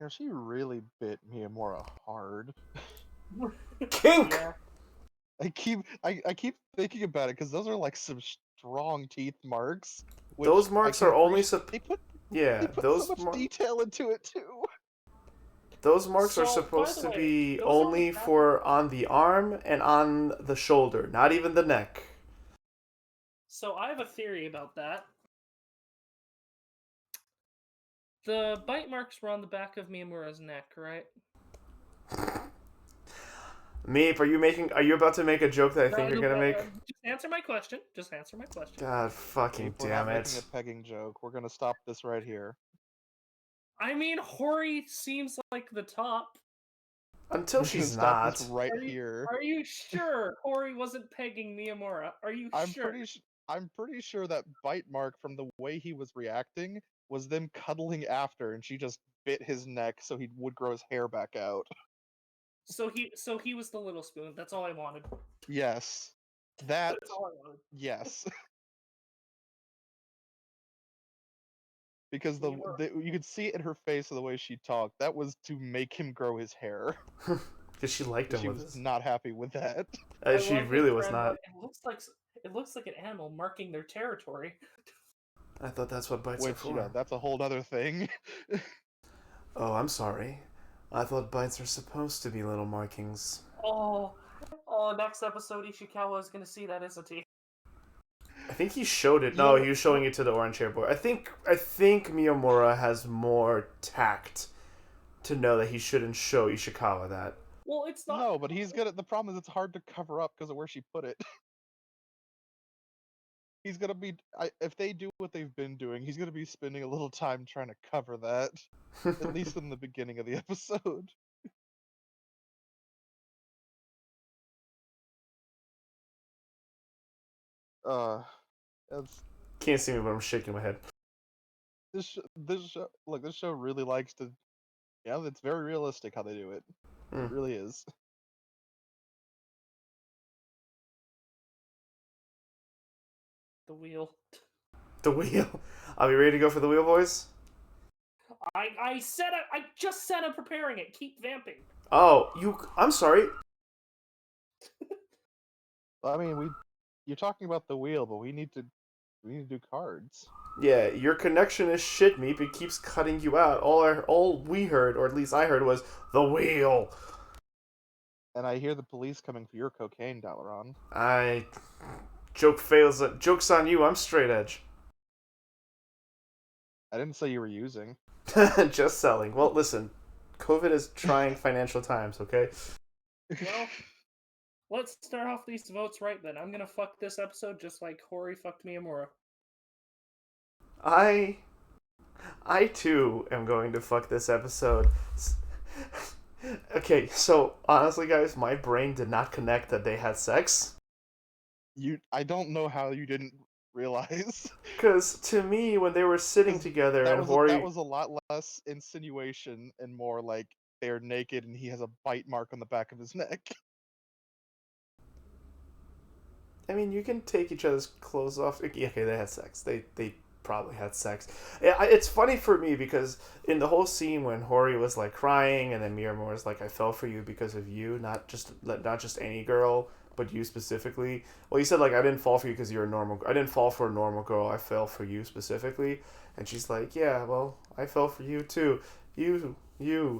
C: She really bit Miyamura hard.
B: Kink.
A: Yeah.
C: I keep thinking about it because those are like some strong teeth marks. Which
B: Those marks are only
C: they put
B: yeah,
C: so much detail into it too.
B: those marks are
A: So, by
B: supposed
A: the
B: to
A: way,
B: be
A: those
B: only
A: happen-
B: for on the arm and on the shoulder, not even the neck.
A: So I have a theory about that. The bite marks were on the back of Miyamura's neck, right?
B: Meep, are you about to make a joke that I think you're gonna make?
A: Just answer my question. Just answer my question.
B: God fucking
C: If we're
B: damn
C: not making
B: it.
C: a pegging joke, we're gonna stop this right here.
A: I mean, Hori seems like the top.
B: Until
C: We're gonna
B: she's
C: stop
B: not.
C: this right here.
A: Are you sure Hori wasn't pegging Miyamura? Are you sure?
C: I'm pretty sure that bite mark from the way he was reacting was them cuddling after, and she just bit his neck so he would grow his hair back out.
A: So he was the little spoon. That's all I wanted.
C: Yes, that
A: That's all I wanted.
C: yes. Because you could see it in her face of the way she talked. That was to make him grow his hair.
B: Because she liked him
C: She
B: with
C: was
B: this.
C: not happy with that.
B: She
A: love
B: really
A: the
B: was
A: trend
B: not.
A: line. It looks like an animal marking their territory.
B: I thought that's what bites are
C: Which,
B: for.
C: that's a whole other thing.
B: Oh, I'm sorry. I thought bites are supposed to be little markings.
A: Oh, next episode Ishikawa is gonna see that, isn't he?
B: I think he showed it. No, he was showing it to the orange hair boy. I think Miyamura has more tact to know that he shouldn't show Ishikawa that.
A: Well, it's not.
C: No, but he's gonna. The problem is it's hard to cover up because of where she put it. He's gonna be. If they do what they've been doing, he's gonna be spending a little time trying to cover that. At least in the beginning of the episode. It's
B: Can't see me, but I'm shaking my head.
C: this show really likes to. Yeah, it's very realistic how they do it. It really is.
A: The wheel.
B: The wheel. Are we ready to go for the wheel, boys?
A: I just said I'm preparing it. Keep vamping.
B: Oh, I'm sorry.
C: I mean, you're talking about the wheel, but we need to do cards.
B: Yeah, your connection is shit, Meep. It keeps cutting you out. All we heard, or at least I heard, was the wheel.
C: And I hear the police coming for your cocaine, Dalaran.
B: Joke's on you. I'm straight edge.
C: I didn't say you were using.
B: Just selling. Well, listen. COVID is trying financial times, okay?
A: Well, let's start off these votes right then. I'm gonna fuck this episode just like Hori fucked Miyamura.
B: I too am going to fuck this episode. Okay, so honestly, guys, my brain did not connect that they had sex.
C: I don't know how you didn't realize.
B: Because to me, when they were sitting together and Hori...
C: that was a lot less insinuation and more like they're naked and he has a bite mark on the back of his neck.
B: I mean, you can take each other's clothes off. Okay, they had sex. They probably had sex. It's funny for me because in the whole scene when Hori was like crying and then Miramor was like, "I fell for you because of you, not just any girl, but you specifically." Well, he said like, "I didn't fall for you because you're a normal. I didn't fall for a normal girl. I fell for you specifically." And she's like, "Yeah, well, I fell for you too. You."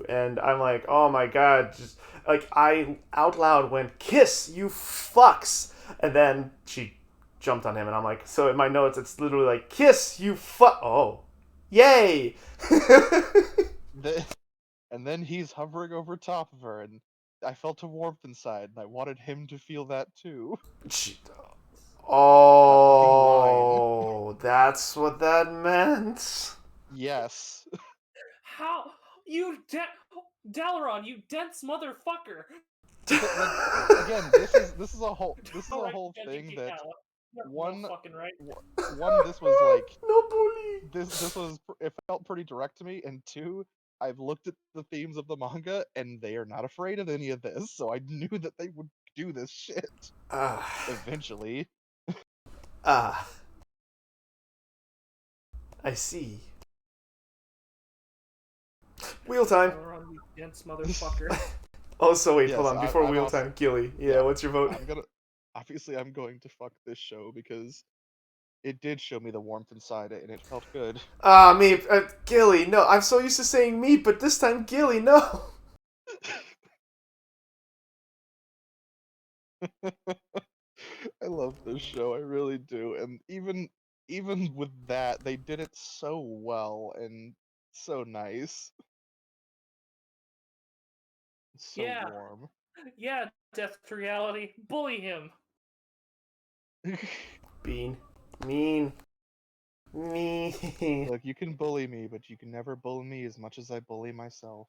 B: And I'm like, "Oh my god!" Just like I out loud went, "Kiss, you fucks." And then she jumped on him, and I'm like, so in my notes, it's literally like, "Kiss, you fuck." Oh, yay!
C: And then he's hovering over top of her, and I felt a warmth inside, and I wanted him to feel that too.
B: Oh, that's what that meant.
C: Yes.
A: How you Dalaran, you dense motherfucker.
C: Again, this is a whole thing that one
A: right.
C: This was like
B: no bully.
C: It felt pretty direct to me, and two, I've looked at the themes of the manga and they are not afraid of any of this, so I knew that they would do this shit eventually.
B: I see. Wheel time.
A: We're on weekends, motherfucker.
B: Oh, so wait,
C: Yes,
B: hold on. Before
C: I'm
B: wheel
C: also-
B: time, Gilly. Yeah,
C: yeah,
B: what's your vote?
C: I'm going to fuck this show because it did show me the warmth inside it, and it felt good.
B: Ah, me, Gilly. No, I'm so used to saying me, but this time, Gilly, no.
C: I love this show, I really do, and even with that, they did it so well and so nice, so
A: Yeah,
C: warm.
A: yeah, Death to Reality. Bully him.
B: Bean. Mean.
C: Look, you can bully me, but you can never bully me as much as I bully myself.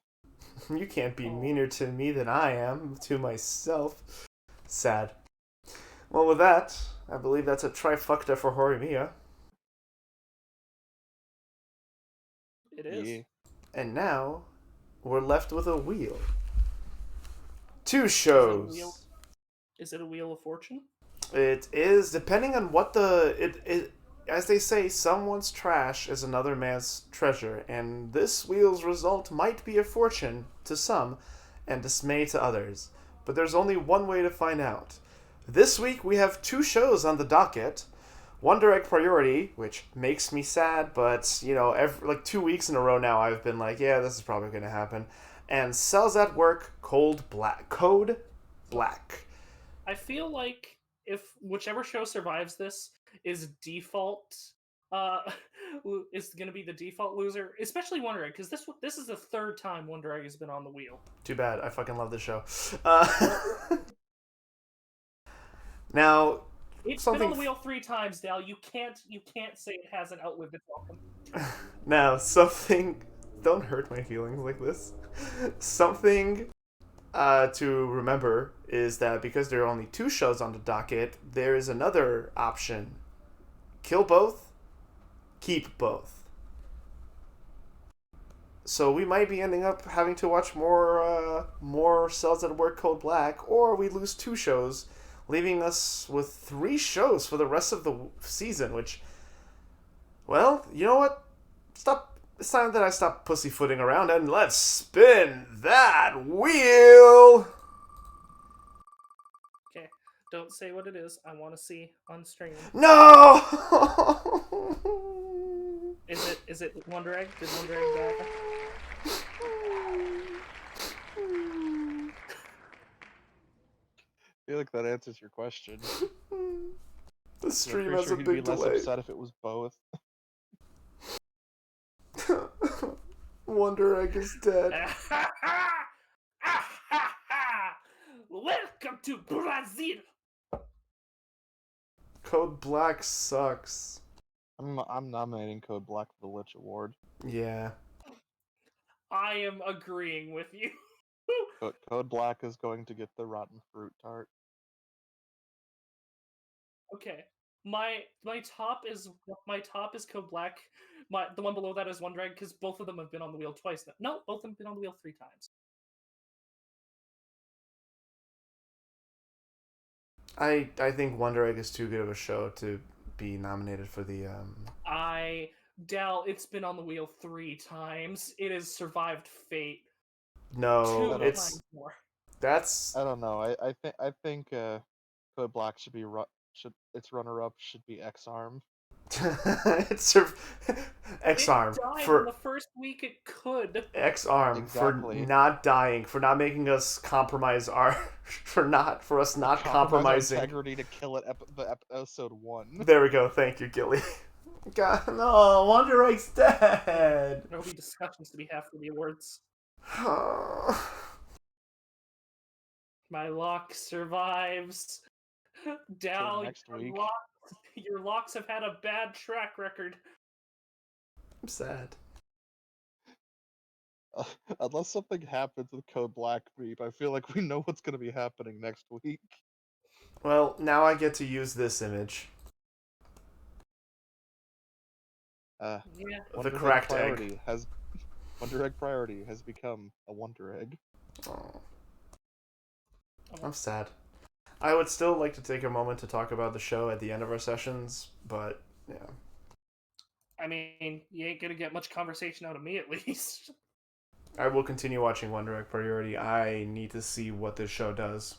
B: You can't be
A: Oh.
B: meaner to me than I am to myself. Sad. Well, with that, I believe that's a trifecta for Horimiya.
A: It is.
C: Yeah.
B: And now, we're left with a wheel. 2
A: Is
B: shows.
A: it a Wheel of Fortune?
B: It is, depending on what it as they say, someone's trash is another man's treasure, and this wheel's result might be a fortune to some and dismay to others. But there's only one way to find out. This week we have 2 shows on the docket. Wonder Egg Priority, which makes me sad, but, every 2 weeks in a row now I've been like, yeah, this is probably going to happen. And Cells at Work Code Black.
A: I feel like if whichever show survives this is default, is going to be the default loser, especially Wonder Egg, because this is the 3rd time Wonder Egg has been on the wheel.
B: Too bad. I fucking love this show. Now,
A: It's been on the wheel 3 times, Dal. You can't say it hasn't outlived its welcome.
B: now something. Don't hurt my feelings like this. Something to remember is that because there are only 2 shows on the docket, there is another option: kill both, keep both. So we might be ending up having to watch more Cells at Work Code Black, or we lose 2 shows, leaving us with 3 shows for the rest of the season, which, well, you know what? It's time that I stop pussyfooting around and let's spin that wheel!
A: Okay, don't say what it is. I want to see on stream.
B: No!
A: Is it Wonder Egg? Did Wonder Egg die?
C: I feel like that answers your question.
B: The stream
C: I'm
B: has
C: pretty
B: a
C: sure he'd
B: big
C: be less
B: delay.
C: upset if it was both.
B: Wonder Egg is dead.
A: Welcome to Brazil.
B: Code Black sucks.
C: I'm nominating Code Black for the Lich Award.
B: Yeah.
A: I am agreeing with you.
C: Code Black is going to get the rotten fruit tart.
A: Okay. My top is Code Black. The one below that is Wonder Egg, because both of them have been on the wheel twice now. No, both of them have been on the wheel 3 times.
B: I think Wonder Egg is too good of a show to be nominated for the
A: Dal, it's been on the wheel 3 times. It has survived fate.
B: No,
A: 2
B: it's
A: times more.
B: that's
C: I don't know. I think Code Black should be its runner-up should be X-Arm.
B: it's X-Arm
A: It died
B: for
A: in the first week it could.
B: X-Arm
C: Exactly.
B: for not dying, for not making us compromise our for us not compromising
C: integrity to kill it episode 1.
B: There we go. Thank you, Gilly. God, no, Wonder Egg's dead.
A: There'll be discussions to be had for the awards. My lock survives. Dal,
C: next week.
A: Your locks have had a bad track record.
B: I'm sad.
C: Unless something happens with Code Black Reap, I feel like we know what's going to be happening next week.
B: Well, now I get to use this image.
A: Yeah.
B: The cracked egg.
C: Wonder Egg Priority has become a Wonder Egg.
B: Oh. I'm sad. I would still like to take a moment to talk about the show at the end of our sessions, but yeah.
A: I mean, you ain't gonna get much conversation out of me, at least.
B: I will continue watching One Direct Priority. I need to see what this show does.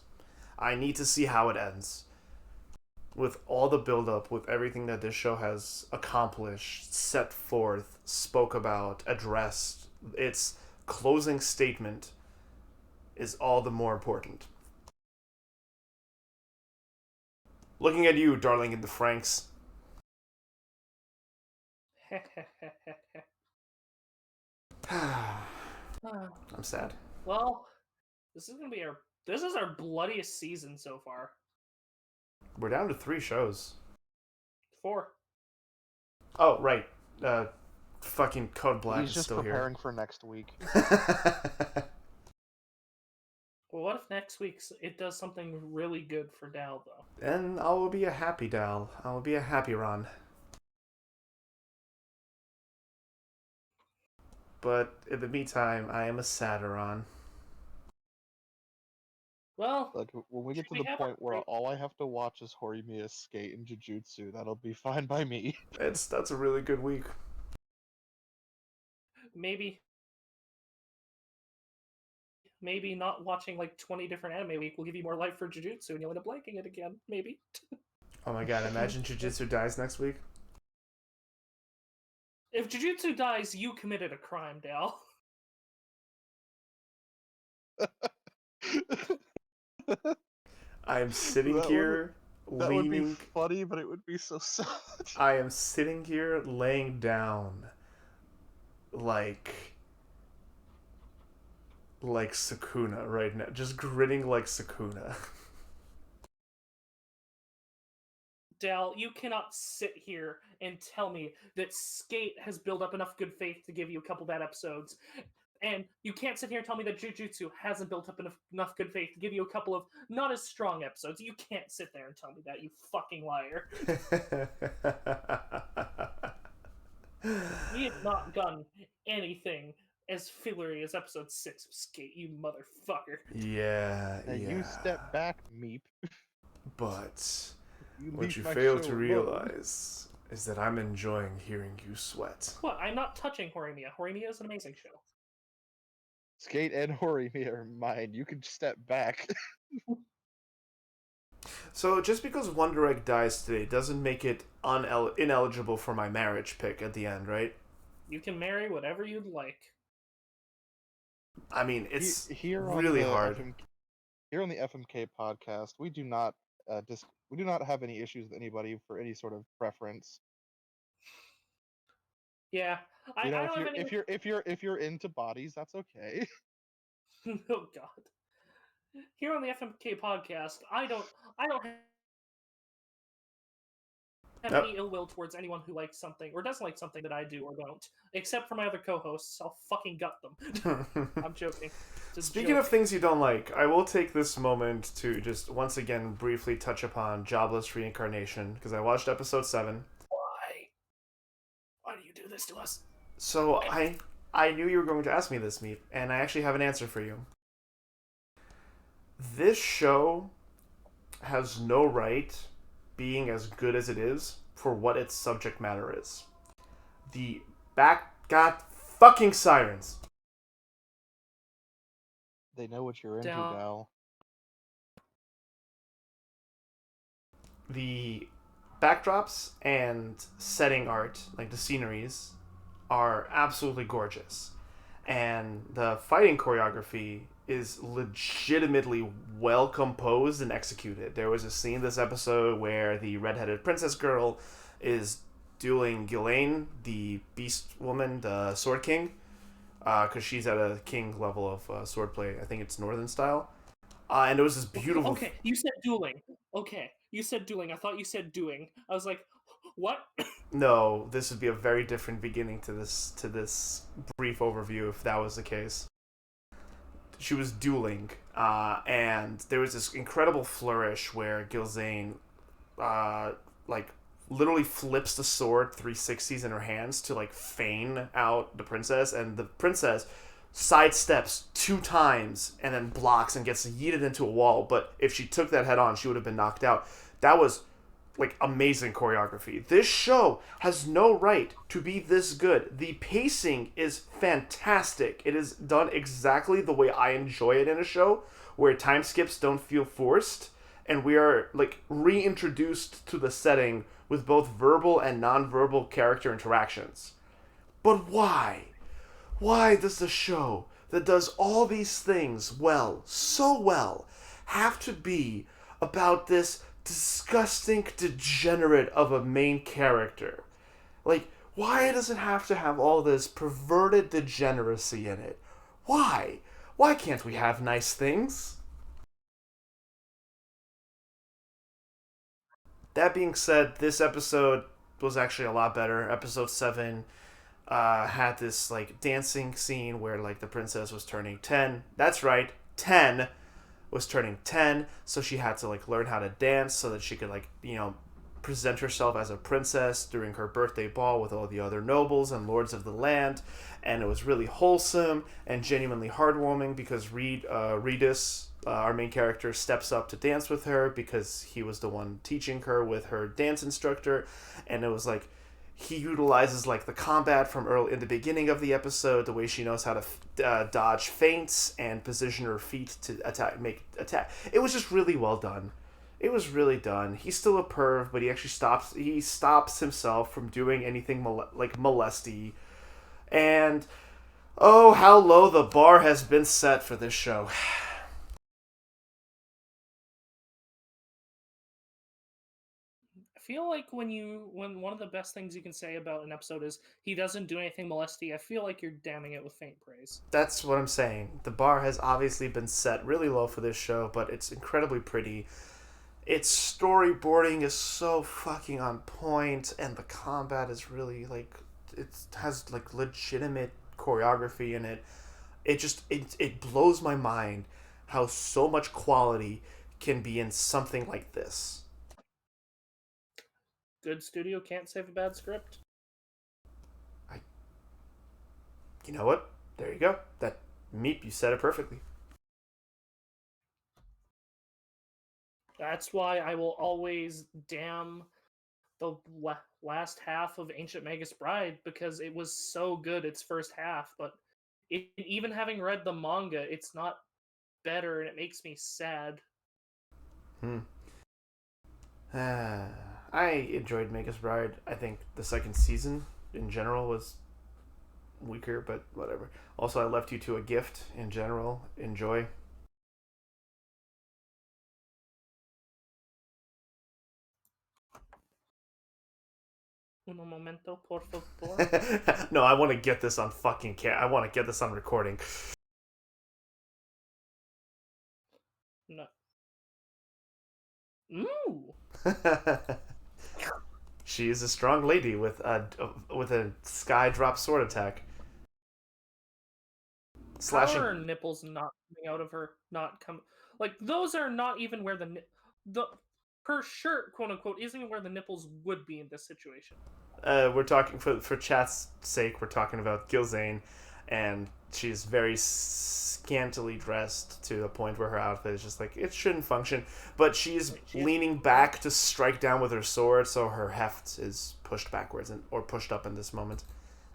B: I need to see how it ends. With all the build-up, with everything that this show has accomplished, set forth, spoke about, addressed, its closing statement is all the more important. Looking at you, darling in the Franks. I'm sad.
A: Well, this is our bloodiest season so far.
B: We're down to 3 shows.
A: 4.
B: Oh, right. Fucking Code Black
C: He's
B: is
C: just
B: still
C: preparing for next week.
A: Well, what if next week's it does something really good for Dal, though?
B: Then I will be a happy Dal. I will be a happy Ron. But in the meantime, I am a sad Ron.
A: Well,
C: Like when we get to
A: we
C: the
A: have
C: point where
A: our-
C: all I have to watch is Horimiya skate and Jujutsu, that'll be fine by me.
B: That's a really good week.
A: maybe not watching like 20 different anime a week will give you more life for Jujutsu, and you'll end up liking it again. Maybe.
B: Oh my god, imagine Jujutsu dies next week.
A: If Jujutsu dies, you committed a crime, Dal.
B: I am sitting
C: That
B: here
C: That would be
B: leaning.
C: funny, but it would be so sad.
B: I am sitting here laying down like Sukuna right now. Just grinning like Sukuna.
A: Dal, you cannot sit here and tell me that Skate has built up enough good faith to give you a couple bad episodes. And you can't sit here and tell me that Jujutsu hasn't built up enough good faith to give you a couple of not as strong episodes. You can't sit there and tell me that, you fucking liar. We have not done anything as fillery as episode 6 of Skate, you motherfucker.
B: Yeah,
C: Now
B: yeah.
C: you step back, Meep.
B: But
C: You
B: what
C: leave
B: you
C: my
B: fail
C: show
B: to
C: alone.
B: realize is that I'm enjoying hearing you sweat.
A: What? I'm not touching Horimiya. Horimiya is an amazing show.
C: Skate and Horimiya are mine. You can step back.
B: So just because One Direct dies today doesn't make it ineligible for my marriage pick at the end, right?
A: You can marry whatever you'd like.
B: I mean, it's
C: here on
B: really
C: the
B: hard.
C: Here on the FMK podcast, we do not we do not have any issues with anybody for any sort of preference.
A: Yeah, I don't have any.
C: If you're into bodies, that's okay.
A: Oh God. Here on the FMK podcast, I don't have
B: Yep.
A: any ill will towards anyone who likes something or doesn't like something that I do or don't, except for my other co-hosts. I'll fucking gut them. I'm joking. Just
B: Speaking
A: joking.
B: of things you don't like, I will take this moment to just once again briefly touch upon Jobless Reincarnation, because I watched episode 7.
A: Why do you do this to us?
B: So I knew you were going to ask me this, Meep, and I actually have an answer for you. This show has no right being as good as it is for what its subject matter is. The god fucking sirens.
C: They know what you're into,
A: Down.
C: Dal.
B: The backdrops and setting art, like the sceneries, are absolutely gorgeous. And the fighting choreography is legitimately well composed and executed. There was a scene this episode where the redheaded princess girl is dueling Ghislaine, the beast woman, the sword king, because she's at a king level of swordplay. I think it's northern style. And it was this beautiful...
A: Okay, you said dueling. Okay, you said dueling. I thought you said doing. I was like, what?
B: No, this would be a very different beginning to this brief overview if that was the case. She was dueling, and there was this incredible flourish where Gilzane, like, literally flips the sword 360s in her hands to, like, feign out the princess, and the princess sidesteps 2 times and then blocks and gets yeeted into a wall, but if she took that head on, she would have been knocked out. That was like amazing choreography. This show has no right to be this good. The pacing is fantastic. It is done exactly the way I enjoy it in a show, where time skips don't feel forced, and we are like reintroduced to the setting with both verbal and nonverbal character interactions. But why? Why does the show that does all these things well, so well, have to be about this disgusting degenerate of a main character? Like, why does it have to have all this perverted degeneracy in it? Why? Why can't we have nice things? That being said, this episode was actually a lot better. Episode 7 had this like dancing scene where like the princess was turning 10. That's right, 10 was turning 10, so she had to like learn how to dance so that she could like, present herself as a princess during her birthday ball with all the other nobles and lords of the land. And it was really wholesome and genuinely heartwarming because Redis, our main character, steps up to dance with her because he was the one teaching her with her dance instructor. And it was like he utilizes like the combat from early in the beginning of the episode, the way she knows how to dodge feints and position her feet to attack. It was just really well done. It was really done. He's still a perv, but he actually stops himself from doing anything molesty. And oh, how low the bar has been set for this show.
A: I feel like when one of the best things you can say about an episode is he doesn't do anything molesty, I feel like you're damning it with faint praise.
B: That's what I'm saying. The bar has obviously been set really low for this show, but it's incredibly pretty. Its storyboarding is so fucking on point, and the combat is really like it has like legitimate choreography in it. It blows my mind how so much quality can be in something like this.
A: Good studio can't save a bad script.
B: I, you know what? There you go. That Meep, you said it perfectly.
A: That's why I will always damn the last half of Ancient Magus Bride because it was so good its first half, but even having read the manga, it's not better and it makes me sad.
B: Hmm. I enjoyed Magus Bride. I think the second season in general was weaker, but whatever. Also, I left you to a gift in general. Enjoy.
A: Un momento, por favor.
B: No, I want to get this on fucking I want to get this on recording.
A: No. Ooh.
B: She is a strong lady with a sky drop sword attack. Slashing.
A: How are her nipples not coming out of her? Not come like those are not even where the her shirt, quote unquote, isn't even where the nipples would be in this situation.
B: We're talking for chat's sake. We're talking about Gilzane, and she's very scantily dressed to the point where her outfit is just like it shouldn't function. But she's leaning back to strike down with her sword, so her heft is pushed backwards or pushed up in this moment.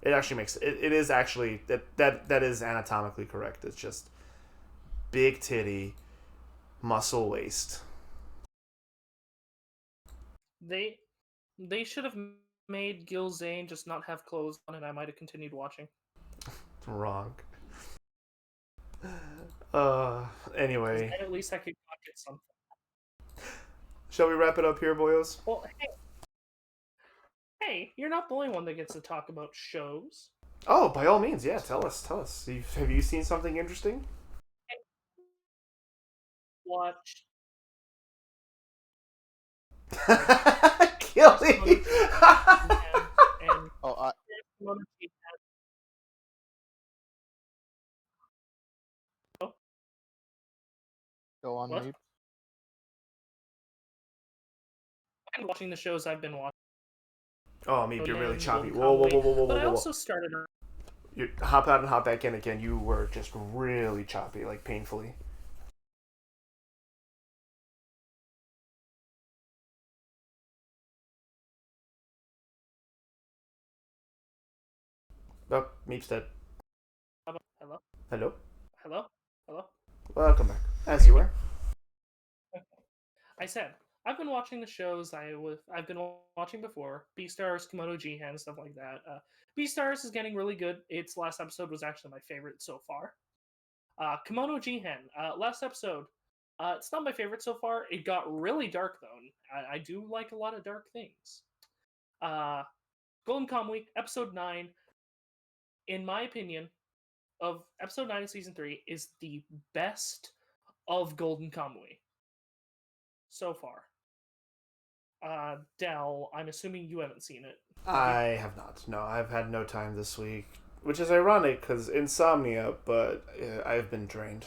B: It actually makes it is actually that is anatomically correct. It's just big titty, muscle waist.
A: They should have made Gil Zane just not have clothes on, and I might have continued watching.
B: Wrong. Anyway.
A: At least I could get something.
B: Shall we wrap it up here, boyos?
A: Well, hey, you're not the only one that gets to talk about shows.
B: Oh, by all means, yeah. Tell us. Have you seen something interesting?
A: Watch.
B: Killing.
C: Oh, go on,
A: What?
C: Meep.
A: I'm watching the shows I've been watching.
B: Oh, Meep, you're really choppy.
A: Golden
B: Whoa, whoa,
A: Kamuy,
B: whoa, whoa, whoa,
A: But I
B: whoa.
A: also started.
B: You hop out and hop back in again. You were just really choppy, like painfully. Oh, Meep's dead.
A: Hello?
B: Hello?
A: Hello? Hello?
B: Welcome back.
A: Can
B: As
A: you
B: you
A: hear me?
B: were.
A: I said I've been watching the shows I've been watching before, Beastars, Komodo Jihen, stuff like that. Beastars is getting really good. Its last episode was actually my favorite so far. Komodo Jihen, last episode. It's not my favorite so far. It got really dark though. I do like a lot of dark things. Uh, Golden Kamuy, episode 9, in my opinion, of episode 9 of season 3 is the best of Golden Kamuy so far. Dell, I'm assuming you haven't seen it.
B: I have not. No, I've had no time this week. Which is ironic because insomnia, but I've been drained.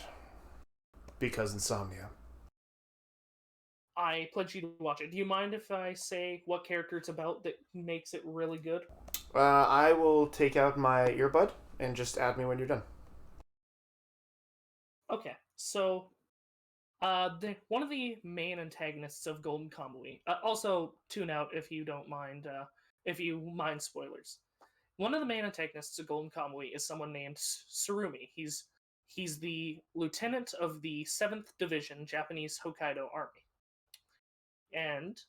B: Because insomnia.
A: I pledge you to watch it. Do you mind if I say what character it's about that makes it really good?
B: I will take out my earbud and just add me when you're done.
A: Okay, so one of the main antagonists of Golden Kamuy. Also, tune out if you don't mind. If you mind spoilers. One of the main antagonists of Golden Kamuy is someone named Tsurumi. He's the lieutenant of the 7th Division Japanese Hokkaido Army, and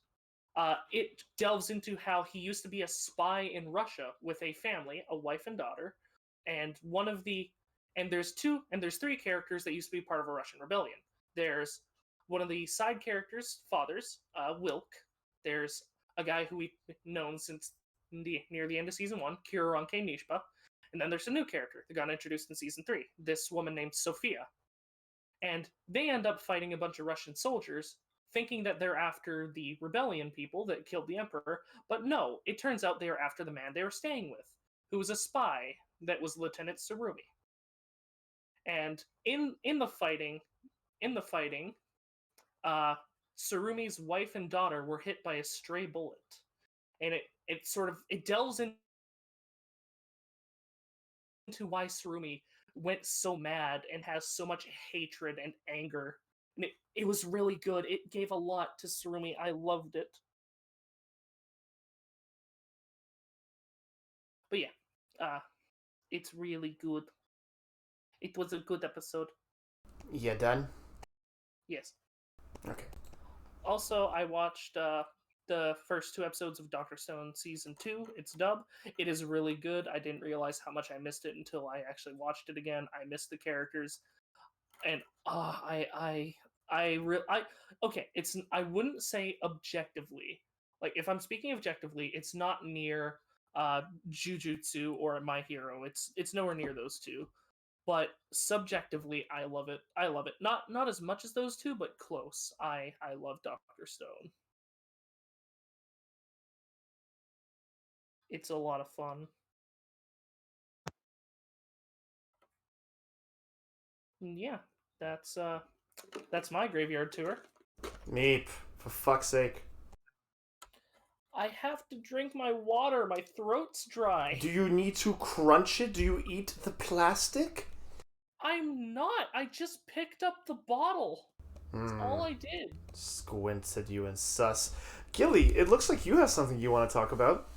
A: it delves into how he used to be a spy in Russia with a family, a wife and daughter, and there's three characters that used to be part of a Russian rebellion. There's one of the side characters, fathers, Wilk. There's a guy who we've known since near the end of season 1, Kiriranke Nishba. And then there's a new character that got introduced in season 3, this woman named Sophia. And they end up fighting a bunch of Russian soldiers, thinking that they're after the rebellion people that killed the emperor, but no, it turns out they are after the man they were staying with, who was a spy that was Lieutenant Tsurumi. And in the fighting, Tsurumi's wife and daughter were hit by a stray bullet, and it delves into why Tsurumi went so mad and has so much hatred and anger. And it was really good. It gave a lot to Tsurumi. I loved it. But yeah, it's really good. It was a good episode.
B: Yeah, done?
A: Yes.
B: Okay.
A: Also, I watched the first 2 episodes of Doctor Stone season 2. It's dub. It is really good. I didn't realize how much I missed it until I actually watched it again. I missed the characters, and okay. I wouldn't say objectively. Like if I'm speaking objectively, it's not near Jujutsu or My Hero. It's nowhere near those two. But subjectively, I love it. I love it. Not as much as those two, but close. I love Doctor Stone. It's a lot of fun. And yeah, that's my graveyard tour.
B: Meep, for fuck's sake.
A: I have to drink my water. My throat's dry.
B: Do you need to crunch it? Do you eat the plastic?
A: I'm not. I just picked up the bottle. That's all I did.
B: Squints at you and sus. Gilly, it looks like you have something you want to talk about.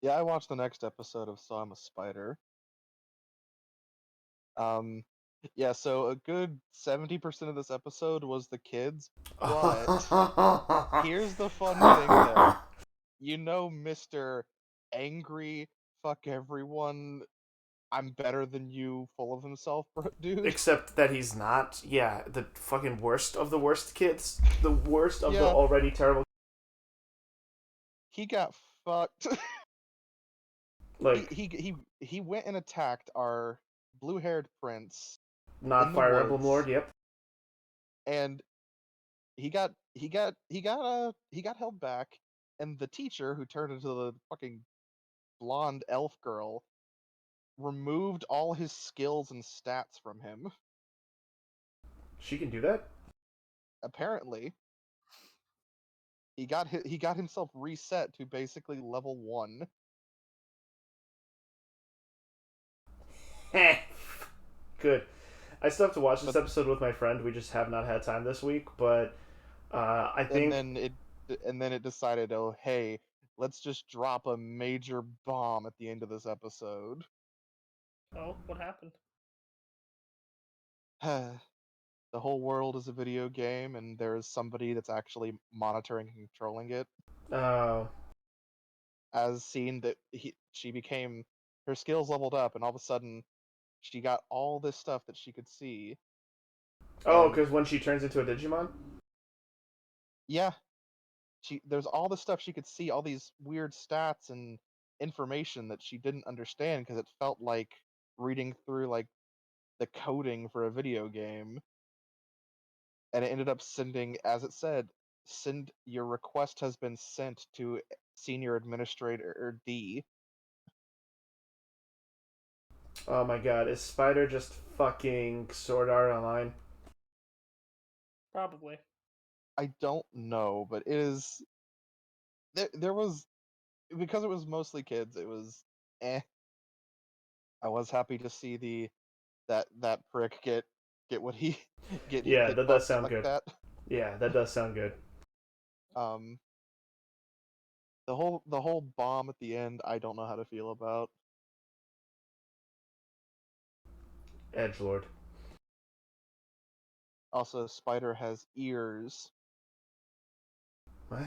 C: Yeah, I watched the next episode of So I'm a Spider. Yeah, so a good 70% of this episode was the kids, but here's the fun thing though. You know Mr. Angry, fuck everyone, I'm better than you, full of himself, dude?
B: Except that he's not. Yeah, the fucking worst of the worst kids. The worst of the
C: Yeah.
B: already terrible.
C: He got fucked.
B: Like,
C: he went and attacked our blue-haired prince,
B: not
C: in the
B: Fire Emblem
C: woods.
B: Lord, yep.
C: and he got held back, and the teacher, who turned into the fucking blonde elf girl, removed all his skills and stats from him.
B: She can do that?
C: Apparently, he got himself reset to basically level 1.
B: Good. I still have to watch this episode with my friend. We just have not had time this week, but I think
C: And then it decided, oh hey, let's just drop a major bomb at the end of this episode.
A: Oh, what happened?
C: The whole world is a video game, and there is somebody that's actually monitoring and controlling it.
B: Oh.
C: As seen that she became, her skills leveled up, and all of a sudden she got all this stuff that she could see.
B: Oh,
C: And
B: because when she turns into a Digimon?
C: yeah, there's all this stuff she could see, all these weird stats and information that she didn't understand because it felt like reading through like the coding for a video game. And it ended up sending, as it said, send your request has been sent to Senior Administrator D.
B: Oh my god, is Spider just fucking Sword Art Online?
A: Probably.
C: I don't know, but it is there was, because it was mostly kids, it was eh. I was happy to see that prick get what he get
B: Yeah, that does
C: hitboxed
B: sound
C: like
B: good.
C: that.
B: Yeah, that does sound good.
C: Um, the whole bomb at the end, I don't know how to feel about.
B: Edgelord.
C: Also, Spider has ears.
B: What?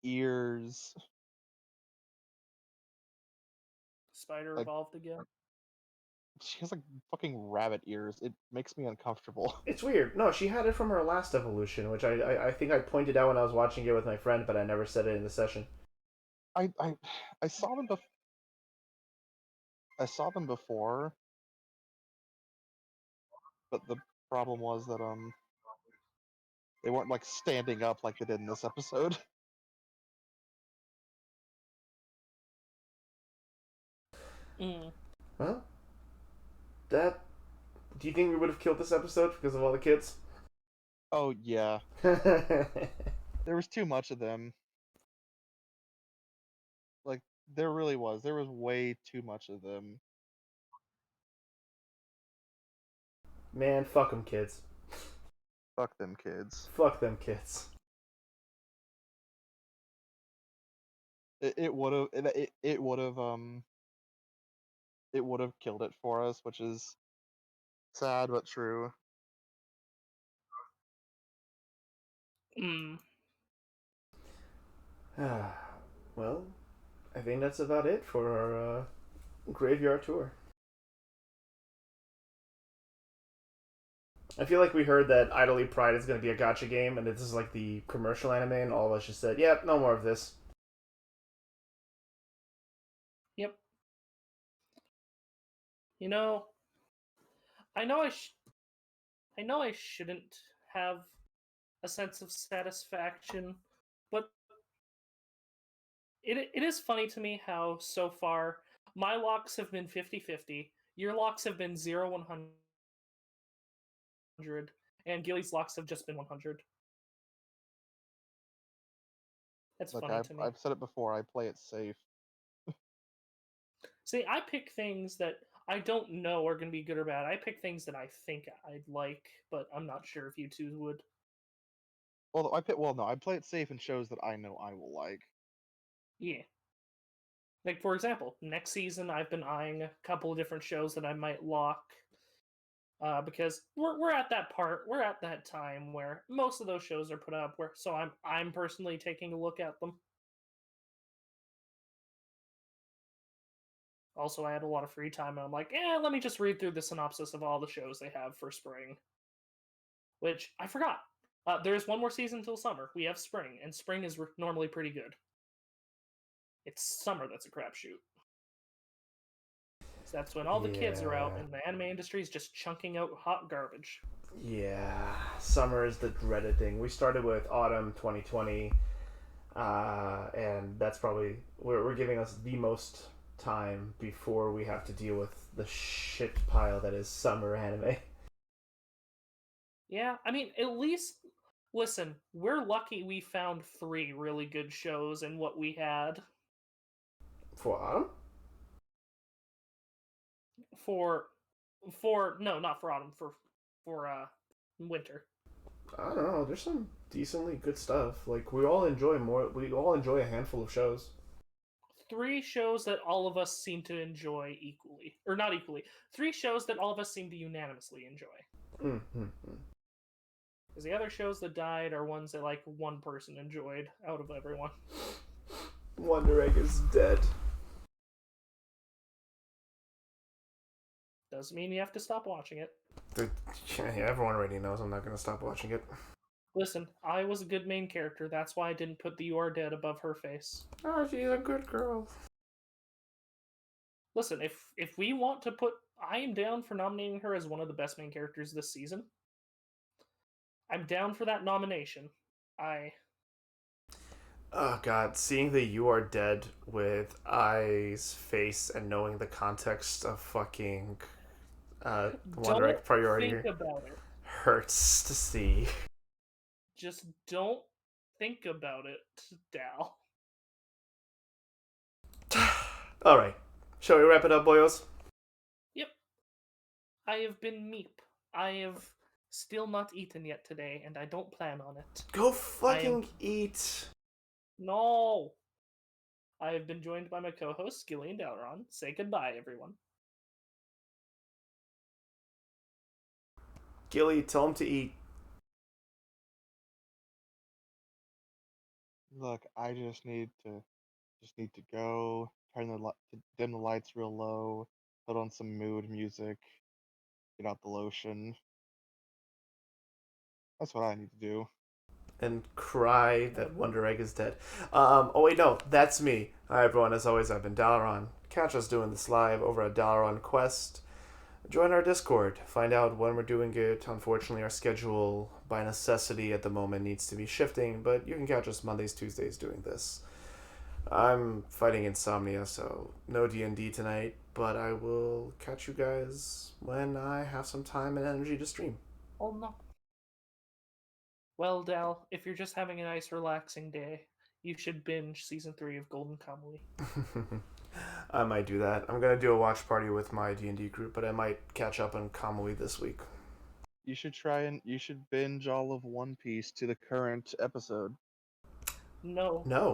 C: Ears.
A: Spider
C: Like,
A: evolved again.
C: she has like fucking rabbit ears. It makes me uncomfortable.
B: It's weird. No, she had it from her last evolution, which I think I pointed out when I was watching it with my friend, but I never said it in the session.
C: I I I saw them I saw them before, but the problem was that they weren't like standing up like they did in this episode.
A: Mm.
B: Well, that. Do you think we would have killed this episode because of all the kids?
C: Oh yeah, there was too much of them. Like there really was. There was way too much of them.
B: Man, fuck them kids.
C: Fuck them kids.
B: Fuck them kids.
C: It would have it would have it would have killed it for us, which is sad but true.
A: Mm.
B: Well, I think that's about it for our graveyard tour. I feel like we heard that Idly Pride is going to be a gotcha game, and this is like the commercial anime, and all of us just said, yep, no more of this.
A: Yep. You know, I know I know I shouldn't have a sense of satisfaction, but it is funny to me how so far my locks have been 50-50, your locks have been 0-100, and Gilly's locks have just been 100. That's
C: Look,
A: funny to me.
C: I've said it before. I play it safe.
A: See, I pick things that I don't know are going to be good or bad. I pick things that I think I'd like, but I'm not sure if you two would.
C: Well, no, I play it safe in shows that I know I will like.
A: Yeah. Like, for example, next season I've been eyeing a couple of different shows that I might lock. Because we're at that part, we're at that time where most of those shows are put up. So I'm personally taking a look at them. Also, I had a lot of free time, and I'm like, let me just read through the synopsis of all the shows they have for spring. Which I forgot. There's one more season till summer. We have spring, and spring is normally pretty good. It's summer that's a crapshoot. So that's when all the kids are out,
B: Yeah.
A: and the anime industry is just chunking out hot garbage.
B: Yeah. Summer is the dreaded thing. We started with autumn 2020, and that's probably. We're giving us the most time before we have to deal with the shit pile that is summer anime.
A: Yeah, I mean, at least listen, we're lucky we found 3 really good shows in what we had
B: For autumn?
A: for no, not for autumn, for winter.
B: I don't know. There's some decently good stuff. Like we all enjoy a handful of shows.
A: 3 shows that all of us seem to enjoy equally, or not equally. 3 shows that all of us seem to unanimously enjoy.
B: Mm-hmm.
A: Because the other shows that died are ones that like one person enjoyed out of everyone.
B: Wonder Egg is dead.
A: Doesn't mean you have to stop watching it.
B: Yeah, everyone already knows I'm not going to stop watching it.
A: Listen, I was a good main character. That's why I didn't put the "You Are Dead" above her face.
B: Oh, she's a good girl.
A: Listen, if we want to put, I am down for nominating her as one of the best main characters this season. I'm down for that nomination.
B: Oh god, seeing the "You Are Dead" with Ai's face and knowing the context of fucking Wonder Egg priority
A: think about it.
B: hurts to see.
A: Just don't think about it, Dal.
B: Alright. Shall we wrap it up, boyos?
A: Yep. I have been Meep. I have still not eaten yet today, and I don't plan on it.
B: Go fucking eat.
A: No! I have been joined by my co-hosts, Gilly and Dalaron. Say goodbye, everyone.
B: Gilly, tell him to eat.
C: Look, I just need to go dim the lights real low, put on some mood music, get out the lotion. That's what I need to do.
B: And cry that Wonder Egg is dead. Oh wait, no, that's me. Hi everyone, as always, I've been Dalaron. Catch us doing this live over at Dalaron Quest. Join our Discord. Find out when we're doing it. Unfortunately, our schedule, by necessity at the moment, needs to be shifting, but you can catch us Mondays, Tuesdays doing this. I'm fighting insomnia, so no D&D tonight, but I will catch you guys when I have some time and energy to stream.
A: Oh no. Well, Dal, if you're just having a nice, relaxing day, you should binge Season 3 of Golden Kamuy.
B: I might do that. I'm gonna do a watch party with my D&D group, but I might catch up on Kamui this week.
C: You should binge all of One Piece to the current episode.
A: No.
B: No.